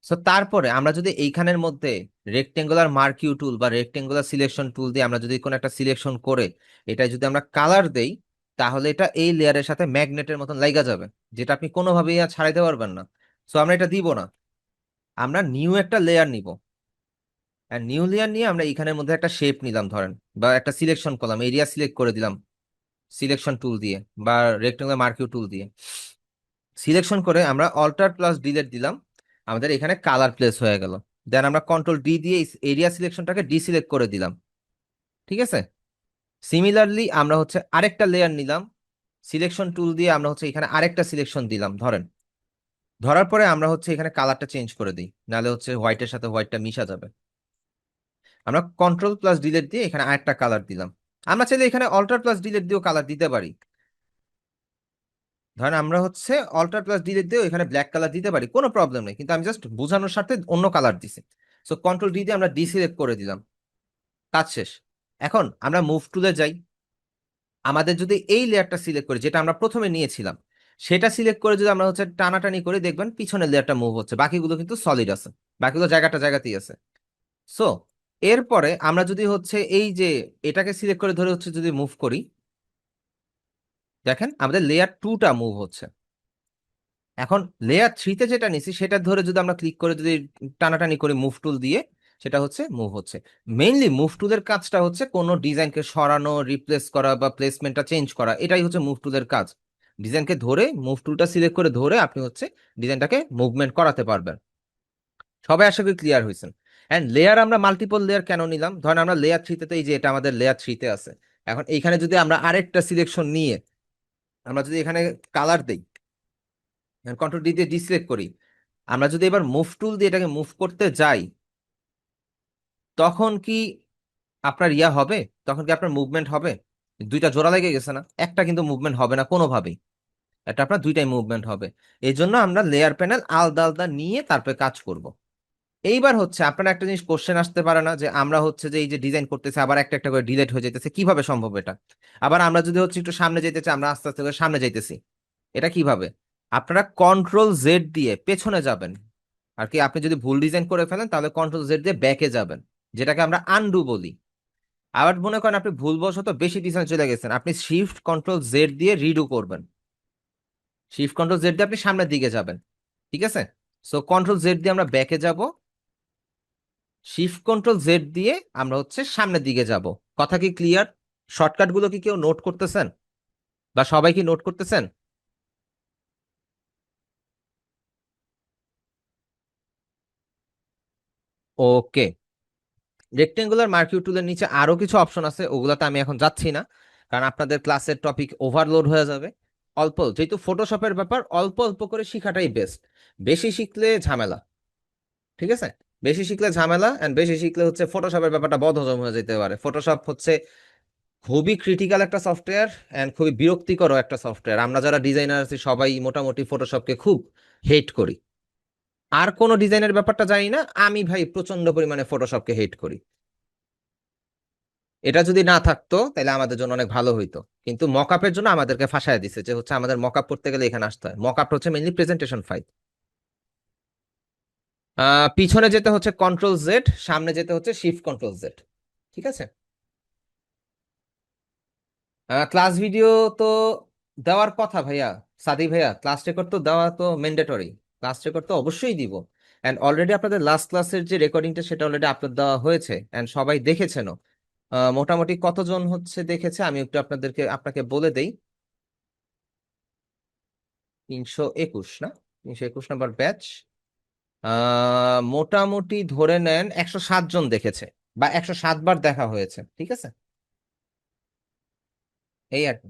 সো তারপরে আমরা যদি এইখানের মধ্যে রেক্টেঙ্গুলার মার্কিউ টুল বা রেক্টেঙ্গুলার সিলেকশন টুল দিয়ে আমরা যদি কোনো একটা সিলেকশন করে এটা যদি আমরা কালার দেই, তাহলে এটা এই লেয়ারের সাথে ম্যাগনেটের মতন লাইগা যাবে, যেটা আপনি কোনোভাবেই আর ছাড়াইতে পারবেন না। সো আমরা এটা দিব না, আমরা নিউ একটা লেয়ার নিব। আর নিউ লেয়ার নিয়ে আমরা এখানের মধ্যে একটা শেপ নিলাম ধরেন, বা একটা সিলেকশন করলাম, এরিয়া সিলেক্ট করে দিলাম সিলেকশন টুল দিয়ে বা রেক্টেঙ্গুলার মার্কিউ টুল দিয়ে। সিলেকশন করে আমরা অল্টার প্লাস ডিলেট দিলাম, আমাদের এখানে কালার প্লেস হয়ে গেল। দেন আমরা কন্ট্রোল ডি দিয়ে এরিয়া সিলেকশনটাকে ডিসিলেক্ট করে দিলাম। ঠিক আছে, সিমিলারলি আমরা হচ্ছে আরেকটা লেয়ার নিলাম, সিলেকশন টুল দিয়ে আমরা হচ্ছে এখানে আরেকটা সিলেকশন দিলাম ধরেন, ধরার পরে আমরা হচ্ছে এখানে কালারটা চেঞ্জ করে দিই, নাহলে হচ্ছে হোয়াইটের সাথে হোয়াইটটা মিশা যাবে। আমরা কন্ট্রোল প্লাস ডিলেট দিয়ে এখানে আরেকটা কালার দিলাম। আমরা চাইলে এখানে অল্টার প্লাস ডিলেট দিয়েও কালার দিতে পারি। ধরেন আমরা হচ্ছে অল্টার প্লাস ডিলিট দিয়ে এখানে ব্ল্যাক কালার দিতে পারি, কোনো প্রবলেম নেই, কিন্তু আমি জাস্ট বোঝানোর স্বার্থে অন্য কালার দিছি। সো কন্ট্রোল ডি দিয়ে আমরা ডিসিলেক্ট করে দিলাম, কাজ শেষ। এখন আমরা মুভ টুলে যাই, আমাদের যদি এই লেয়ারটা সিলেক্ট করি যেটা আমরা প্রথমে নিয়েছিলাম, সেটা সিলেক্ট করে যদি আমরা হচ্ছে টানাটানি করে দেখবেন পিছনের লেয়ারটা মুভ হচ্ছে, বাকিগুলো কিন্তু সলিড আছে, বাকিগুলো জায়গাতেই আছে। সো এরপরে আমরা যদি হচ্ছে এই যে এটাকে সিলেক্ট করে ধরে হচ্ছে যদি মুভ করি, দেখেন আমাদের লেয়ার 2টা মুভ হচ্ছে। এখন লেয়ার 3তে যেটা নিছি সেটা ধরে যদি আমরা ক্লিক করে যদি টানাটানি করি মুভ টুল দিয়ে, সেটা হচ্ছে মুভ হচ্ছে। মেইনলি মুভ টুলের কাজটা হচ্ছে কোনো ডিজাইনকে সরানো, রিপ্লেস করা বা প্লেসমেন্টটা চেঞ্জ করা, এটাই হচ্ছে মুভ টুলের কাজ। ডিজাইনকে ধরে মুভ টুলটা সিলেক্ট করে ধরে আপনি হচ্ছে ডিজাইনটাকে মুভমেন্ট করাতে পারবেন। সবাই আশা করি ক্লিয়ার হয়েছেন। অ্যান্ড লেয়ার আমরা মাল্টিপল লেয়ার কেন নিলাম, ধরেন আমরা লেয়ার 3তে, তো এই যে এটা আমাদের লেয়ার 3তে আছে। এখন এইখানে যদি আমরা আরেকটা সিলেকশন নিয়ে আমরা যদি এখানে কালার দেই, কন্ট্রোল ডি দিয়ে ডিসিলেক্ট করি, আমরা যদি এবার মুভ টুল দিয়ে এটাকে মুভ করতে যাই, তখন কি আপনার ইয়া হবে? তখন কি আপনার মুভমেন্ট হবে? দুইটা জোড়া লেগে গেছে না, একটা কিন্তু মুভমেন্ট হবে না কোনোভাবেই, এটা আপনার দুইটাই মুভমেন্ট হবে। এই জন্য আমরা লেয়ার প্যানেল আলাদা আলাদা নিয়ে তারপরে কাজ করব। এইবার হচ্ছে আপনার একটা জিনিস কোশ্চেন আসতে পারে না, যে আমরা হচ্ছে যে এই যে ডিজাইন করতেছে আবার একটা একটা করে ডিলেট হয়ে যাইতেছে, কিভাবে সম্ভব এটা? আবার আমরা যদি হচ্ছে একটু সামনে যেতে চাই, আমরা আস্তে আস্তে করে সামনে যাইতেছি, এটা কিভাবে? আপনারা কন্ট্রোল জেড দিয়ে পেছনে যাবেন, আর কি আপনি যদি ভুল ডিজাইন করে ফেলেন তাহলে কন্ট্রোল জেড দিয়ে ব্যাকে যাবেন, যেটাকে আমরা আনডু বলি। আবার মনে করেন আপনি ভুলবশত বেশি ডিজাইন চলে গেছেন, আপনি শিফট কন্ট্রোল জেড দিয়ে রিডু করবেন, শিফট কন্ট্রোল জেড দিয়ে আপনি সামনের দিকে যাবেন। ঠিক আছে, সো কন্ট্রোল জেড দিয়ে আমরা ব্যাকে যাব, শিফট কন্ট্রোল জেড দিয়ে আমরা হচ্ছে সামনের দিকে যাব। কথা কি ক্লিয়ার? শর্টকাট গুলো কি কেউ নোট করতেছেন, বা সবাই কি নোট করতেছেন? ওকে, রেক্টেঙ্গুলার মার্কিউ টুলের নিচে আরো কিছু অপশন আছে, ওগুলাতে আমি এখন যাচ্ছি না, কারণ আপনাদের ক্লাসের টপিক ওভারলোড হয়ে যাবে। অল্প, যেহেতু ফটোশপের ব্যাপার, অল্প অল্প করে শিখাটাই বেস্ট, বেশি শিখলে ঝামেলা। ঠিক আছে, বেশি শিখলে ঝামেলা, এন্ড বেশি শিখলে হচ্ছে ফটোশপের ব্যাপারটা বদহজম হয়ে যেতে পারে। ফটোশপ হচ্ছে খুবই ক্রিটিক্যাল একটা সফটওয়্যার এন্ড খুবই বিরক্তিকর একটা সফটওয়্যার। আমরা যারা ডিজাইনার আছি সবাই মোটামুটি ফটোশপকে খুব হেট করি। আর কোনো ডিজাইনের ব্যাপারটা জানি না, আমি ভাই প্রচন্ড পরিমাণে ফটোশপকে হেট করি। এটা যদি না থাকতো তাহলে আমাদের জন্য অনেক ভালো হইতো, কিন্তু মকআপের জন্য আমাদেরকে ফাঁসায় দিছে, যে হচ্ছে আমাদের মকআপ করতে গেলে এখানে আসতে হয়। মকআপ হচ্ছে মেইনলি প্রেজেন্টেশন ফাইল। পিছনে যেতে হচ্ছে কন্ট্রোল জেড, সামনে যেতে হচ্ছে শিফট কন্ট্রোল জেড। ঠিক আছে, ক্লাস ভিডিও তো দেওয়ার কথা ভাইয়া, সাদি ভাইয়া, ক্লাস রেকর্ড তো দেওয়া তো ম্যান্ডেটরি, ক্লাস রেকর্ড তো অবশ্যই দিব। এন্ড অলরেডি আপনাদের লাস্ট ক্লাসের যে রেকর্ডিংটা সেটা অলরেডি আপলোড দেওয়া হয়েছে, এন্ড সবাই দেখেছেনও। মোটামুটি কতজন হচ্ছে দেখেছে আমি একটু আপনাকে বলে দেই। 321 না, 321 নাম্বার ব্যাচ। মোটামুটি ধরে নেন 107 জন দেখেছে, বা 107 বার দেখা হয়েছে। ঠিক আছে, এই আর কি।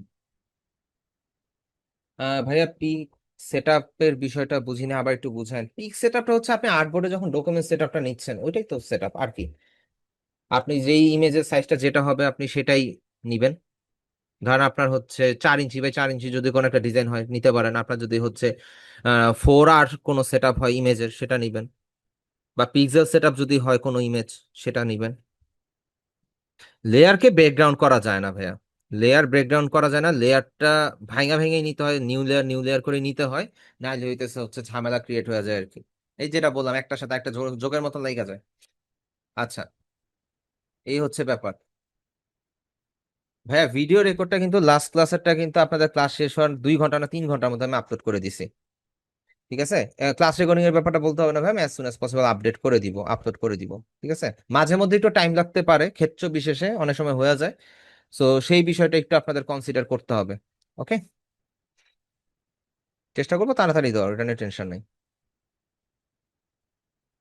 ভাইয়া পিক সেটআপের বিষয়টা বুঝিনি, আবার একটু বুঝান। পিক সেটআপটা হচ্ছে আপনি আর্টবোর্ডে যখন ডকুমেন্ট সেটআপটা নিচ্ছেন, ওইটাই তো সেটআপ আর কি। আপনি যেই ইমেজের সাইজটা যেটা হবে আপনি সেটাই নিবেন। ধরেন আপনার হচ্ছে 4 ইঞ্চি বাই 4 ইঞ্চি যদি কোনো একটা ডিজাইন হয় নিতে পারেন, আপনার যদি হচ্ছে 4R কোনো সেটআপ হয় ইমেজের সেটা নিবেন, বা পিক্সেল সেটআপ যদি হয় কোনো ইমেজ সেটা নিবেন। লেয়ারকে ব্রেকডাউন করা যায় না ভাইয়া, লেয়ার ব্রেকডাউন করা যায় না, লেয়ারটা ভাঙা ভেঙে নিতে হয়, নিউ লেয়ার করে নিতে হয়, নাহলে হইতেছে হচ্ছে ঝামেলা ক্রিয়েট হয়ে যায় আর কি। এই যেটা বললাম একটার সাথে একটা যোগের মতন লেগে যায়। আচ্ছা, এই হচ্ছে ব্যাপার। ভাইয়া ভিডিও রেকর্ডটা কিন্তু লাস্ট ক্লাসেরটা কিন্তু আপনাদের ক্লাস শেষ হওয়ার 2 ঘন্টা না 3 ঘন্টার মধ্যে আমি আপলোড করে দিছি। ঠিক আছে, ক্লাস রেকর্ডিং এর ব্যাপারটা বলতে হবে না ভাই, আমি as soon as possible update করে দিব, আপলোড করে দিব। ঠিক আছে, মাঝে মধ্যে একটু টাইম লাগতে পারে, ক্ষেত্র বিশেষে অনেক সময় হয়ে যায়। সো সেই বিষয়টা একটু আপনাদের কনসিডার করতে হবে। ওকে, চেষ্টা করবো তাড়াতাড়ি দেওয়ার, এটা নিয়ে টেনশন নেই।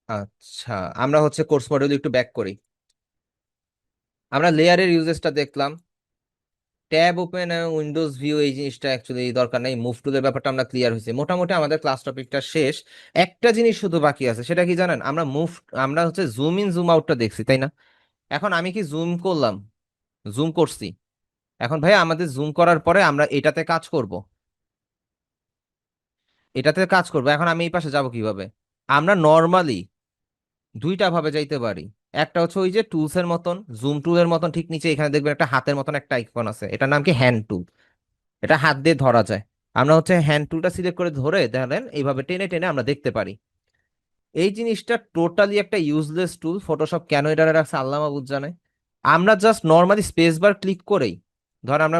আচ্ছা, আমরা হচ্ছে কোর্স মডিউল একটু ব্যাক করি। আমরা লেয়ারের ইউজেসটা দেখলাম, ট্যাব ওপেন এবং উইন্ডোজ ভিউ এই জিনিসটা অ্যাকচুয়ালি দরকার নেই, মুভ টুলের ব্যাপারটা আমরা ক্লিয়ার হয়েছে মোটামুটি, আমাদের ক্লাস টপিকটা শেষ। একটা জিনিস শুধু বাকি আছে, সেটা কি জানেন? আমরা হচ্ছে জুম ইন জুম আউটটা দেখছি, তাই না? এখন আমি কি জুম করলাম, জুম করছি, এখন ভাই আমাদের জুম করার পরে আমরা এটাতে কাজ করব, এখন আমি এই পাশে যাব কিভাবে? আমরা নর্মালি দুইটা ভাবে যাইতে পারি। একটা হচ্ছে ওই যে টুলস এর মতন, জুম টুলের মতন, ঠিক নিচে এখানে দেখবেন একটা হাতের মতন একটা আইকন আছে, এটার নাম কি হ্যান্ড টুল, এটা হাত দিয়ে ধরা যায়। আমরা হচ্ছে হ্যান্ড টুলটা সিলেক্ট করে ধরে দেখেন এইভাবে টেনে টেনে আমরা দেখতে পারি। এই জিনিসটা টোটালি একটা ইউজলেস টুল, ফটোশপ কেন এটা রাখছে আল্লাহ মাবুদ জানে। আমরা just normally space bar click করেই, ধর আমরা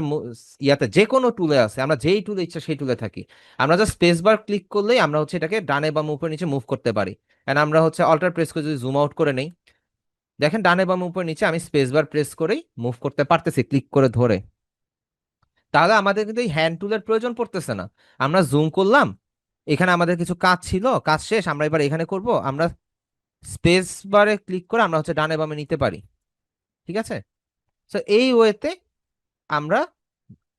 ইয়াতে যে কোনো টুলে আছে, আমরা যেই টুলে ইচ্ছা সেই টুলে থাকি, আমরা জাস্ট স্পেস বার ক্লিক করলেই আমরা হচ্ছে এটাকে ডানে বা উপরে নিচে মুভ করতে পারি। এন্ড আমরা হচ্ছে অল্টার প্রেস করে যদি জুম আউট করে নেই, দেখেন ডানে বা উপরে নিচে আমি স্পেস বার প্রেস করেই মুভ করতে পারতেছি ক্লিক করে ধরে। তাহলে আমাদের কিন্তু এই হ্যান্ড টুলের প্রয়োজন পড়তেছে না। আমরা জুম করলাম, এখানে আমাদের কিছু কাজ ছিল, কাজ শেষ, আমরা এবার এখানে করব, আমরা স্পেস বারে ক্লিক করে আমরা হচ্ছে ডানে বামে নিতে পারি। ঠিক আছে, তো এই ওয়েতে আমরা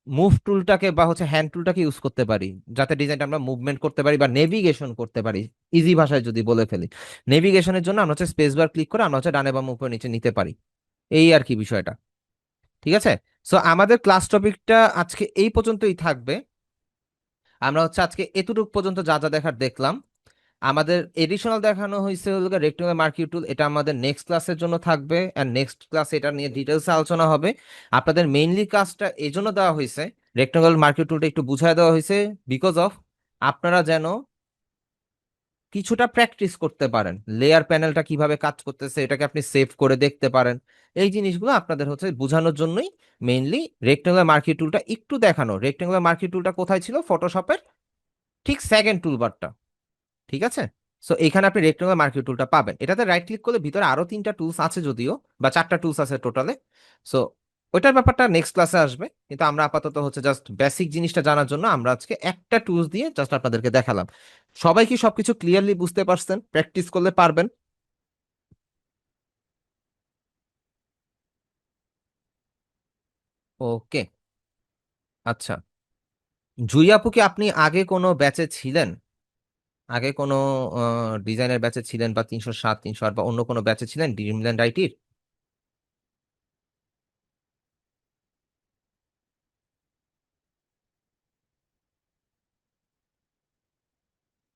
মুভ টুলটাকে বা হচ্ছে হ্যান্ড টুলটাকে ইউজ করতে পারি, যাতে ডিজাইনটা আমরা মুভমেন্ট করতে পারি বা নেভিগেশন করতে পারি। ইজি ভাষায় যদি বলে ফেলি, নেভিগেশনের জন্য আমরা হচ্ছে স্পেস বার ক্লিক করে আমরা হচ্ছে ডানে বাম উপরে নিচে নিতে পারি, এই আর কি বিষয়টা। ঠিক আছে, সো আমাদের ক্লাস টপিকটা আজকে এই পর্যন্তই থাকবে। আমরা হচ্ছে আজকে এতটুকু পর্যন্ত যা যা দেখার দেখলাম। আমাদের এডিশনাল দেখানো হয়েছে হলো রেক্টেঙ্গুলার মার্কিউ টুল, এটা আমাদের নেক্সট ক্লাসের জন্য থাকবে, এন্ড নেক্সট ক্লাসে এটা নিয়ে ডিটেলসে আলোচনা হবে। আপনাদের মেইনলি কাজটা এই জন্য দেওয়া হয়েছে, রেক্টেঙ্গুলার মার্কিউ টুলটা একটু বুঝায় দেওয়া হয়েছে, বিকজ অফ আপনারা যেন কিছুটা প্র্যাকটিস করতে পারেন, লেয়ার প্যানেলটা কিভাবে কাজ করতেছে এটাকে আপনি সেভ করে দেখতে পারেন। এই জিনিসগুলো আপনাদের হচ্ছে বোঝানোর জন্যই মেইনলি রেক্টেঙ্গুলার মার্কিউ টুলটা একটু দেখানো। রেক্টেঙ্গুলার মার্কিউ টুলটা কোথায় ছিল? ফটোশপের ঠিক সেকেন্ড টুলবারটা। ঠিক আছে, সো এখানে আপনি রেক্টেঙ্গুলার মার্কিউ টুলটা পাবেন, এটাতে রাইট ক্লিক করলে ভিতরে আরো 3টা টুলস আছে যদিও, বা 4টা টুলস আছে টোটালে। সো ওইটার ব্যাপারটা নেক্সট ক্লাসে আসবে, কিন্তু আমরা আপাতত হচ্ছে জাস্ট বেসিক জিনিসটা জানার জন্য আমরা আজকে একটা টুলস দিয়ে জাস্ট আপনাদেরকে দেখালাম। সবাই কি সবকিছু ক্লিয়ারলি বুঝতে পারছেন? প্র্যাকটিস করলে পারবেন। ওকে, আচ্ছা, জুই আপু কি আপনি আগে কোনো ব্যাচে ছিলেন? আগে কোনো ডিজাইনের ব্যাচে ছিলেন, বা 307, 308 বা অন্য কোনো ব্যাচে ছিলেন ড্রিমল্যান্ড আইটির?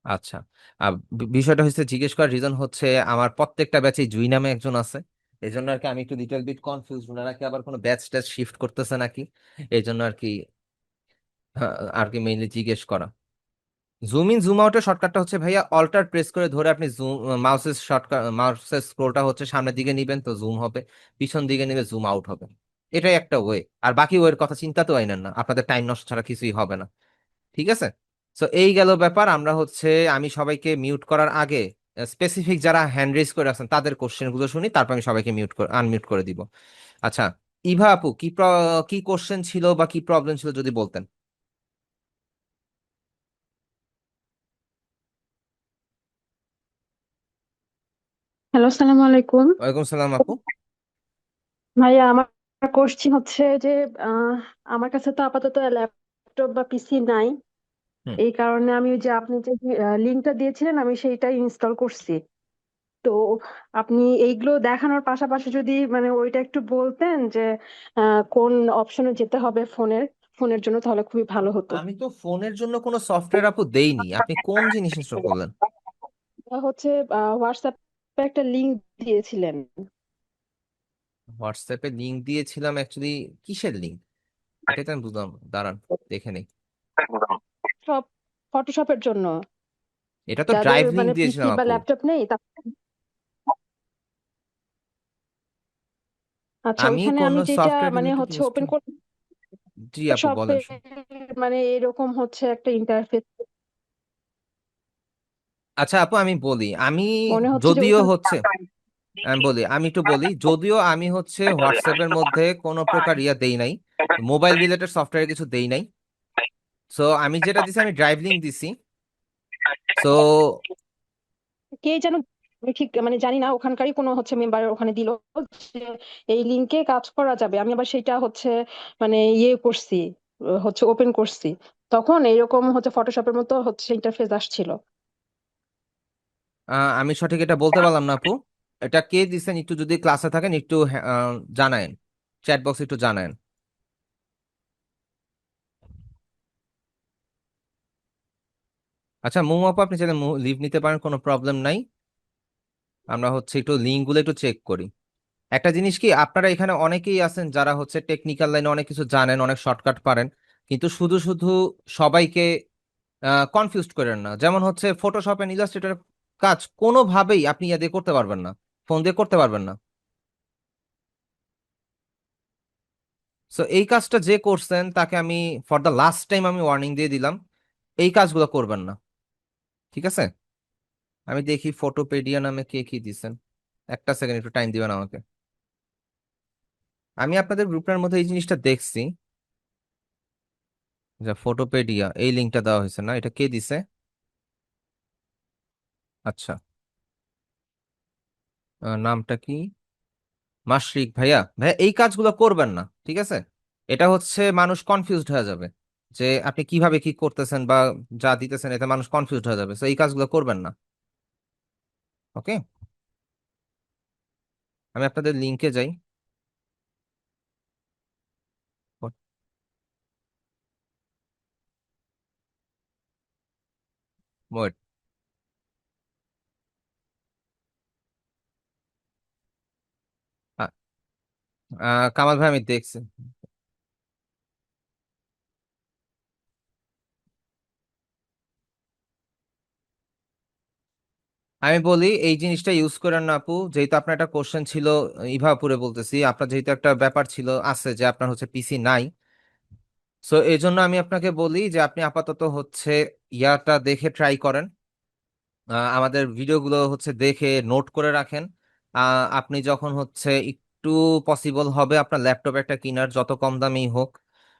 আচ্ছা, বিষয়টা হচ্ছে, জিজ্ঞেস করার রিজন হচ্ছে আমার প্রত্যেকটা ব্যাচে জুই নামে একজন আছে, এই জন্য আর কি আমি একটু লিটল বিট কনফিউজ, ওনারা কি আবার কোনো ব্যাচ ট্যাচ শিফট করতেছে নাকি, এই জন্য আর কি, আর কি মেইনলি জিজ্ঞেস করা। জুম ইন জুম আউটের শর্টকাটটা হচ্ছে ভাইয়া, অল্টার প্রেস করে ধরে আপনি জুম, মাউসের শর্টকাট, মাউসের স্ক্রোলটা হচ্ছে সামনের দিকে নিবেন তো জুম হবে, পিছন দিকে নিবে জুম আউট হবে। এটাই একটা ওয়ে, আর বাকি ওয়ের কথা চিন্তাতেও আইনেন না, আপনাদের টাইম নষ্ট ছাড়া কিছুই হবে না। ঠিক আছে, সো এই গেল ব্যাপার। আমরা হচ্ছে, আমি সবাইকে মিউট করার আগে স্পেসিফিক যারা হ্যান্ড রেজ করে আছেন তাদের কোশ্চেন গুলো শুনি, তারপর আমি সবাইকে আনমিউট করে দিব। আচ্ছা, ইভা আপু কি কোশ্চেন ছিল বা কি প্রবলেম ছিল যদি বলতেন। হ্যালো, আসসালামু আলাইকুম। ওয়ালাইকুম সালাম আপু। ভাইয়া, আমার কোশ্চিন হচ্ছে যে আহ, আমার কাছে তো আপাতত ল্যাপটপ বা পিসি নাই, হুম, এই কারণে আমি ওই যে আপনি যে লিঙ্কটা দিয়েছিলেন আমি সেইটাই ইনস্টল করছি। তো আপনি এইগুলো দেখানোর পাশাপাশি যদি মানে ওইটা একটু বলতেন যে কোন অপশনে যেতে হবে ফোনের ফোনের জন্য, তাহলে খুবই ভালো হতো। আমি তো ফোনের জন্য কোনো সফটওয়্যার আপু দেইনি, আপনি কোন জিনিস ইনস্টল করলেন? হচ্ছে হোয়াটসঅ্যাপে একটা লিঙ্ক দিয়েছিলেন। হোয়াটসঅ্যাপে লিংক দিয়েছিলাম, অ্যাকচুয়ালি কিসের লিংক এটাই তো আমি বুঝলাম, দাঁড়ান দেখে নেই। সব ফটোশপের জন্য। এটা তো যাদের ড্রাইভ লিংক মানে পিসি দিয়েছিলাম বা আপু। ল্যাপটপ নেই আচ্ছা, আমি ওইখানে কোন আমি যেটা সফটওয়্যার মানে রিলেটেড হচ্ছে ওপেন ইনস্টল, করে জি আপু শপে বলেন। মানে এরকম হচ্ছে একটা ইন্টারফেস আচ্ছা আপু আমি বলি, আমি মনে হচ্ছে যে যদিও ওইখানে হচ্ছে আমি একটু বলি, যদিও আমি হচ্ছে হোয়াটসঅ্যাপের মধ্যে কোনো প্রকার ইয়া দেই নাই, মোবাইল রিলেটেড সফটওয়্যার কিছু দেই নাই। সো আমি যেটা দিছি আমি ড্রাইভ লিংক দিছি। সো কে যেন, আমি ঠিক মানে জানি না, ওখানকারই কোনো হচ্ছে মেম্বার ওখানে দিল যে এই লিংকে কাজ করা যাবে। আমি আবার সেটা হচ্ছে মানে ইয়ে করছি, হচ্ছে ওপেন করছি, তখন এইরকম হচ্ছে ফটোশপের মতো হচ্ছে ইন্টারফেস আসছিল। আমি সঠিক এটা বলতে পারলাম না আপু। এটা কে দিছেন একটু যদি ক্লাসে থাকেন একটু জানায়েন, চ্যাট বক্সে একটু জানায়েন। আচ্ছা মুম আপু আপনি চাইলে লিভ নিতে পারেন, কোনো প্রবলেম নাই। আমরা হচ্ছে একটু লিঙ্ক গুলো একটু চেক করি। একটা জিনিস কি, আপনারা এখানে অনেকেই আছেন যারা হচ্ছে টেকনিক্যাল লাইনে অনেক কিছু জানেন, অনেক শর্টকাট পারেন, কিন্তু শুধু শুধু সবাইকে কনফিউজড করেন না। যেমন হচ্ছে ফটোশপ এন্ড ইলাস্ট্রেটর কাজ কোনোভাবেই আপনি ইয়া দিয়ে করতে পারবেন না, ফোন দিয়ে করতে পারবেন না। সো এই কাজটা যে করছেন তাকে আমি ফর দ্য লাস্ট টাইম আমি ওয়ার্নিং দিয়ে দিলাম, এই কাজগুলো করবেন না, ঠিক আছে? আমি দেখি ফটোপেডিয়া নামে কে কি দিছেন, একটা সেকেন্ড একটু টাইম দিবেন আমাকে। আমি আপনাদের গ্রুপের মধ্যে এই জিনিসটা দেখছি যে ফটোপেডিয়া এই লিঙ্কটা দেওয়া হয়েছে না, এটা কে দিছে? আচ্ছা, নামটা কি? মাশরিক ভাইয়া। ভাইয়া এই কাজগুলো করবেন না, ঠিক আছে? এটা হচ্ছে মানুষ কনফিউজড হয়ে যাবে যে আপনি কিভাবে কি করতেছেন বা যা দিতেছেন, এতে মানুষ কনফিউজড হয়ে যাবে। তো এই কাজগুলো করবেন না, ওকে? আমি আপনাদের লিঙ্কে যাই। ওয়েট, কামাল ভাই আমি দেখছি। আমি বলি এই জিনিসটা ইউজ করেন না আপু, যেহেতু আপনার একটা কোশ্চেন ছিল, ইভাপুরে বলতেছি, আপনার যেহেতু একটা ব্যাপার ছিল আছে যে আপনার হচ্ছে পিসি নাই। সো এই জন্য আমি আপনাকে বলি যে আপনি আপাতত হচ্ছে ইয়াটা দেখে ট্রাই করেন, আমাদের ভিডিওগুলো হচ্ছে দেখে নোট করে রাখেন। আপনি যখন হচ্ছে একটু পসিবল হবে আপনার ল্যাপটপ একটা কিনার, যত কম দামেই হোক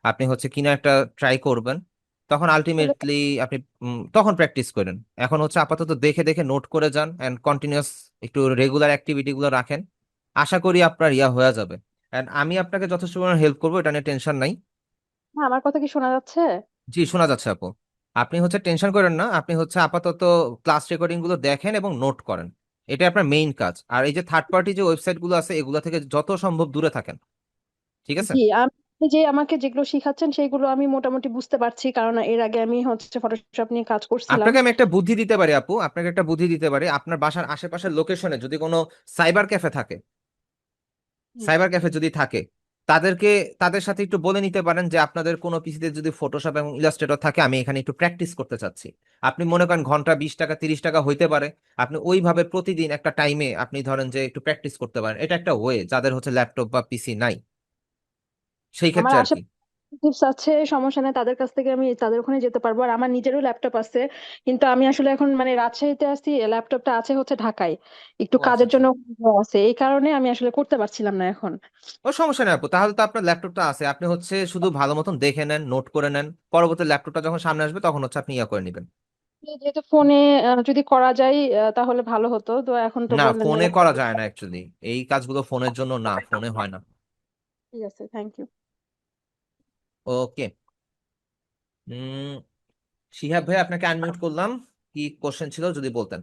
আপনি হচ্ছে কিনা একটা ট্রাই করবেন, তখন আলটিমেটলি আপনি তখন প্র্যাকটিস করেন। এখন হচ্ছে আপাতত দেখে দেখে নোট করে যান অ্যান্ড কন্টিনিউয়াস একটু রেগুলার অ্যাক্টিভিটি গুলো রাখেন। আশা করি আপনার ইয়া হয়ে যাবে, অ্যান্ড আমি আপনাকে যথেষ্ট পরিমাণে হেল্প করবো, এটা নিয়ে টেনশন নাই। হ্যাঁ, আমার কথা কি শোনা যাচ্ছে? জি শোনা যাচ্ছে আপু। আপনি হচ্ছে টেনশন করেন না, আপনি হচ্ছে আপাতত ক্লাস রেকর্ডিং গুলো দেখেন এবং নোট করেন, এটা আপনার মেইন কাজ। আর এই যে থার্ড পার্টি যে ওয়েবসাইট গুলো আছে এগুলো থেকে যত সম্ভব দূরে থাকেন, ঠিক আছে? জি, আপনি যে আমাকে যেগুলো শিখাচ্ছেন সেইগুলো আমি মোটামুটি বুঝতে পারছি, কারণ এর আগে আমি হচ্ছে ফটোশপ নিয়ে কাজ করছিলাম। আপনাকে আমি একটা বুদ্ধি দিতে পারি আপু, আপনাকে একটা বুদ্ধি দিতে পারি। আপনার বাসার আশেপাশের লোকেশনে যদি কোনো সাইবার ক্যাফে থাকে, হুম। সাইবার ক্যাফে যদি থাকে, তাদেরকে তাদের সাথে একটু বলে নিতে পারেন যে আপনাদের কোনো পিসিতে যদি ফটোশপ এবং ইলাস্ট্রেটর থাকে, আমি এখানে একটু প্র্যাকটিস করতে চাচ্ছি। আপনি মনে করেন ঘন্টা 20 টাকা 30 টাকা হইতে পারে, আপনি ওইভাবে প্রতিদিন একটা টাইমে আপনি ধরেন যে একটু প্র্যাকটিস করতে পারেন। এটা একটা ওয়ে যাদের হচ্ছে ল্যাপটপ বা পিসি নাই, সেই আমার ক্ষেত্রে আর কি। আশেপাশে টিপস আছে, সমস্যা নেই, তাদের কাছ থেকে আমি তাদের ওখানে যেতে পারবো। আর আমার নিজেরও ল্যাপটপ আছে, কিন্তু আমি আসলে এখন মানে রাজশাহীতে আছি, ল্যাপটপটা আছে হচ্ছে ঢাকায়, একটু ও আচ্ছা কাজের আচ্ছা। জন্য আছে, এই কারণে আমি আসলে করতে পারছিলাম না এখন। ও সমস্যা নেই আপু, তাহলে তো আপনার ল্যাপটপটা আছে, আপনি হচ্ছে শুধু ভালো মতন দেখে নেন, নোট করে নেন, পরবর্তী ল্যাপটপটা যখন সামনে আসবে তখন হচ্ছে আপনি ইয়া করে নেবেন। যেহেতু ফোনে যদি করা যায় তাহলে ভালো হতো, তো এখন তো না বললেন যে ফোনে করা যায় না অ্যাকচুয়ালি, এই কাজগুলো ফোনের জন্য না, ফোনে হয় না। ঠিক আছে, থ্যাংক ইউ। ওকে। উম শিহাব ভাই আপনাকে আনমিউট করলাম, কি কোশ্চেন ছিল যদি বলতেন।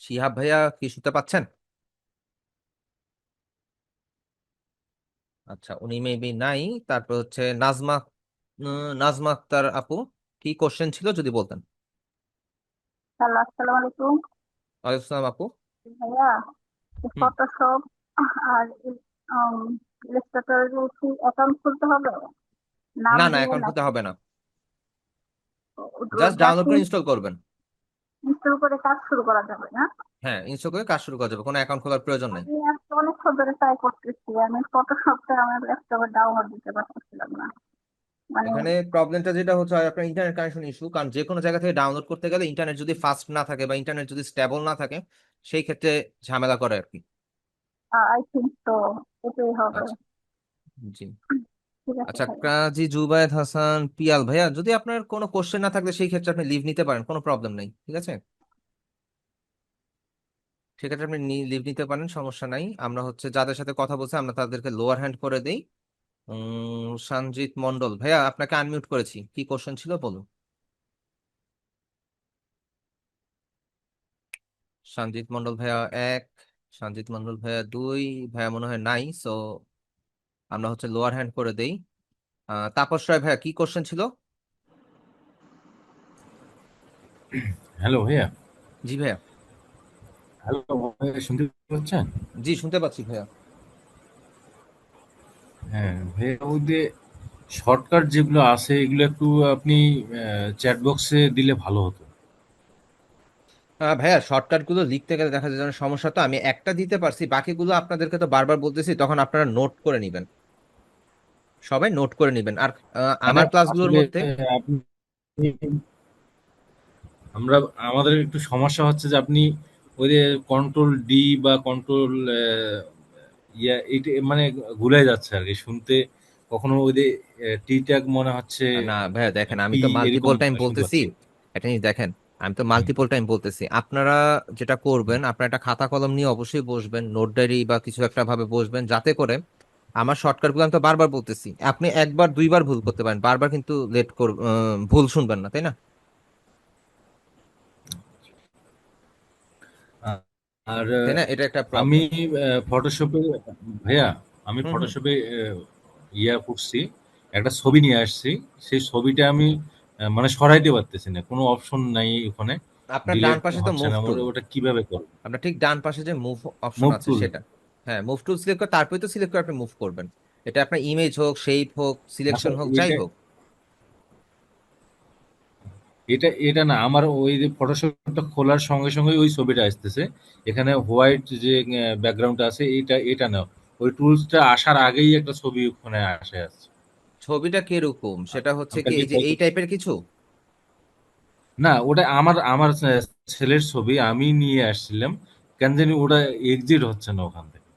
শিহাব ভাইয়া কি শুনতে পাচ্ছেন? আচ্ছা উনি মেবি নাই। তারপর হচ্ছে নাজমা, নাজমা আক্তার আপু, কি কোশ্চেন ছিল যদি বলতেন। হ্যালো, আসসালামু আলাইকুম ওয়ালাইকুম আসসালাম আপু। ভাইয়া। হুম। ফটোশপ আর ইলাস্ট্রেটর কি অ্যাকাউন্ট খুলতে হবে? নাম না না, দিয়ে অ্যাকাউন্ট খুলতে হবে না, জাস্ট জাস্ট ডাউনলোড করে ইনস্টল করবেন। ইনস্টল করে কাজ শুরু করা যাবে না? হ্যাঁ, ইনস্টল করে কাজ শুরু করা যাবে, কোনো অ্যাকাউন্ট খোলার প্রয়োজন নেই। আমি আজকে অনেকক্ষণ ধরে ট্রাই করতেছি, আমি ফটোশপটা আমার ল্যাপটপে ডাউনলোড দিতে পারতেছিলাম না। মানে এখানে প্রবলেমটা যেটা হচ্ছে হয় আপনার ইন্টারনেট কানেকশন ইস্যু, কারণ যে কোনো জায়গা থেকে ডাউনলোড করতে গেলে ইন্টারনেট যদি ফাস্ট না থাকে বা ইন্টারনেট যদি স্টেবল না থাকে, সেই ক্ষেত্রে ঝামেলা করে আর কি। আই থিঙ্ক তো এটাই হবে। আচ্ছা, জি। ঠিক আছে আচ্ছা, ভাইয়া। কাজী জুবায়েদ হাসান পিয়াল ভাইয়া, যদি আপনার কোনো কোশ্চেন না থাকলে সেই ক্ষেত্রে আপনি লিভ নিতে পারেন, কোনো প্রবলেম নেই, ঠিক আছে? সেক্ষেত্রে আপনি লিভ নিতে পারেন, সমস্যা নাই। আমরা হচ্ছে যাদের সাথে কথা বলছি আমরা তাদেরকে লোয়ার হ্যান্ড করে দেই। সঞ্জিত মন্ডল ভাইয়া, আপনাকে আনমিউট করেছি, কি কোশ্চেন ছিল বলুন। সঞ্জিত মন্ডল ভাইয়া 1, সঞ্জিত মন্ডল ভাইয়া 2, ভাইয়া মনে হয় নাই, সো আমরা হচ্ছে লোয়ার হ্যান্ড করে দেই। তাপস রায় ভাইয়া, কি কোশ্চেন ছিল? হ্যালো ভাইয়া। জি ভাইয়া। হ্যালো ভাইয়া, শুনতে পাচ্ছেন? জি, শুনতে পাচ্ছি ভাইয়া। হ্যাঁ ভাইয়া, ওই যে শর্টকাট যেগুলো আছে এগুলো একটু আপনি চ্যাট বক্সে দিলে ভালো হতো। ভাইয়া, শর্টকাট গুলো লিখতে গেলে দেখা যায় যেন সমস্যা, তো আমি একটা দিতে পারছি, বাকিগুলো আপনাদেরকে তো বারবার বলতেছি, তখন আপনারা নোট করে নিবেন, সবাই নোট করে নিবেন। আর মানে আমার ক্লাসগুলোর আসলে মধ্যে আপনি আমরা আমাদের একটু সমস্যা হচ্ছে যে আপনি ওই যে কন্ট্রোল ডি বা কন্ট্রোল এইটা মানে ভুলে যাচ্ছে আর কি শুনতে, কখনো ওই যে টি ট্যাগ মনে হচ্ছে না ভাইয়া, দেখেন আমি পি, তো এরকম মাল্টিপল টাইম শুনতে বলতেছি, পাচ্ছি। এটা নিয়ে দেখেন, আমি তো হুম। মাল্টিপল টাইম বলতেছি। আপনারা যেটা করবেন, আপনারা একটা খাতা কলম নিয়ে অবশ্যই বসবেন, নোট ডায়েরি বা কিছু একটা ভাবে বসবেন, যাতে করে আমার শর্টকাট গুলো, আমি তো বারবার বলতেছি, আপনি একবার দুইবার ভুল করতে পারেন, বারবার কিন্তু ভুল শুনবেন না, তাই না? আ- আর তাই না, এটা একটা আমি প্রবলেম। ফটোশপে ভাইয়া, আমি হুম হুম। ফটোশপে করছি, একটা ছবি নিয়ে আসছি, সেই ছবিটা আমি মানে সরাইতে পারতেছি না, কোনো অপশন নাই ওখানে, আপনার ডান ডিলেট পাশে তো হচ্ছে মুভ না, টুল, ওটা কিভাবে করব? আপনার ঠিক ডান পাশে যে মুভ অপশন মুভ আছে টুল। সেটা, হ্যাঁ মুভ টুল সিলেক্ট করে তারপরে তো সিলেক্ট করে আপনি মুভ করবেন। এটা আপনার ইমেজ হোক, শেপ হোক, আচ্ছা, সিলেকশন হোক, যাই এটা হোক। এটা এটা না, আমার ওই যে ফটোশপটা খোলার সঙ্গে সঙ্গে ওই ছবিটা আসতেছে, এখানে হোয়াইট যে ব্যাকগ্রাউন্ড আছে, এটা না, ওই টুলসটা আসার আগেই একটা ছবি ওখানে আসে আছে। ছবিটা কিরকম সেটা হচ্ছে কি, আপনার কি এই যে তাই? এই টাইপের কিছু? না, ওটা আমার আমার ছেলের ছবি আমি নিয়ে আসছিলাম, কেন জানি ওটা এক্সিট হচ্ছে না ওখান থেকে।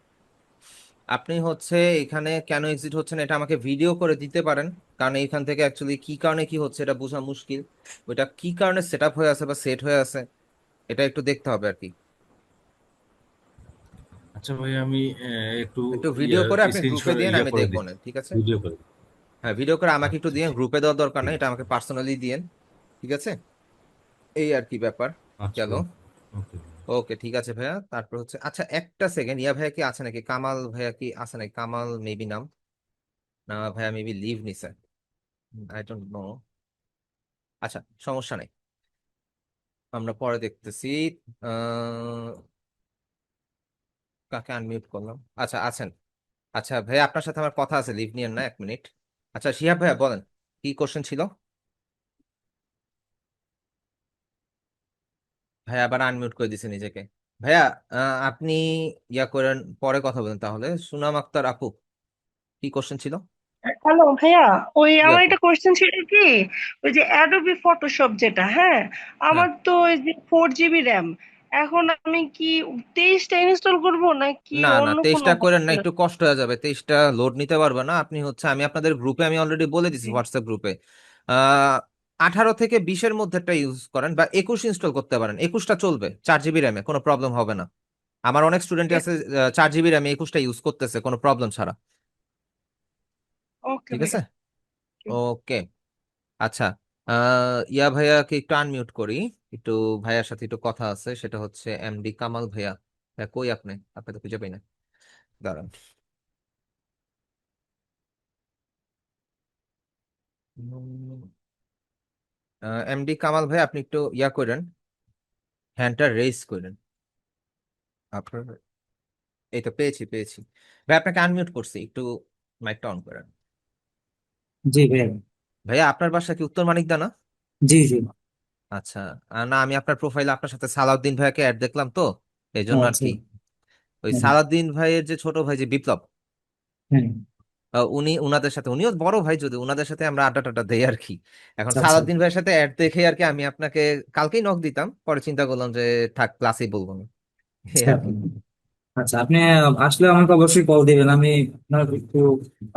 আপনি হচ্ছে এখানে কেন এক্সিট হচ্ছে না এটা আমাকে ভিডিও করে দিতে পারেন, কারণ এইখান থেকে অ্যাকচুয়ালি কি কারণে কি হচ্ছে এটা বোঝা মুশকিল। ওইটা কি কারণে সেট আপ হয়ে আছে বা সেট হয়ে আছে, এটা একটু দেখতে হবে আর কি। আচ্ছা ভাই, আমি একটু একটু ভিডিও করে আপনি গ্রুপে স্ক্রিনশট দিয়েন, আমি করে দেখবো না, দিচ্ছি, ঠিক আছে? ভিডিও করে। হ্যাঁ, ভিডিও করে আমাকে একটু আচ্ছা দিয়েন, ঠিক গ্রুপে দেওয়ার দরকার ঠিক নেই, এটা আছে। আমাকে পার্সোনালি দিয়েন, ঠিক আছে? এই আর কি ব্যাপার। আচ্ছা চলো, ওকে। ওকে, ঠিক আছে ভাইয়া। তারপর হচ্ছে, আচ্ছা একটা সেকেন্ড, ইয়া ভাইয়া কি আছে নাকি, কামাল ভাইয়া কি আছে নাকি, কামাল মেবি নাম, না ভাইয়া মেবি লিভ নিছে, আই ডোন্ট নো। আচ্ছা, সমস্যা নাই, আমরা পরে দেখতেছি। আহ কাকে আনমিউট করলাম, আচ্ছা আছেন। আচ্ছা ভাইয়া, আপনার সাথে আমার কথা আছে, লিভ নিয়েন না, 1 মিনিট। আচ্ছা শিহাব ভাইয়া বলেন, কি কোশ্চেন ছিল? ভাইয়া আবার আনমিউট করে দিছে নিজেকে। ভাইয়া, আপনি ইয়া করেন, পরে কথা বলেন তাহলে। সুনাম আক্তার আপু, কি কোশ্চেন ছিল? হ্যালো ভাইয়া, ওই জি আমার আপু। একটা কোশ্চেন ছিল কি, ওই যে অ্যাডোবি ফটোশপ যেটা, হ্যাঁ হ্যাঁ, আমার তো ওই যে 4 GB RAM, এখন আমি কি 23টা ইনস্টল করব নাকি না না, অন্য কোনো 23টা করেন না, option একটু আছে? কষ্ট হয়ে যাবে, 23টা লোড নিতে পারবে না আপনি। হচ্ছে আমি আপনাদের গ্রুপে আমি অলরেডি বলে দিছি, হোয়াটসঅ্যাপ গ্রুপে 18 থেকে 20-এর মধ্যে একটা ইউজ করেন, বা 21 ইনস্টল করতে পারেন, 21টা চলবে, 4 GB RAM-এ কোনো প্রবলেম হবে না। আমার অনেক স্টুডেন্ট আছে 4 GB RAM-এ 21টা ইউজ করতেছে কোনো প্রবলেম ছাড়া, ওকে ঠিক আছে? ভাইয়া। ওকে। আচ্ছা, ইয়া ভাইয়াকে একটু আনমিউট করি, একটু ভাইয়ার সাথে একটু কথা আছে, সেটা হচ্ছে এমডি কামাল ভাইয়া। ভাইয়া, কই আপনি? আপনি তো খুঁজে পাই না, দাঁড়ান। এমডি কামাল ভাই, আপনি একটু ইয়া করেন, হ্যান্ডটা রেজ করেন আপনার। এই তো পেয়েছি পেয়েছি। ভাই আপনাকে আনমিউট করছি, একটু মাইকটা অন করেন। জি ভাইয়া। ভাইয়া আপনার বাসা কি উত্তর মানিকদা না? জি জি। আচ্ছা। না আমি আপনার প্রোফাইলে আপনার সাথে সালাউদ্দিন ভাইয়াকে অ্যাড দেখলাম তো, এই ও জন্য আর আচ্ছা। কি। ওই হ্যাঁ সালাউদ্দিন ভাইয়ের যে ছোট ভাই যে বিপ্লব, হ্যাঁ। উনাদের সাথে, উনিও বড় ভাই যদি, উনাদের সাথে আমরা আড্ডা টাড্ডা দেই আর কি। এখন আচ্ছা সালাউদ্দিন ভাইয়ের সাথে অ্যাড দেখে আর কি আমি আপনাকে কালকেই নক দিতাম, পরে চিন্তা করলাম যে থাক ক্লাসেই বলবো না, এই আচ্ছা। আর কি। আচ্ছা, আপনি আসলে আমাকে অবশ্যই কল দিবেন। আমি আপনার একটু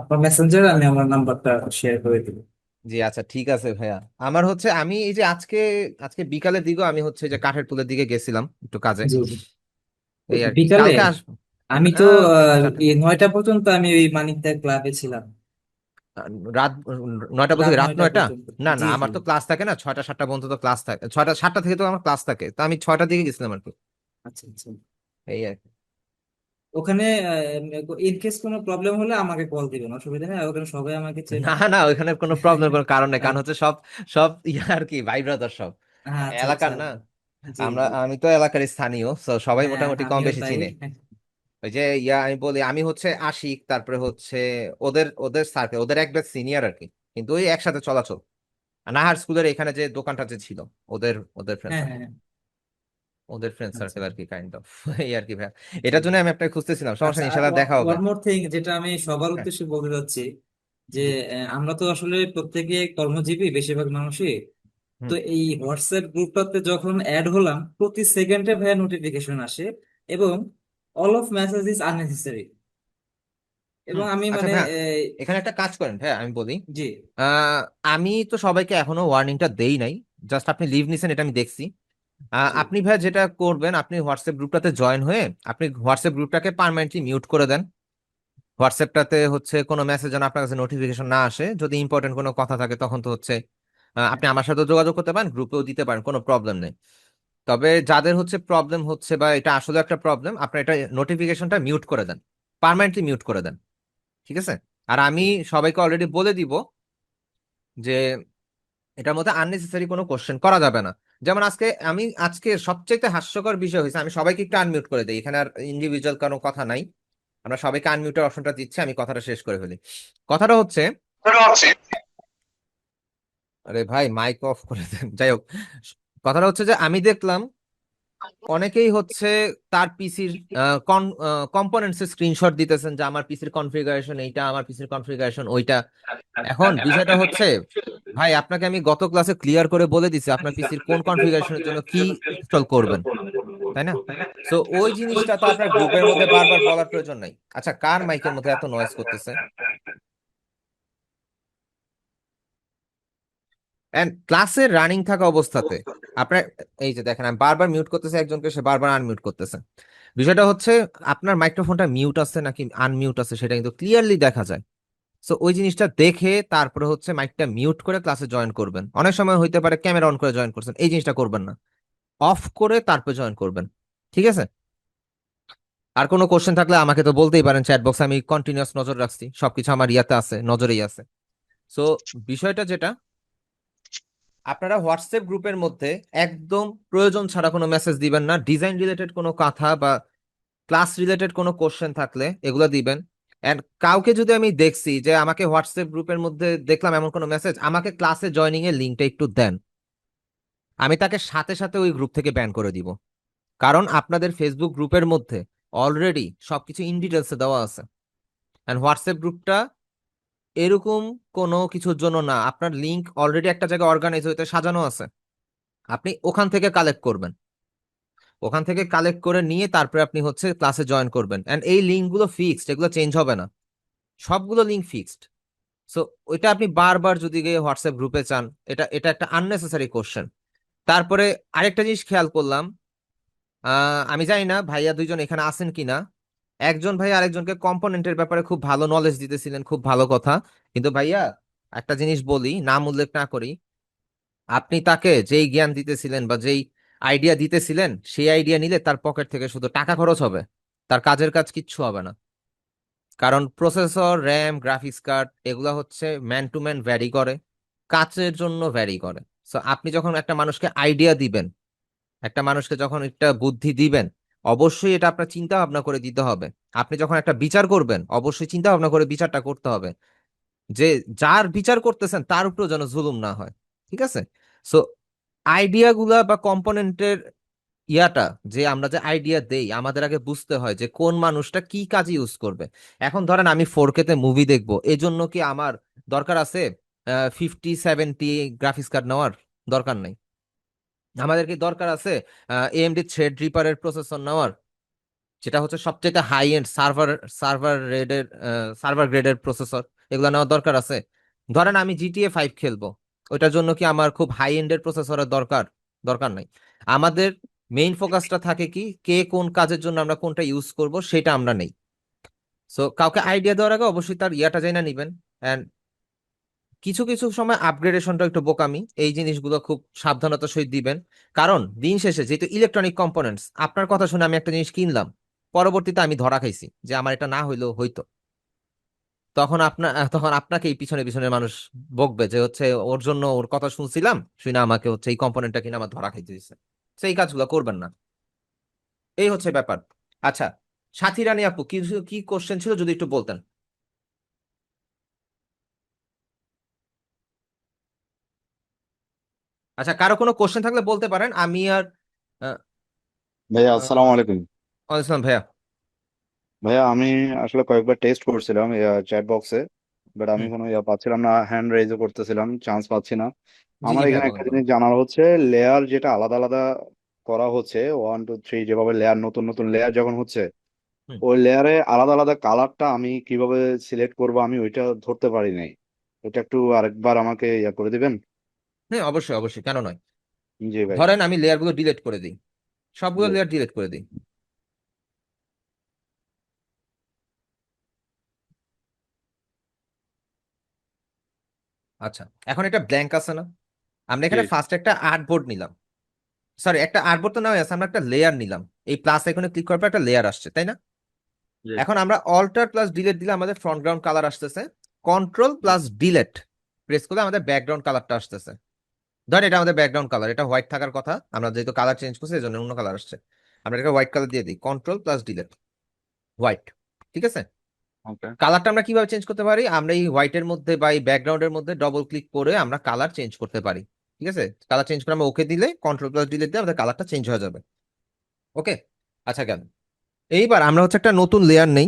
আপনার মেসেঞ্জারে আমি আমার নাম্বারটা শেয়ার করে দিব। জি আচ্ছা ঠিক আছে ভাইয়া। আমার হচ্ছে আমি এই যে আজকে আজকে বিকালের দিকেও আমি হচ্ছে যে কাঠের পুলের দিকে গেছিলাম একটু কাজে, জি জি। এই আর কি। বিকালে কালকে আসবো। আমি তো আহ, 9টা পর্যন্ত আমি ওই মানিকদা ক্লাবে ছিলাম। রাত 9টা বলতে রাত কি রাত 9টা 9টা? পর্যন্ত। না না, জি জি। আমার তো ক্লাস থাকে না, 6টা 7টা পর্যন্ত তো ক্লাস থাকে, 6টা 7টা থেকে তো আমার ক্লাস থাকে, তো আমি 6টার দিকে গেছিলাম আর কি, আচ্ছা আচ্ছা। এই আর কি। ওখানে ইন কেস কোনো প্রবলেম হলে আমাকে কল দিবেন, অসুবিধা নেই। আর ওখানে সবাই আমাকে চেনে। না না, ওইখানে কোনো প্রবলেম কোনো কারণ নেই, কারণ হচ্ছে সব সব আর কি ভাই ব্রাদার সব আচ্ছা আচ্ছা। এলাকার না। জি আমরা, জি। আমি তো এলাকার স্থানীয়, so সবাই হ্যাঁ মোটামুটি কম আমিও বেশি তাই। চিনে। ওই যে আমি বলি আমি হচ্ছে আশিক, তারপরে হচ্ছে ওদের ওদের সার্কেল, ওদের এক ব্যাচ সিনিয়র আর কি, কিন্তু ওই একসাথে চলাচল। নাহার স্কুলের এখানে যে দোকানটা যে ছিল, ওদের ওদের ফ্রেন্ড হ্যাঁ সার্কেল, হ্যাঁ। ওদের ফ্রেন্ড আচ্ছা। সার্কেল আর কি, কাইন্ড অফ এই আর কি ভাই। জি। এটার জন্য আমি আপনাকে খুঁজতেছিলাম, সমস্যা আচ্ছা, নেই, আর ইনশাল্লাহ দেখা হবে। ওয়ান মোর থিং যেটা আমি সবার হ্যাঁ। উদ্দেশ্যে বলতে চাচ্ছি, যে জি। আমরা তো আসলে প্রত্যেকে কর্মজীবী, বেশিরভাগ মানুষই। তো হুম এই হোয়াটসঅ্যাপ গ্রুপটাতে যখন অ্যাড হলাম, প্রতি সেকেন্ডে ভাইয়া নোটিফিকেশন আসে, এবং all of message is unnecessary. এবং হুম। আমি আচ্ছা মানে ভাইয়া, এখানে একটা কাজ করেন ভাইয়া, আমি বলি। জি আমি তো সবাইকে এখনো ওয়ার্নিংটা দেই নাই, জাস্ট আপনি লিভ নিছেন এটা আমি দেখছি। জি। আপনি ভাইয়া যেটা করবেন, আপনি হোয়াটসঅ্যাপ গ্রুপটাতে জয়েন হয়ে আপনি হোয়াটসঅ্যাপ গ্রুপটাকে পার্মানেন্টলি মিউট করে দেন। হোয়াটসঅ্যাপটাতে হচ্ছে কোনো মেসেজ যেন আপনার কাছে নোটিফিকেশন না আসে, যদি ইম্পর্টেন্ট কোনো কথা থাকে তখন তো হচ্ছে আপনি আমার সাথে যোগাযোগ করতে পারেন, গ্রুপেও দিতে পারেন, কোনো প্রবলেম নেই। তবে যাদের হচ্ছে প্রবলেম হচ্ছে বা এটা আসলে একটা প্রবলেম, আপনার এটা নোটিফিকেশনটা মিউট করে দেন, পার্মানেন্টলি মিউট করে দেন, ঠিক আছে? আর আমি সবাইকে অলরেডি বলে দিব যে এটার মধ্যে আননেসেসারি কোনো কোশ্চেন করা যাবে না। যেমন আজকে সবচেয়ে হাস্যকর বিষয় হয়েছে, আমি সবাইকে একটু আনমিউট করে দিই, এখানে আর ইন্ডিভিজুয়াল কোনো কথা নাই, আমরা সবাইকে আনমিউটের অপশনটা দিচ্ছি, আমি কথাটা শেষ করে ফেলি। কথাটা হচ্ছে, আরে ভাই মাইক অফ করে দেন, যাই হোক, কথাটা হচ্ছে যে আমি দেখলাম অনেকেই হচ্ছে তার পিসির কম্পোনেন্টস স্ক্রিনশট দিতেছেন যে আমার পিসির কনফিগারেশন এইটা, আমার পিসির কনফিগারেশন ওইটা। এখন বিষয়টা হচ্ছে, ভাই আপনাকে আমি গত ক্লাসে ক্লিয়ার করে বলে দিছি আপনার পিসির কোন কনফিগারেশনের জন্য কি ইনস্টল করবেন, তাই না? সো ওই জিনিসটা তো আপনার গ্রুপের মধ্যে বারবার বলার প্রয়োজন নাই। আচ্ছা, কার মাইকের মধ্যে এত নয়েজ করতেছে? এন্ড ক্লাসের রানিং থাকা অবস্থাতে আপনার, এই যে দেখেন আমি বারবার মিউট করতেছে একজনকে, সে বারবার আনমিউট করতেছে। বিষয়টা হচ্ছে আপনার মাইক্রোফোনটা মিউট আছে নাকি আনমিউট আছে সেটা কিন্তু ক্লিয়ারলি দেখা যায়। সো ওই জিনিসটা দেখে তারপরে হচ্ছে মাইকটা মিউট করে ক্লাসে জয়েন করবেন। অনেক সময় হইতে পারে ক্যামেরা অন করে জয়েন করছেন, এই জিনিসটা করবেন না, অফ করে তারপরে জয়েন করবেন, ঠিক আছে? আর কোনো কোশ্চেন থাকলে আমাকে তো বলতেই পারেন চ্যাট বক্সে, আমি কন্টিনিউয়াস নজর রাখছি, সবকিছু আমার ইয়াতে আছে, নজরেই আছে। সো বিষয়টা যেটা, আপনারা হোয়াটসঅ্যাপ গ্রুপের মধ্যে একদম প্রয়োজন ছাড়া কোনো মেসেজ দিবেন না। ডিজাইন রিলেটেড কোনো কথা বা ক্লাস রিলেটেড কোনো কোশ্চেন থাকলে এগুলো দিবেন। এন্ড কাউকে যদি আমি দেখছি যে আমাকে হোয়াটসঅ্যাপ গ্রুপের মধ্যে দেখলাম এমন কোনো মেসেজ, আমাকে ক্লাসে জয়নিং এর লিঙ্কটা একটু দেন, আমি তাকে সাথে সাথে ওই গ্রুপ থেকে ব্যান করে দিব। কারণ আপনাদের ফেসবুক গ্রুপের মধ্যে অলরেডি সবকিছু ইন ডিটেলসে দেওয়া আছে। এন্ড হোয়াটসঅ্যাপ গ্রুপটা এরকম কোনো কিছুর জন্য না, আপনার লিঙ্ক অলরেডি একটা জায়গায় অর্গানাইজ হইতে সাজানো আছে, আপনি ওখান থেকে কালেক্ট করবেন, ওখান থেকে কালেক্ট করে নিয়ে তারপরে আপনি হচ্ছে ক্লাসে জয়েন করবেন। এন্ড এই লিঙ্কগুলো ফিক্সড, এগুলো চেঞ্জ হবে না, সবগুলো লিঙ্ক ফিক্সড। সো ওইটা আপনি বারবার যদি গিয়ে হোয়াটসঅ্যাপ গ্রুপে চান, এটা এটা একটা আননেসেসারি কোশ্চেন। তারপরে আরেকটা জিনিস খেয়াল করলাম, আমি জানি না ভাইয়া দুইজন এখানে আছেন কিনা, একজন ভাই আরেকজনকে কম্পোনেন্টের ব্যাপারে খুব ভালো নলেজ দিতেছিলেন, খুব ভালো কথা, কিন্তু ভাইয়া একটা জিনিস বলি, নাম উল্লেখ না করি, আপনি তাকে যেই জ্ঞান দিতেছিলেন বা যেই আইডিয়া দিতেছিলেন, সেই আইডিয়া নিলে তার পকেট থেকে শুধু টাকা খরচ হবে, তার কাজের কাজ কিচ্ছু হবে না। কারণ প্রসেসর, র্যাম, গ্রাফিক্স কার্ড এগুলো হচ্ছে ম্যান টু ম্যান ভ্যারি করে, কাজের জন্য ভ্যারি করে। সো আপনি যখন একটা মানুষকে আইডিয়া দিবেন, একটা মানুষকে যখন একটা বুদ্ধি দিবেন, অবশ্যই এটা আপনার চিন্তা ভাবনা করে দিতে হবে। আপনি যখন একটা বিচার করবেন, অবশ্যই চিন্তা ভাবনা করে বিচারটা করতে হবে। যে যার বিচার করতেছেন তার উপরেও যেন জুলুম না হয়, ঠিক আছে? সো আইডিয়া গুলা বা কম্পোনেন্টের ইয়াটা, যে আমরা যে আইডিয়া দেই আমাদের আগে বুঝতে হয় যে কোন মানুষটা কি কাজে ইউজ করবে। এখন ধরেন আমি 4K তে মুভি দেখবো, এজন্য কি আমার দরকার আছে 5070 গ্রাফিক্স কার্ড নেওয়ার? দরকার নাই। আমাদের কি দরকার আছে AMD থ্রেড রিপারের প্রসেসর নেওয়ার, যেটা হচ্ছে সবচেয়ে হাই এন্ড সার্ভার গ্রেডের প্রসেসর? এগুলো নেওয়ার দরকার আছে? ধরেন আমি GTA 5 খেলবো, ওইটার জন্য কি আমার খুব হাই এন্ডের প্রসেসরের দরকার? দরকার নাই। আমাদের মেইন ফোকাসটা থাকে কি কে কোন কাজের জন্য আমরা কোনটা ইউজ করব সেটা আমরা নেই। সো কাউকে আইডিয়া দেওয়ার আগে অবশ্যই তার ইয়াটা জানা নিবেন। এন্ড কিছু কিছু সময় আপগ্রেডেশনটা একটু বোকামি, এই জিনিসগুলো খুব সাবধানতার সহিত দিবেন। কারণ দিন শেষে যেহেতু ইলেকট্রনিক কম্পোনেন্টস, আপনার কথা শুনে আমি একটা জিনিস কিনলাম, পরবর্তীতে আমি ধরা খাইছি যে আমার এটা না হইলেও হইতো, তখন আপনাকে এই পিছনে পিছনে মানুষ বকবে যে হচ্ছে ওর জন্য ওর কথা শুনছিলাম, শুনে আমাকে হচ্ছে এই কম্পোনেন্টটা কিনে আমার ধরা খাইতে দিচ্ছে। সেই কাজগুলো করবেন না, এই হচ্ছে ব্যাপার। আচ্ছা, সাথী রানী আপু, কি কোশ্চেন ছিল যদি একটু বলতেন। আচ্ছা, কারো কোনো কোশ্চেন থাকলে বলতে পারেন। আমি আর আহ, ভাইয়া আহ, আসসালামু আলাইকুম। ওয়ালাইকুম আসসালাম ভাইয়া। ভাইয়া আমি আসলে কয়েকবার টেস্ট করছিলাম চ্যাট বক্সে, বাট আমি হুম, কোনো পাচ্ছিলাম না, হ্যান্ড রেইজও করতেছিলাম, চান্স পাচ্ছি না। জি আমার জি ভাইয়া, এখানে একটা বলেন বলেন। জিনিস জানার হচ্ছে, লেয়ার যেটা আলাদা আলাদা করা হচ্ছে, 1 2 3 যেভাবে লেয়ার, নতুন নতুন লেয়ার যখন হচ্ছে, হুম, ওই লেয়ারে আলাদা আলাদা কালারটা আমি কিভাবে সিলেক্ট করবো আমি ওইটা ধরতে পারি নাই। ওইটা একটু আরেকবার আমাকে ইয়া করে দিবেন। হ্যাঁ অবশ্যই অবশ্যই, কেন নয়। জি ভাই। ধরেন আমি লেয়ারগুলো ডিলিট করে দিই, সবগুলো জি। লেয়ার ডিলিট করে দিই। আচ্ছা, এখন এটা ব্ল্যাঙ্ক আছে না? আমরা জি। এখানে ফার্স্ট একটা আর্টবোর্ড নিলাম, সরি একটা আর্টবোর্ড তো নেওয়া আছে, আমরা একটা লেয়ার নিলাম। এই প্লাস আইকনে ক্লিক করার পর একটা লেয়ার আসছে, তাই না? জি। এখন আমরা অল্টার প্লাস ডিলেট দিলে আমাদের ফ্রন্ট গ্রাউন্ড কালার আসতেছে। কন্ট্রোল প্লাস ডিলেট প্রেস করলে আমাদের ব্যাকগ্রাউন্ড কালারটা আসতেছে। ধর এটা আমাদের ব্যাকগ্রাউন্ড কালার, এটা হোয়াইট থাকার কথা, আমরা যেহেতু কালার চেঞ্জ করছি এই জন্য অন্য কালার আসছে। আমরা এটাকে হোয়াইট কালার দিয়ে দিই, কন্ট্রোল প্লাস ডিলেট, হোয়াইট। ঠিক আছে, ওকে। কালারটা আমরা কিভাবে চেঞ্জ করতে পারি? আমরা এই হোয়াইটের মধ্যে বা এই ব্যাকগ্রাউন্ডের মধ্যে ডবল ক্লিক করে আমরা কালার চেঞ্জ করতে পারি। ঠিক আছে, কালার চেঞ্জ করে আমরা ওকে দিলে, কন্ট্রোল প্লাস ডিলেট দিয়ে আমাদের কালারটা চেঞ্জ হয়ে যাবে। ওকে, আচ্ছা কেন, এইবার আমরা হচ্ছে একটা নতুন লেয়ার নেই।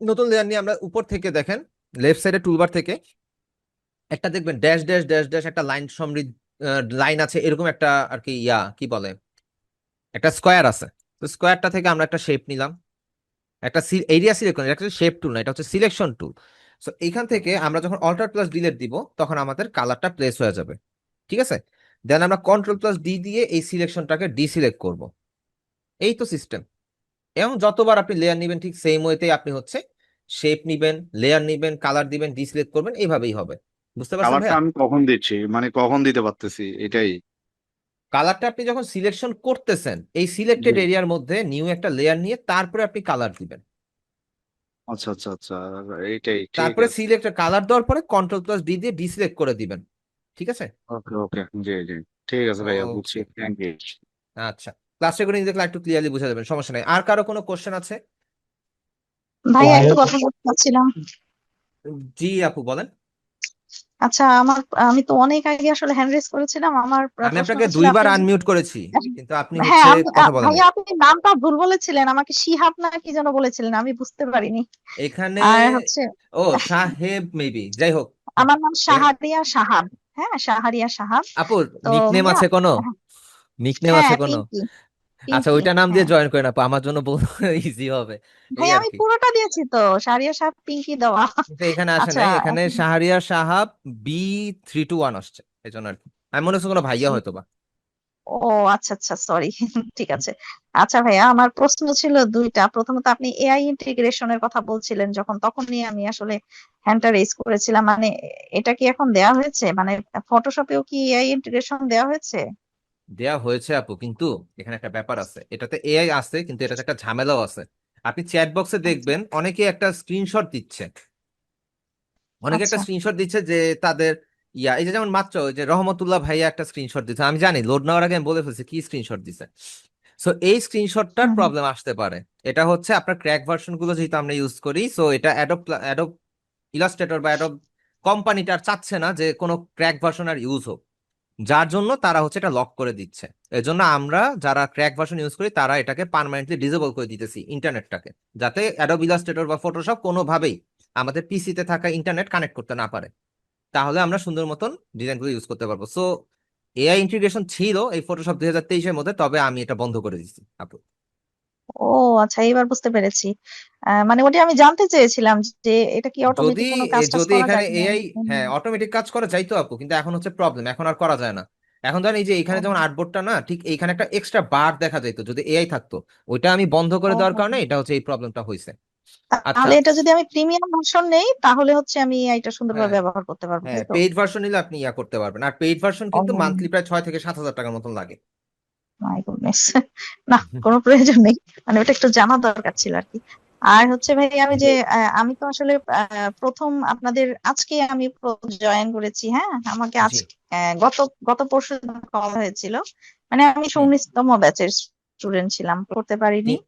নতুন লেয়ার নিয়ে আমরা উপর থেকে দেখেন, লেফট সাইডে টুলবার থেকে একটা দেখবেন ড্যাশ ড্যাশ ড্যাশ ড্যাশ একটা লাইন সমৃদ্ধ লাইন আছে, এরকম একটা আর কি ইয়া কি বলে, একটা স্কোয়ার আছে। তো স্কোয়ারটা থেকে আমরা একটা শেপ নিলাম, একটা এরিয়া সিলেক্ট করি, একটা শেপ টুল না, এটা হচ্ছে সিলেকশন টুল। সো এইখান থেকে আমরা যখন অল্টার প্লাস ডিলেট দিব তখন আমাদের কালারটা প্লেস হয়ে যাবে। ঠিক আছে, দেন আমরা কন্ট্রোল প্লাস ডি দিয়ে এই সিলেকশনটাকে ডিসিলেক্ট করব। এই তো সিস্টেম। এবং যতবার আপনি লেয়ার নিবেন ঠিক সেম ওয়েতেই আপনি হচ্ছে শেপ নিবেন, লেয়ার নিবেন, কালার দিবেন, ডিসিলেক্ট করবেন, এইভাবেই হবে। বুঝতে পারছেন কালারটা ভাইয়া? আমি কখন দিচ্ছি, মানে কখন দিতে পারতেছি এটাই। কালারটা আপনি যখন সিলেকশন করতেছেন এই জি। সিলেক্টেড এরিয়ার মধ্যে নিউ একটা লেয়ার নিয়ে তারপরে আপনি কালার দিবেন। আচ্ছা আচ্ছা আচ্ছা, এইটাই ঠিক তারপরে আছে। সিলেক্ট কালার দেওয়ার পরে কন্ট্রোল প্লাস ডি দিয়ে ডিসিলেক্ট করে দিবেন। ঠিক আছে, ওকে ওকে, জি জি, ঠিক আছে ভাইয়া, বুঝছি, ওকে, থ্যাংক ইউ। আচ্ছা। ক্লাস রেকর্ডিং দেখলে একটু ক্লিয়ারলি বুঝা যাবেন, সমস্যা নেই। আর কারো কোনো কোশ্চেন আছে? ভাইয়া একটু কথা বলতে চাচ্ছিলাম। জি আপু বলেন। আচ্ছা, আমি তো অনেক আগে আসলে হ্যান্ড রেজ করেছিলাম। আমার আমি প্রশ্ন আপনাকে হচ্ছিল, দুইবার আপনি আনমিউট করেছি, কিন্তু আপনি হ্যাঁ হচ্ছে আমি কথা বলেন নাই। ভাইয়া আপনি নামটা ভুল বলেছিলেন, আমাকে শিহাব না কি যেন বলেছিলেন, আমি বুঝতে পারিনি। এখানে আর হচ্ছে ও সাহেব মেবি, যাই হোক। আমার নাম এখানে শাহারিয়া সাহাব। হ্যাঁ, শাহারিয়া সাহাব। আপু তো নিকনেম ভাইয়া, আছে কোনো? নিকনেম হ্যাঁ আছে কোনো? পিঙ্কি, আচ্ছা, পিঙ্কি ওইটা নাম দিয়ে হ্যাঁ। জয়েন করেন আপু, আমার জন্য বলতে ইজি হবে, এই ভাইয়া আর আমি কি। পুরোটা দিয়েছি তো, শাহারিয়া সাহাব পিঙ্কি দেওয়া। কিন্তু এখানে আসে আচ্ছা নাই, এখানে শাহরিয়ার সাহাব B321 আসছে, এই জন্য আর কি। আমি মনে হচ্ছে কোনো ভাইয়া হয়তো বা। ও আচ্ছা আচ্ছা, সরি। ঠিক আছে। আচ্ছা ভাইয়া, আমার প্রশ্ন ছিল দুইটা। প্রথমত আপনি এআই ইন্টিগ্রেশনের কথা বলছিলেন যখন, তখনই আমি আসলে হ্যান্ডটা রেজ করেছিলাম। মানে এটা কি এখন দেয়া হয়েছে? মানে ফটোশপেও কি এআই ইন্টিগ্রেশন দেয়া হয়েছে? দেয়া হয়েছে আপু, কিন্তু এখানে একটা ব্যাপার আছে, এটাতে এআই আছে কিন্তু এটাতে একটা ঝামেলাও আছে। আপনি চ্যাট বক্সে দেখবেন অনেকে একটা স্ক্রিনশট দিচ্ছে, অনেকে একটা আচ্ছা। স্ক্রিনশট দিচ্ছে যে তাদের ইয়া, এই যে যেমন মাত্র ওই যে রহমতুল্লাহ ভাইয়া একটা স্ক্রিনশট দিচ্ছে, আমি জানি লোড নেওয়ার আগে আমি বলে ফেলছি কি স্ক্রিনশট দিছে। সো এই স্ক্রিনশটটার প্রবলেম আসতে পারে। এটা হচ্ছে আপনার ক্র্যাক ভার্সন গুলো যেহেতু আমরা ইউজ করি, সো এটা অ্যাডোব ইলাস্ট্রেটর বা অ্যাডোব কোম্পানিটা আর চাচ্ছে না যে কোনো ক্র্যাক ভার্সন আর ইউজ হোক, যার জন্য তারা হচ্ছে এটা লক করে দিচ্ছে। এজন্য আমরা যারা ক্র্যাক ভার্সন ইউজ করি তারা এটাকে পার্মানেন্টলি ডিসেবল করে দিতেছি ইন্টারনেটটাকে, যাতে অ্যাডোব ইলাস্ট্রেটর বা ফটোশপ কোনোভাবেই আমাদের পিসিতে থাকা ইন্টারনেট কানেক্ট করতে না পারে। তাহলে আমরা সুন্দর মতন ডিজাইনগুলো ইউজ করতে পারবো। সো এআই ইন্টিগ্রেশন ছিল এই ফটোশপ 2023-এর মধ্যে, তবে আমি এটা বন্ধ করে দিচ্ছি আপু। ও আচ্ছা, এবার বুঝতে পেরেছি। মানে ওটা আমি জানতে চেয়েছিলাম যে এটা কি যদি অটোমেটিক কোনো কাজ টাজ যদি করা এখানে যায় কিনা। এআই, হ্যাঁ অটোমেটিক কাজ করা যাইতো আপু, কিন্তু এখন হচ্ছে প্রবলেম, এখন আর করা যায় না। এখন ধরেন এই যে এখানে যেমন আর্টবোর্ডটা না, ঠিক এইখানে একটা এক্সট্রা বার দেখা যাইতো যদি এআই থাকতো, ওইটা আমি বন্ধ করে দেওয়ার কারণে এটা হচ্ছে এই প্রবলেমটা হয়েছে। আচ্ছা, তাহলে এটা যদি আমি প্রিমিয়াম ভার্সন নেই তাহলে হচ্ছে আমি এটা সুন্দরভাবে হ্যাঁ ব্যবহার করতে পারবো, হ্যাঁ, তাই তো? পেইড ভার্সন নিলে আপনি ইয়া করতে পারবেন, আর পেইড ভার্সন কিন্তু ও মান্থলি প্রায় 6 থেকে 7 হাজার টাকার মতন লাগে। My goodness. না, কোনো প্রয়োজন নেই, মানে ওটা একটু জানা দরকার ছিল আর কি। আর হচ্ছে ভাই আমি যে আমি তো আসলে প্রথম আপনাদের আজকে আমি জয়েন করেছি, হ্যাঁ আমাকে আজ জি গত গত পরশু কল হয়েছিল। মানে আমি 19তম ব্যাচের স্টুডেন্ট ছিলাম, করতে পারিনি। তিন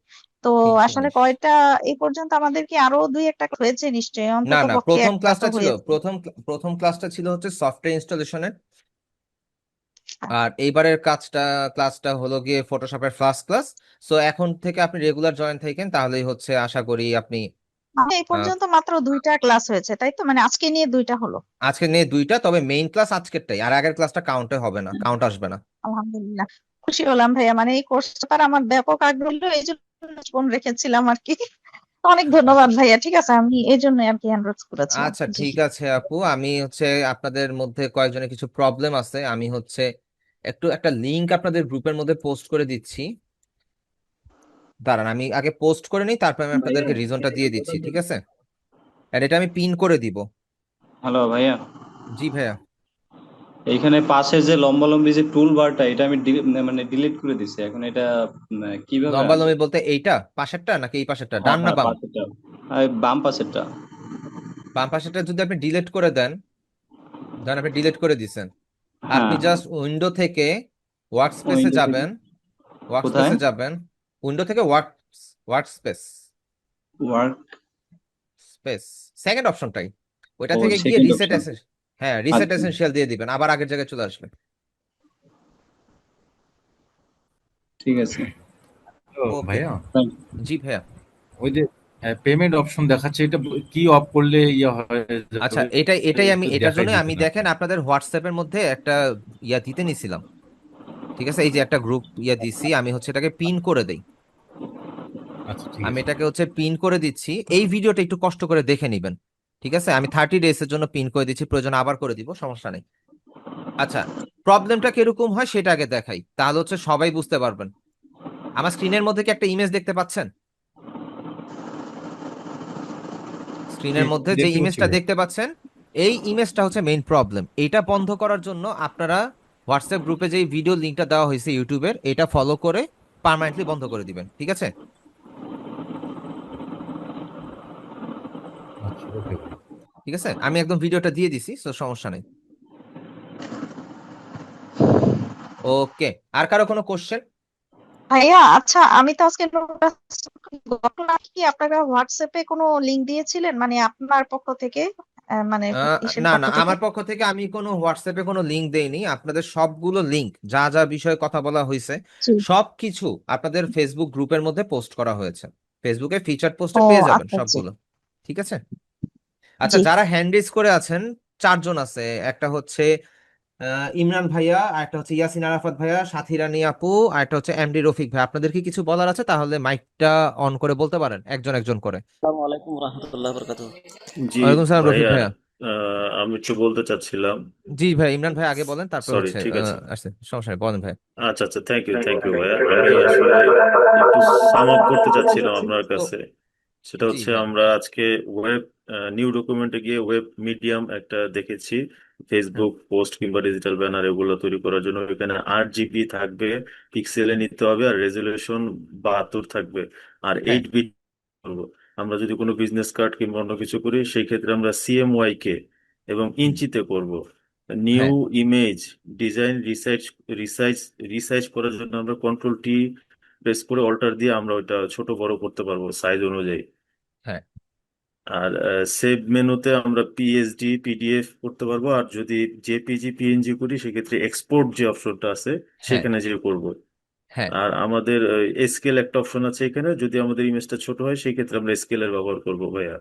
তো আসলে 319। কয়টা এই পর্যন্ত আমাদের কি আরো দুই একটা হয়েছে নিশ্চয়ই, না অন্তত না, পক্ষে প্রথম একটা তো ক্লাসটা ছিল, হয়েছে। প্রথম ক্লাসটা ছিল হচ্ছে সফটওয়্যার ইনস্টলেশনের, আর এইবারের ক্লাসটা হলো গিয়ে ফটোশপের ফার্স্ট ক্লাস। সো এখন থেকে আপনি রেগুলার জয়েন থাকেন তাহলেই হচ্ছে আশা করি আপনি মানে এই আহ, পর্যন্ত মাত্র দুইটা ক্লাস হয়েছে তাই তো, মানে আজকে নিয়ে দুইটা হলো। আজকে নিয়ে দুইটা, তবে মেইন ক্লাস আজকেরটাই, আর আগের ক্লাসটা কাউন্টে হবে না, কাউন্ট আসবে না। আলহামদুলিল্লাহ, খুশি হলাম ভাইয়া, মানে এই কোর্সটা আমার ব্যাপক আগ্রহ হলো, এই জন্য ফোন রেখেছিলাম আর কি। তো অনেক ধন্যবাদ ভাইয়া, ঠিক আছে, আমি এই জন্য আর কি এনরোল করেছিলাম। আচ্ছা জি ঠিক আছে আপু, আমি হচ্ছে আপনাদের মধ্যে কয়েকজনের কিছু প্রবলেম আছে, আমি হচ্ছে একটা লিংক আপনাদের গ্রুপের মধ্যে পোস্ট করে দিচ্ছি। দাঁড়ান আমি আগে পোস্ট করে নিই, তারপর আমি আপনাদেরকে রিজনটা দিয়ে দিচ্ছি, ঠিক আছে? আর এটা আমি পিন করে দিব। হ্যালো ভাইয়া, জি ভাইয়া। এইখানে পাশে যে লম্বালম্বি যে টুল বারটা, এটা আমি মানে ডিলিট করে দিছি। এখন এটা কিভাবে লম্বা আনবো? লম্বি বলতে এইটা পাশেরটা নাকি এই পাশেরটা, হ্যাঁ ডান না হ্যাঁ, বাম? পাশেরটা, আর বাম পাশেরটা। বাম পাশেরটা যদি আপনি ডিলিট করে দেন, ধরেন আপনি ডিলিট করে দিছেন, আপনি হ্যাঁ, জাস্ট উইন্ডো থেকে ওয়ার্ক স্পেসে উইন্ডো থেকে যাবেন, ওয়ার্ক কোথায়? স্পেসে যাবেন, উইন্ডো থেকে work space, work, space second অপশনটাই, ওইটা ও থেকে গিয়ে সেকেন্ড অপশন। হ্যাঁ রিসেট আচ্ছা, এসেনশিয়াল দিয়ে দিবেন, আবার আগের জায়গায় চলে আসবে। ঠিক আছে। তো ওকে। ভাইয়া, জি ভাইয়া। ওই যে পেমেন্ট অপশন দেখাচ্ছে, এটা কি অফ করলে ইয়ে হয়ে আচ্ছা যাবে? এটাই আমি একটু এটার দেখাই জন্য আমি দিতেন আর কি। দেখেন আপনাদের হোয়াটসঅ্যাপের মধ্যে একটা ইয়া দিতে নিছিলাম, ঠিক আছে? এই যে একটা গ্রুপ ইয়া দিছি, আমি হচ্ছে এটাকে পিন করে দেই। আচ্ছা ঠিক আমি আছে। এটাকে হচ্ছে পিন করে দিচ্ছি, এই ভিডিওটা একটু কষ্ট করে দেখে নিবেন, ঠিক আছে? আমি 30 ডেজ এর জন্য পিন করে দিচ্ছি, প্রয়োজন আবার করে দিব, সমস্যা নেই। আচ্ছা, প্রবলেমটা কিরকম হয় সেটা আগে দেখাই, তাহলে হচ্ছে সবাই বুঝতে পারবেন। আমার স্ক্রিনের মধ্যে কি একটা ইমেজ দেখতে পাচ্ছেন? স্ক্রিনের মধ্যে যে দেখতে পাচ্ছি ইমেজটা ভাই। দেখতে পাচ্ছেন, এই ইমেজটা হচ্ছে মেইন প্রবলেম। এইটা বন্ধ করার জন্য আপনারা হোয়াটসঅ্যাপ গ্রুপে যে ভিডিও লিঙ্কটা দেওয়া হয়েছে ইউটিউবের, এটা ফলো করে পার্মানেন্টলি বন্ধ করে দিবেন, ঠিক আছে? আচ্ছা ওকে। ঠিক আছে, আমি একদম ভিডিওটা দিয়ে দিছি, তো সমস্যা নেই। ওকে, আর কারো কোনো কোশ্চেন? ভাইয়া আচ্ছা, আমি তো আজকে ঘটনা কি আপনারা হোয়াটসঅ্যাপে কোনো লিংক দিয়েছিলেন, মানে আপনার পক্ষ থেকে, মানে ইসের না পক্ষ না, থেকে? আমার পক্ষ থেকে আমি কোনো হোয়াটসঅ্যাপে কোনো লিংক দেইনি। আপনাদের সবগুলো লিংক, যা যা বিষয়ে কথা বলা হয়েছে, জি। সবকিছু আপনাদের ফেসবুক গ্রুপের মধ্যে পোস্ট করা হয়েছে, ফেসবুকে ফিচার পোস্টে ও পেয়ে যাবেন আচ্ছা জি। সবগুলো, ঠিক আছে? আচ্ছা, জি যারা হ্যান্ড রেজ করে আছেন, 4 জন আছে, একটা হচ্ছে ইমরান ভাইয়া, আর একটা হচ্ছে ইয়াসিন আরাফাত ভাইয়া, সাথী রানী আপু, আর একটা হচ্ছে এমডি রফিক ভাই। আপনাদের কি কিছু বলার আছে? তাহলে মাইকটা অন করে বলতে পারেন, একজন একজন করে। আসসালামু আলাইকুম রহমতুল্লাহ বরকাত। জি ওয়ালাইকুম সালাম রফিক ভাইয়া, ভাইয়া। আমি একটু বলতে চাচ্ছিলাম। জি ভাই, ইমরান ভাই আগে বলেন, তারপর সরি, হচ্ছে ঠিক আছে। আসছে, সমস্যা নেই, বলেন ভাই। আচ্ছা আচ্ছা, থ্যাংক ইউ ভাইয়া। আমি আসলে একটু সাম আপ করতে চাচ্ছিলাম আপনার তো কাছে। সেটা জি হচ্ছে ভাই। আমরা আজকে ওয়েব নিউ ডকুমেন্টে গিয়ে ওয়েব মিডিয়াম একটা দেখেছি, হুম, ফেসবুক পোস্ট কিংবা ডিজিটাল ব্যানার এগুলো তৈরি করার জন্য। এখানে 8 জিবি থাকবে, পিক্সেলে নিতে হবে, আর রেজলিউশন 72 থাকবে, আর হ্যাঁ 8 বিট করবো। আমরা যদি কোনো বিজনেস কার্ড কিংবা অন্য কিছু করি, সেই ক্ষেত্রে আমরা সিএমওয়াই কে এবং হুম, ইঞ্চিতে করব। নিউ হ্যাঁ ইমেজ ডিজাইন রিসাইজ রিসাইজ করার জন্য আমরা কন্ট্রোল T প্রেস করে অল্টার দিয়ে আমরা ওইটা ছোট বড় করতে পারবো সাইজ অনুযায়ী। হ্যাঁ আর সেভ মেনুতে আমরা পিএসডি পিডিএফ করতে পারবো, আর যদি জেপিজি পিএনজি করি সেক্ষেত্রে এক্সপোর্ট যে অপশনটা আছে হ্যাঁ সেখানে যে করব। হ্যাঁ আর আমাদের স্কেল একটা অপশন আছে এখানে, যদি আমাদের ইমেজটা ছোট হয় সেই ক্ষেত্রে আমরা স্কেলের ব্যবহার করবো ভাইয়া।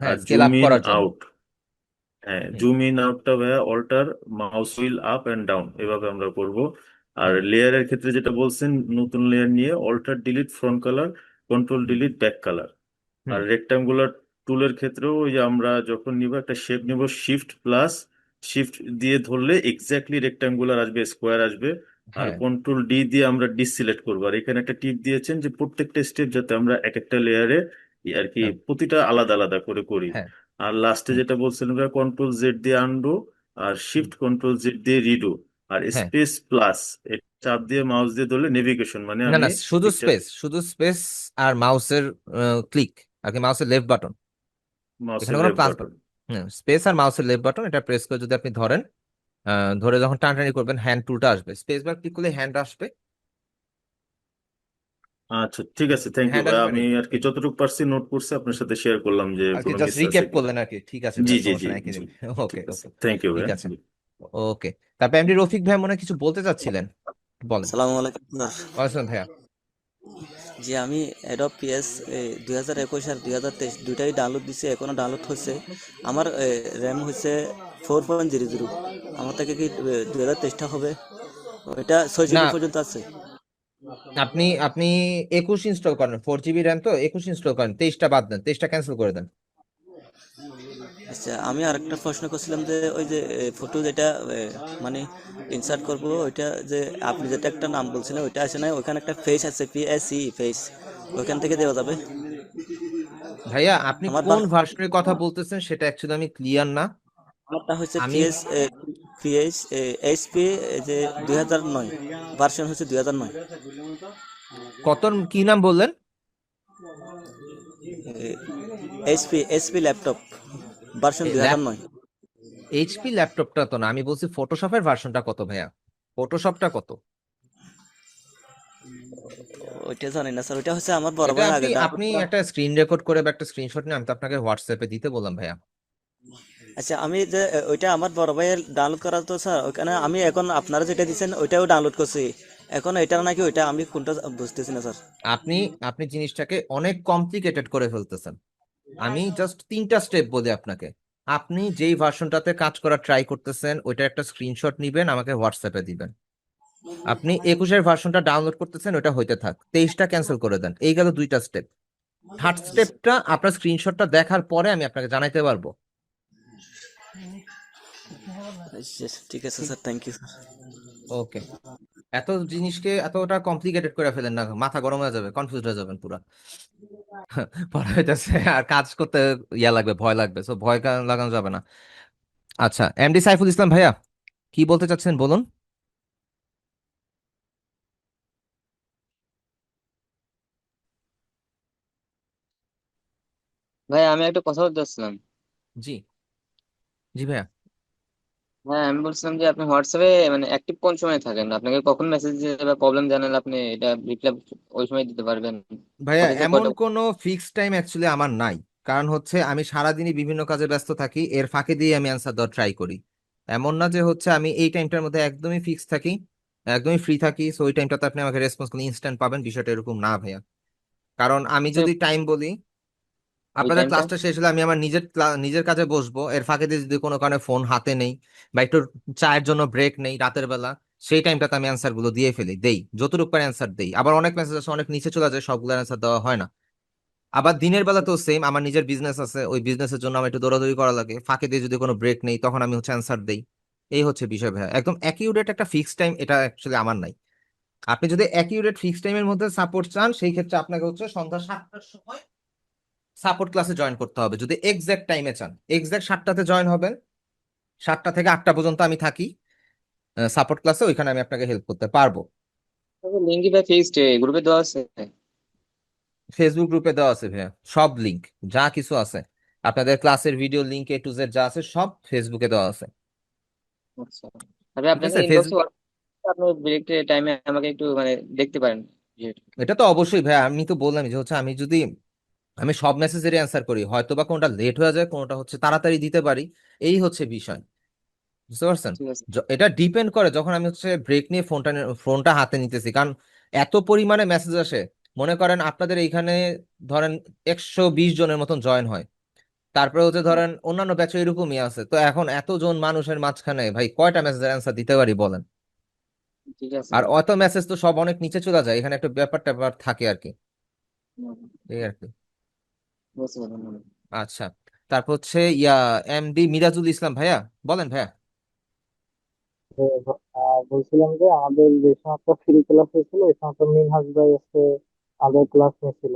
হ্যাঁ আর স্কেল জুম আপ ইন করার জন্য। আউট, হ্যাঁ হুম, জুম ইন আউটটা ভাইয়া alt mouse wheel up and down এভাবে আমরা করব। আর হুম, লেয়ারের ক্ষেত্রে যেটা বলছেন নতুন লেয়ার নিয়ে alter delete front colour, control হুম, ডিলিট ব্যাক কালার। হুম, আর রেক্টাঙ্গুলার টুলের ক্ষেত্রেও ওই যে আমরা যখন নিব একটা শেপ নিব, শিফট প্লাস শিফট দিয়ে ধরলে এক্স্যাক্টলি রেক্টাঙ্গুলার আসবে, স্কোয়ার আসবে। আর হ্যাঁ কন্ট্রোল ডি দিয়ে আমরা ডিসিলেক্ট করবো। আর এখানে একটা টিপ দিয়েছেন যে প্রত্যেকটা স্টেপ যাতে আমরা এক একটা লেয়ারে আর কি হ্যাঁ প্রতিটা আলাদা আলাদা করে করি। হ্যাঁ আর লাস্টে হুম, যেটা বলছিলাম কন্ট্রোল জেড দিয়ে আনডু, আর হুম, শিফট কন্ট্রোল জেড দিয়ে রিডু, আর হ্যাঁ স্পেস প্লাস চাপ দিয়ে মাউস দিয়ে ধরলে নেভিগেশন, মানে না আমি না শুধু পিকচার স্পেস, শুধু স্পেস আর মাউসের ক্লিক আর কি, মাউসের লেফট বাটন, এখানে মাউসের কোনো লেফট প্লাস বাটন। হুম, স্পেস আর মাউসের লেফট বাটন এটা প্রেস করে যদি আপনি ধরেন, ধরে যখন টানাটানি করবেন হ্যান্ড টুলটা আসবে, স্পেস বার ক্লিক করলে হ্যান্ড আসবে, আচ্ছা ঠিক আছে, থ্যাংক ইউ হ্যান্ড ভাই। আসবে আমি রেডি আর কি যতটুকু পারছি নোট করছি, আপনার সাথে শেয়ার করলাম যে আর কি, কোনো জাস্ট মিস আছে রিক্যাপ কিনা। করলেন আর কি। ঠিক আছে জি ভাই, জি জি সমস্যা নাই, একই জি, জিনিস। ওকে ঠিক আছে, ওকে থ্যাংক ইউ ঠিক ভাই। আছে। ওকে, তারপর এমডি রফিক ভাই মনে হয় কিছু বলতে চাচ্ছিলেন, বলেন। সালাম আলাইকুম স্যার। ওয়ালাইকুম ভাইয়া। জি আমি অ্যাডোব পিএস 2021 আর 2023 দুইটাই ডাউনলোড দিছি, এখনো ডাউনলোড হচ্ছে। আমার র্যাম হচ্ছে 4.00। আমার থেকে কি 2023টা হবে? এটা 6 GB না পর্যন্ত আছে। আপনি আপনি 21 ইনস্টল করেন, 4 জিবি র্যাম তো 21 ইনস্টল করেন, 23টা বাদ দেন, 23টা ক্যান্সেল করে দেন। আচ্ছা আমি আরেকটা প্রশ্ন করছিলাম যে ওই যে ফটো যেটা মানে ইনসার্ট করব, ওইটা যে আপনি যেটা একটা নাম বলছিলেন ওইটা আসে না, ওখানে একটা ফেস আছে, পিএসই ফেস, ওইখান থেকে দেওয়া যাবে? ভাইয়া আপনি আমার কোন ভার্সনের কথা বলতেছেন সেটা অ্যাকচুয়ালি আমি ক্লিয়ার না। আমারটা হচ্ছে আমি পিএস এইচপি যে 2009, ভার্সন হচ্ছে 2009। কত, কি নাম বললেন? এইচপি ল্যাপটপ, ভার্সন ল্যাপ 2009। এইচপি ল্যাপটপটা তো না, আমি বলছি ফটোশপের ভার্সনটা কত ভাইয়া, ফটোশপটা কত। ওইটা জানি না স্যার, ওইটা হচ্ছে আমার বড় এটা ভাইয়ের আপনি আগে ডাউনলোড আপনি করা। একটা স্ক্রিন রেকর্ড করে বা একটা স্ক্রিনশট নিয়ে আমি তো আপনাকে হোয়াটসঅ্যাপে দিতে বললাম ভাইয়া। আচ্ছা আমি যে ওইটা আমার বড় ভাইয়ের ডাউনলোড করা তো স্যার, ওখানে আমি এখন আপনারা যেটা দিচ্ছেন ওইটাও ডাউনলোড করছি, এখন এটা নাকি ওইটা আমি কোনটা বুঝতেছি না স্যার। আপনি আপনি জিনিসটাকে অনেক কমপ্লিকেটেড করে ফেলতেছেন। আমি জাস্ট 3টা স্টেপ বলি আপনাকে। আপনি যেই ভার্সনটাতে কাজ করা ট্রাই করতেছেন ওইটার একটা স্ক্রিনশট নিবেন, আমাকে হোয়াটসঅ্যাপে দিবেন। আপনি 21-এর ভার্সনটা ডাউনলোড করতেছেন, ওটা হইতে থাক, 23টা ক্যান্সেল করে দেন, এই গেল 2টা স্টেপ। থার্ড স্টেপটা আপনার স্ক্রিনশটটা দেখার পরে আমি আপনাকে জানাইতে পারবো। আচ্ছা, ঠিক আছে স্যার, থ্যাংক ইউ স্যার। ওকে, এত জিনিসকে এতটা কমপ্লিকেটেড করে ফেলেন না, মাথা গরম হয়ে যাবে, কনফিউজ হয়ে যাবেন পুরা। পড়া হইতেছে আর কাজ করতে ইয়া লাগবে, ভয় লাগবে, সো ভয় লাগানো যাবে না। আচ্ছা এমডি সাইফুল ইসলাম ভাইয়া, কি বলতে চাচ্ছেন বলুন। ভাই আমি একটা কথা বলতে চাচ্ছিলাম। জি জি ভাইয়া। হ্যাঁ আমি বলছিলাম যে আপনি হোয়াটসঅ্যাপে মানে অ্যাক্টিভ কোন সময় থাকেন, আপনাকে কখন মেসেজ বা প্রবলেম জানালে আপনি এটা রিপ্লাই ওই সময় দিতে পারবেন? ভাইয়া অফিসে এমন কয়টা? কোনো ফিক্সড টাইম অ্যাকচুয়ালি আমার নাই, কারণ হচ্ছে আমি সারাদিনই বিভিন্ন কাজে ব্যস্ত থাকি, এর ফাঁকে দিয়ে আমি অ্যান্সার দেওয়ার ট্রাই করি। এমন না যে হচ্ছে আমি এই টাইমটার মধ্যে একদমই ফিক্স থাকি, একদমই ফ্রি থাকি, সো ওই টাইমটাতে আপনি আমাকে রেসপন্স করলে ইনস্ট্যান্ট পাবেন, বিষয়টা এরকম না ভাইয়া। কারণ আমি আচ্ছা, যদি টাইম বলি, ওই আপনাদের টাইমটা ক্লাসটা শেষ হলে আমি আমার নিজের কাজে বসবো, এর ফাঁকে দিয়ে যদি কোনো কারণে ফোন হাতে নেই বা একটু চায়ের জন্য ব্রেক নেই রাতের বেলা, সেই টাইমটাতে আমি অ্যান্সার গুলো দিয়ে ফেলি, দেই যতটুকু পারে অ্যান্সার দেই। আবার অনেক মেসেজ আছে অনেক নিচে চলে যায়, সবগুলো অ্যান্সার দেওয়া হয় না। আবার দিনের বেলা তো সেম, আমার নিজের বিজনেস আছে, ওই বিজনেসের জন্য আমার একটু দৌড়াদৌড়ি করা লাগে, ফাঁকে দিয়ে যদি কোনো ব্রেক নেই তখন আমি হচ্ছে অ্যান্সার দেই। এই হচ্ছে বিষয় ভাইয়া, একদম অ্যাকিউরেট একটা ফিক্সড টাইম এটা অ্যাকচুয়ালি আমার নাই। আপনি যদি অ্যাকিউরেট ফিক্সড টাইমের মধ্যে সাপোর্ট চান, সেই ক্ষেত্রে আপনাকে হচ্ছে সন্ধ্যা 7টার সময় সাপোর্ট ক্লাসে জয়েন করতে হবে। যদি এক্সাক্ট টাইমে চান, এক্সাক্ট 7টাতে জয়েন হবেন, 7টা থেকে 8টা পর্যন্ত আমি থাকি সাপোর্ট ক্লাসে, ওইখানে আমি আপনাকে হেল্প করতে পারবো। লিঙ্ক বা ফিক্সড গ্রুপে দেওয়া আছে? ফেসবুক গ্রুপে দেওয়া আছে ভাইয়া, সব লিংক যা কিছু আছে, আপনাদের ক্লাসের video link A to Z যা আছে সব ফেসবুকে দেওয়া আছে। আচ্ছা, তবে ঠিক আপনাকে আছে ইনবক্সে আপনি ডিরেক্ট টাইমে আমাকে একটু মানে দেখতে পারেন। এটা তো অবশ্যই ভাইয়া, আমি তো বললাম যে হচ্ছে আমি যদি আমি সব মেসেজেরই অ্যান্সার করি, হয়তো বা কোনটা লেট হয়ে যায়, কোনটা হচ্ছে তাড়াতাড়ি দিতে পারি, এই হচ্ছে বিষয়। বুঝতে পারছেন? ঠিক আছে। এটা ডিপেন্ড করে যখন আমি হচ্ছে ব্রেক নিয়ে ফোনটা হাতে নিতেছি, কারণ এত পরিমাণে মেসেজ আসে। মনে করেন আপনাদের এইখানে ধরেন 120 জনের মতন জয়েন হয়, তারপরে হচ্ছে ধরেন অন্যান্য ব্যাচে এরকমই আছে, তো এখন এতজন মানুষের মাঝখানে ভাই কয়টা মেসেজের অ্যান্সার দিতে পারি বলেন? ঠিক আছে আর ভাই। অত মেসেজ তো সব অনেক নিচে চলে যায়, এখানে একটা ব্যাপার ট্যাপার থাকে আর কি, হুম, এই আর কি। বুঝতে পারলাম। আচ্ছা, তারপর হচ্ছে এমডি মিরাজুল ইসলাম ভাইয়া, বলেন ভাইয়া। বলছিলাম যে আমাদের যে সমস্ত ফ্রি ক্লাস হয়েছিল এই সমস্ত মিনহাজ ভাই হচ্ছে আমাদের ক্লাস নিয়েছিল।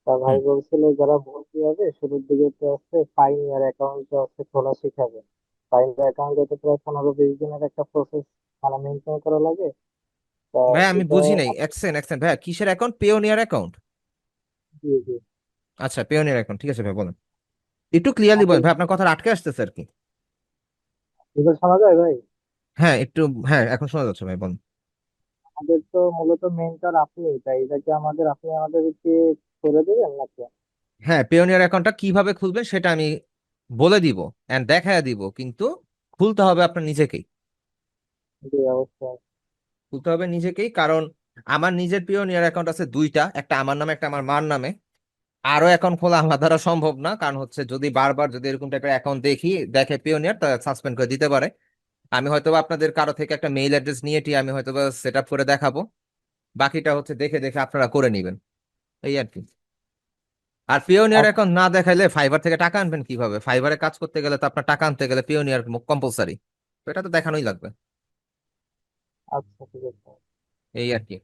তা ভাই হুম। বলছিল যারা ভর্তি হবে শুরুর দিকে তো হচ্ছে পাইনিয়ার অ্যাকাউন্ট হচ্ছে খোলা শিখাবে। পাইনিয়ার অ্যাকাউন্ট তো প্রায় 15-20 দিনের একটা প্রসেস মানে মেনটেন করা লাগে। তা ভাইয়া আমি এটা বুঝি নাই, একসেন ভাইয়া, কিসের অ্যাকাউন্ট? Payoneer account? জি জি আচ্ছা, পেওনিয়ার অ্যাকাউন্ট, ঠিক আছে ভাই বলেন, একটু ক্লিয়ারলি বলেন ভাই, আপনার কথা আটকে আসতেছে আর কি। এবার শোনা যায় ভাই? হ্যাঁ একটু, হ্যাঁ এখন শোনা যাচ্ছে ভাই, বলেন। আমাদের তো মূলত মেন্টর আপনি, তাই এটা কি আপনি আমাদেরকে করে দেবেন নাকি? হ্যাঁ, পেওনিয়ার অ্যাকাউন্টটা কিভাবে খুলবেন সেটা আমি বলে দিব এন্ড দেখায় দিব, কিন্তু খুলতে হবে আপনার নিজেকেই। জি অবশ্যই। খুলতে হবে নিজেকেই, কারণ আমার নিজের পিওনিয়ার অ্যাকাউন্ট আছে দুইটা, একটা আমার নামে একটা আমার মার নামে। আরো অ্যাকাউন্ট খোলা আমার দ্বারা সম্ভব না, কারণ হচ্ছে যদি বারবার যদি এরকম টাইপের অ্যাকাউন্ট দেখে পিওনিয়ার, তা সাসপেন্ড করে দিতে পারে। আমি হয়তো বা আপনাদের কারো থেকে একটা মেইল অ্যাড্রেস আমি হয়তো বা সেট আপ করে দেখাবো, বাকিটা হচ্ছে দেখে দেখে আপনারা করে নেবেন, এই আর কি। আর পিওনিয়ার আচ্ছা অ্যাকাউন্ট না দেখাইলে ফাইবার থেকে টাকা আনবেন কিভাবে? ফাইবারে কাজ করতে গেলে তো আপনার টাকা আনতে গেলে পিওনিয়ার কম্পালসারি, তো এটা তো দেখানোই লাগবে, আচ্ছা, ঠিক আছে। এই আর কি।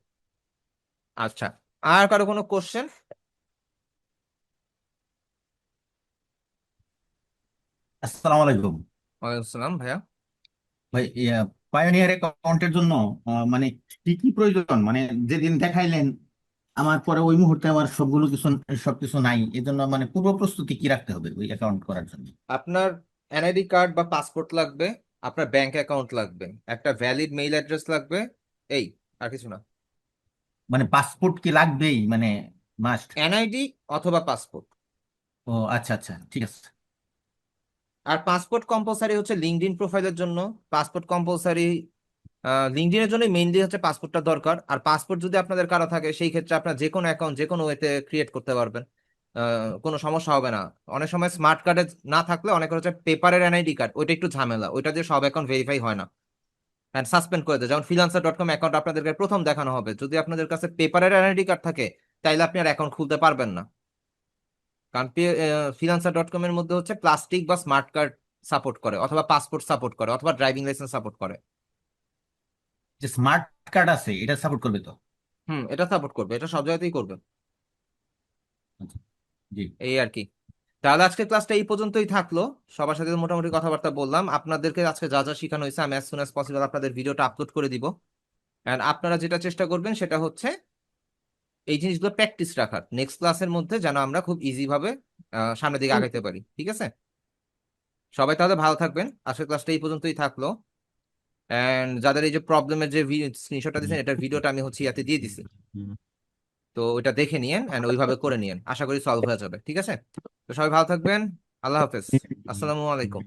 আচ্ছা, আর কারো কোনো কোশ্চেন? আসসালামু আলাইকুম ওয়ালাইকুম আসসালাম ভাইয়া। ভাই। পায়োনিয়ার অ্যাকাউন্টের জন্য মানে কি কি প্রয়োজন, মানে যেদিন দেখাইলেন আমার পরে ওই মুহূর্তে আমার সবকিছু নাই, এই জন্য মানে পূর্ব প্রস্তুতি কি রাখতে হবে ওই অ্যাকাউন্ট করার জন্য? আপনার এনআইডি কার্ড বা পাসপোর্ট লাগবে, আপনার ব্যাংক অ্যাকাউন্ট লাগবে, একটা ভ্যালিড মেইল অ্যাড্রেস লাগবে, এই, আর কিছু না। মানে পাসপোর্ট কি লাগবেই, মানে মাস্ট? এনআইডি অথবা পাসপোর্ট। ও আচ্ছা আচ্ছা, ঠিক আছে। আর পাসপোর্ট কম্পালসারি হচ্ছে লিঙ্কডইন প্রোফাইলের জন্য, পাসপোর্ট কম্পালসারি লিঙ্কডইনের জন্য মেইনলি হচ্ছে পাসপোর্টটা দরকার। আর পাসপোর্ট যদি আপনাদের কারো থাকে সেই ক্ষেত্রে আপনার যে কোনো অ্যাকাউন্ট যে কোনো ওয়েতে ক্রিয়েট করতে পারবেন, কোনো সমস্যা হবে না। অনেক সময় স্মার্ট কার্ডে না থাকলে অনেকের হচ্ছে পেপারের এনআইডি কার্ড, ওইটা একটু ঝামেলা, ওইটা দিয়ে সব অ্যাকাউন্ট ভেরিফাই হয় না, অ্যান্ড সাসপেন্ড করে দেয়। যেমন freelancer.com অ্যাকাউন্ট আপনাদেরকে প্রথম দেখানো হবে, যদি আপনাদের কাছে পেপারের এনআইডি কার্ড থাকে তাইলে আপনি আর অ্যাকাউন্ট খুলতে পারবেন না, কারণ freelancer.com এর মধ্যে হচ্ছে প্লাস্টিক বা স্মার্ট কার্ড সাপোর্ট করে, অথবা পাসপোর্ট সাপোর্ট করে, অথবা ড্রাইভিং লাইসেন্স সাপোর্ট করে। যে স্মার্ট কার্ড আছে এটা সাপোর্ট করবে তো? এটা সাপোর্ট করবে, এটা সব জায়গাতেই করবে, আচ্ছা, জি। এই আর কি। তাহলে আজকে ক্লাসটা এই পর্যন্তই থাকলো, সবার সাথে মোটামুটি কথাবার্তা বললাম। আপনাদেরকে আজকে যা যা শেখানো হয়েছে আমি অ্যাজ সুন অ্যাজ পসিবল আপনাদের ভিডিওটা আপলোড করে দিব, এন্ড আপনারা যেটা চেষ্টা করবেন সেটা হচ্ছে এই জিনিসগুলো প্র্যাকটিস রাখার, নেক্সট ক্লাসের মধ্যে যেন আমরা খুব ইজি ভাবে সামনের দিকে আগাইতে পারি, ঠিক আছে? সবাই তাহলে ভালো থাকবেন, আজকের ক্লাসটা এই পর্যন্তই থাকলো। এন্ড যাদের এই যে প্রবলেমের যে স্ক্রিনশটটা দিয়েছেন, এটার ভিডিওটা আমি হচ্ছে ইয়াতে দিয়ে দিছি, তো ওইটা দেখে নিয়েন এন্ড ওইভাবে করে নিয়েন, আশা করি সলভ হয়ে যাবে, ঠিক আছে? তো সবাই ভালো থাকবেন, আল্লাহ হাফেজ, আসসালামু আলাইকুম।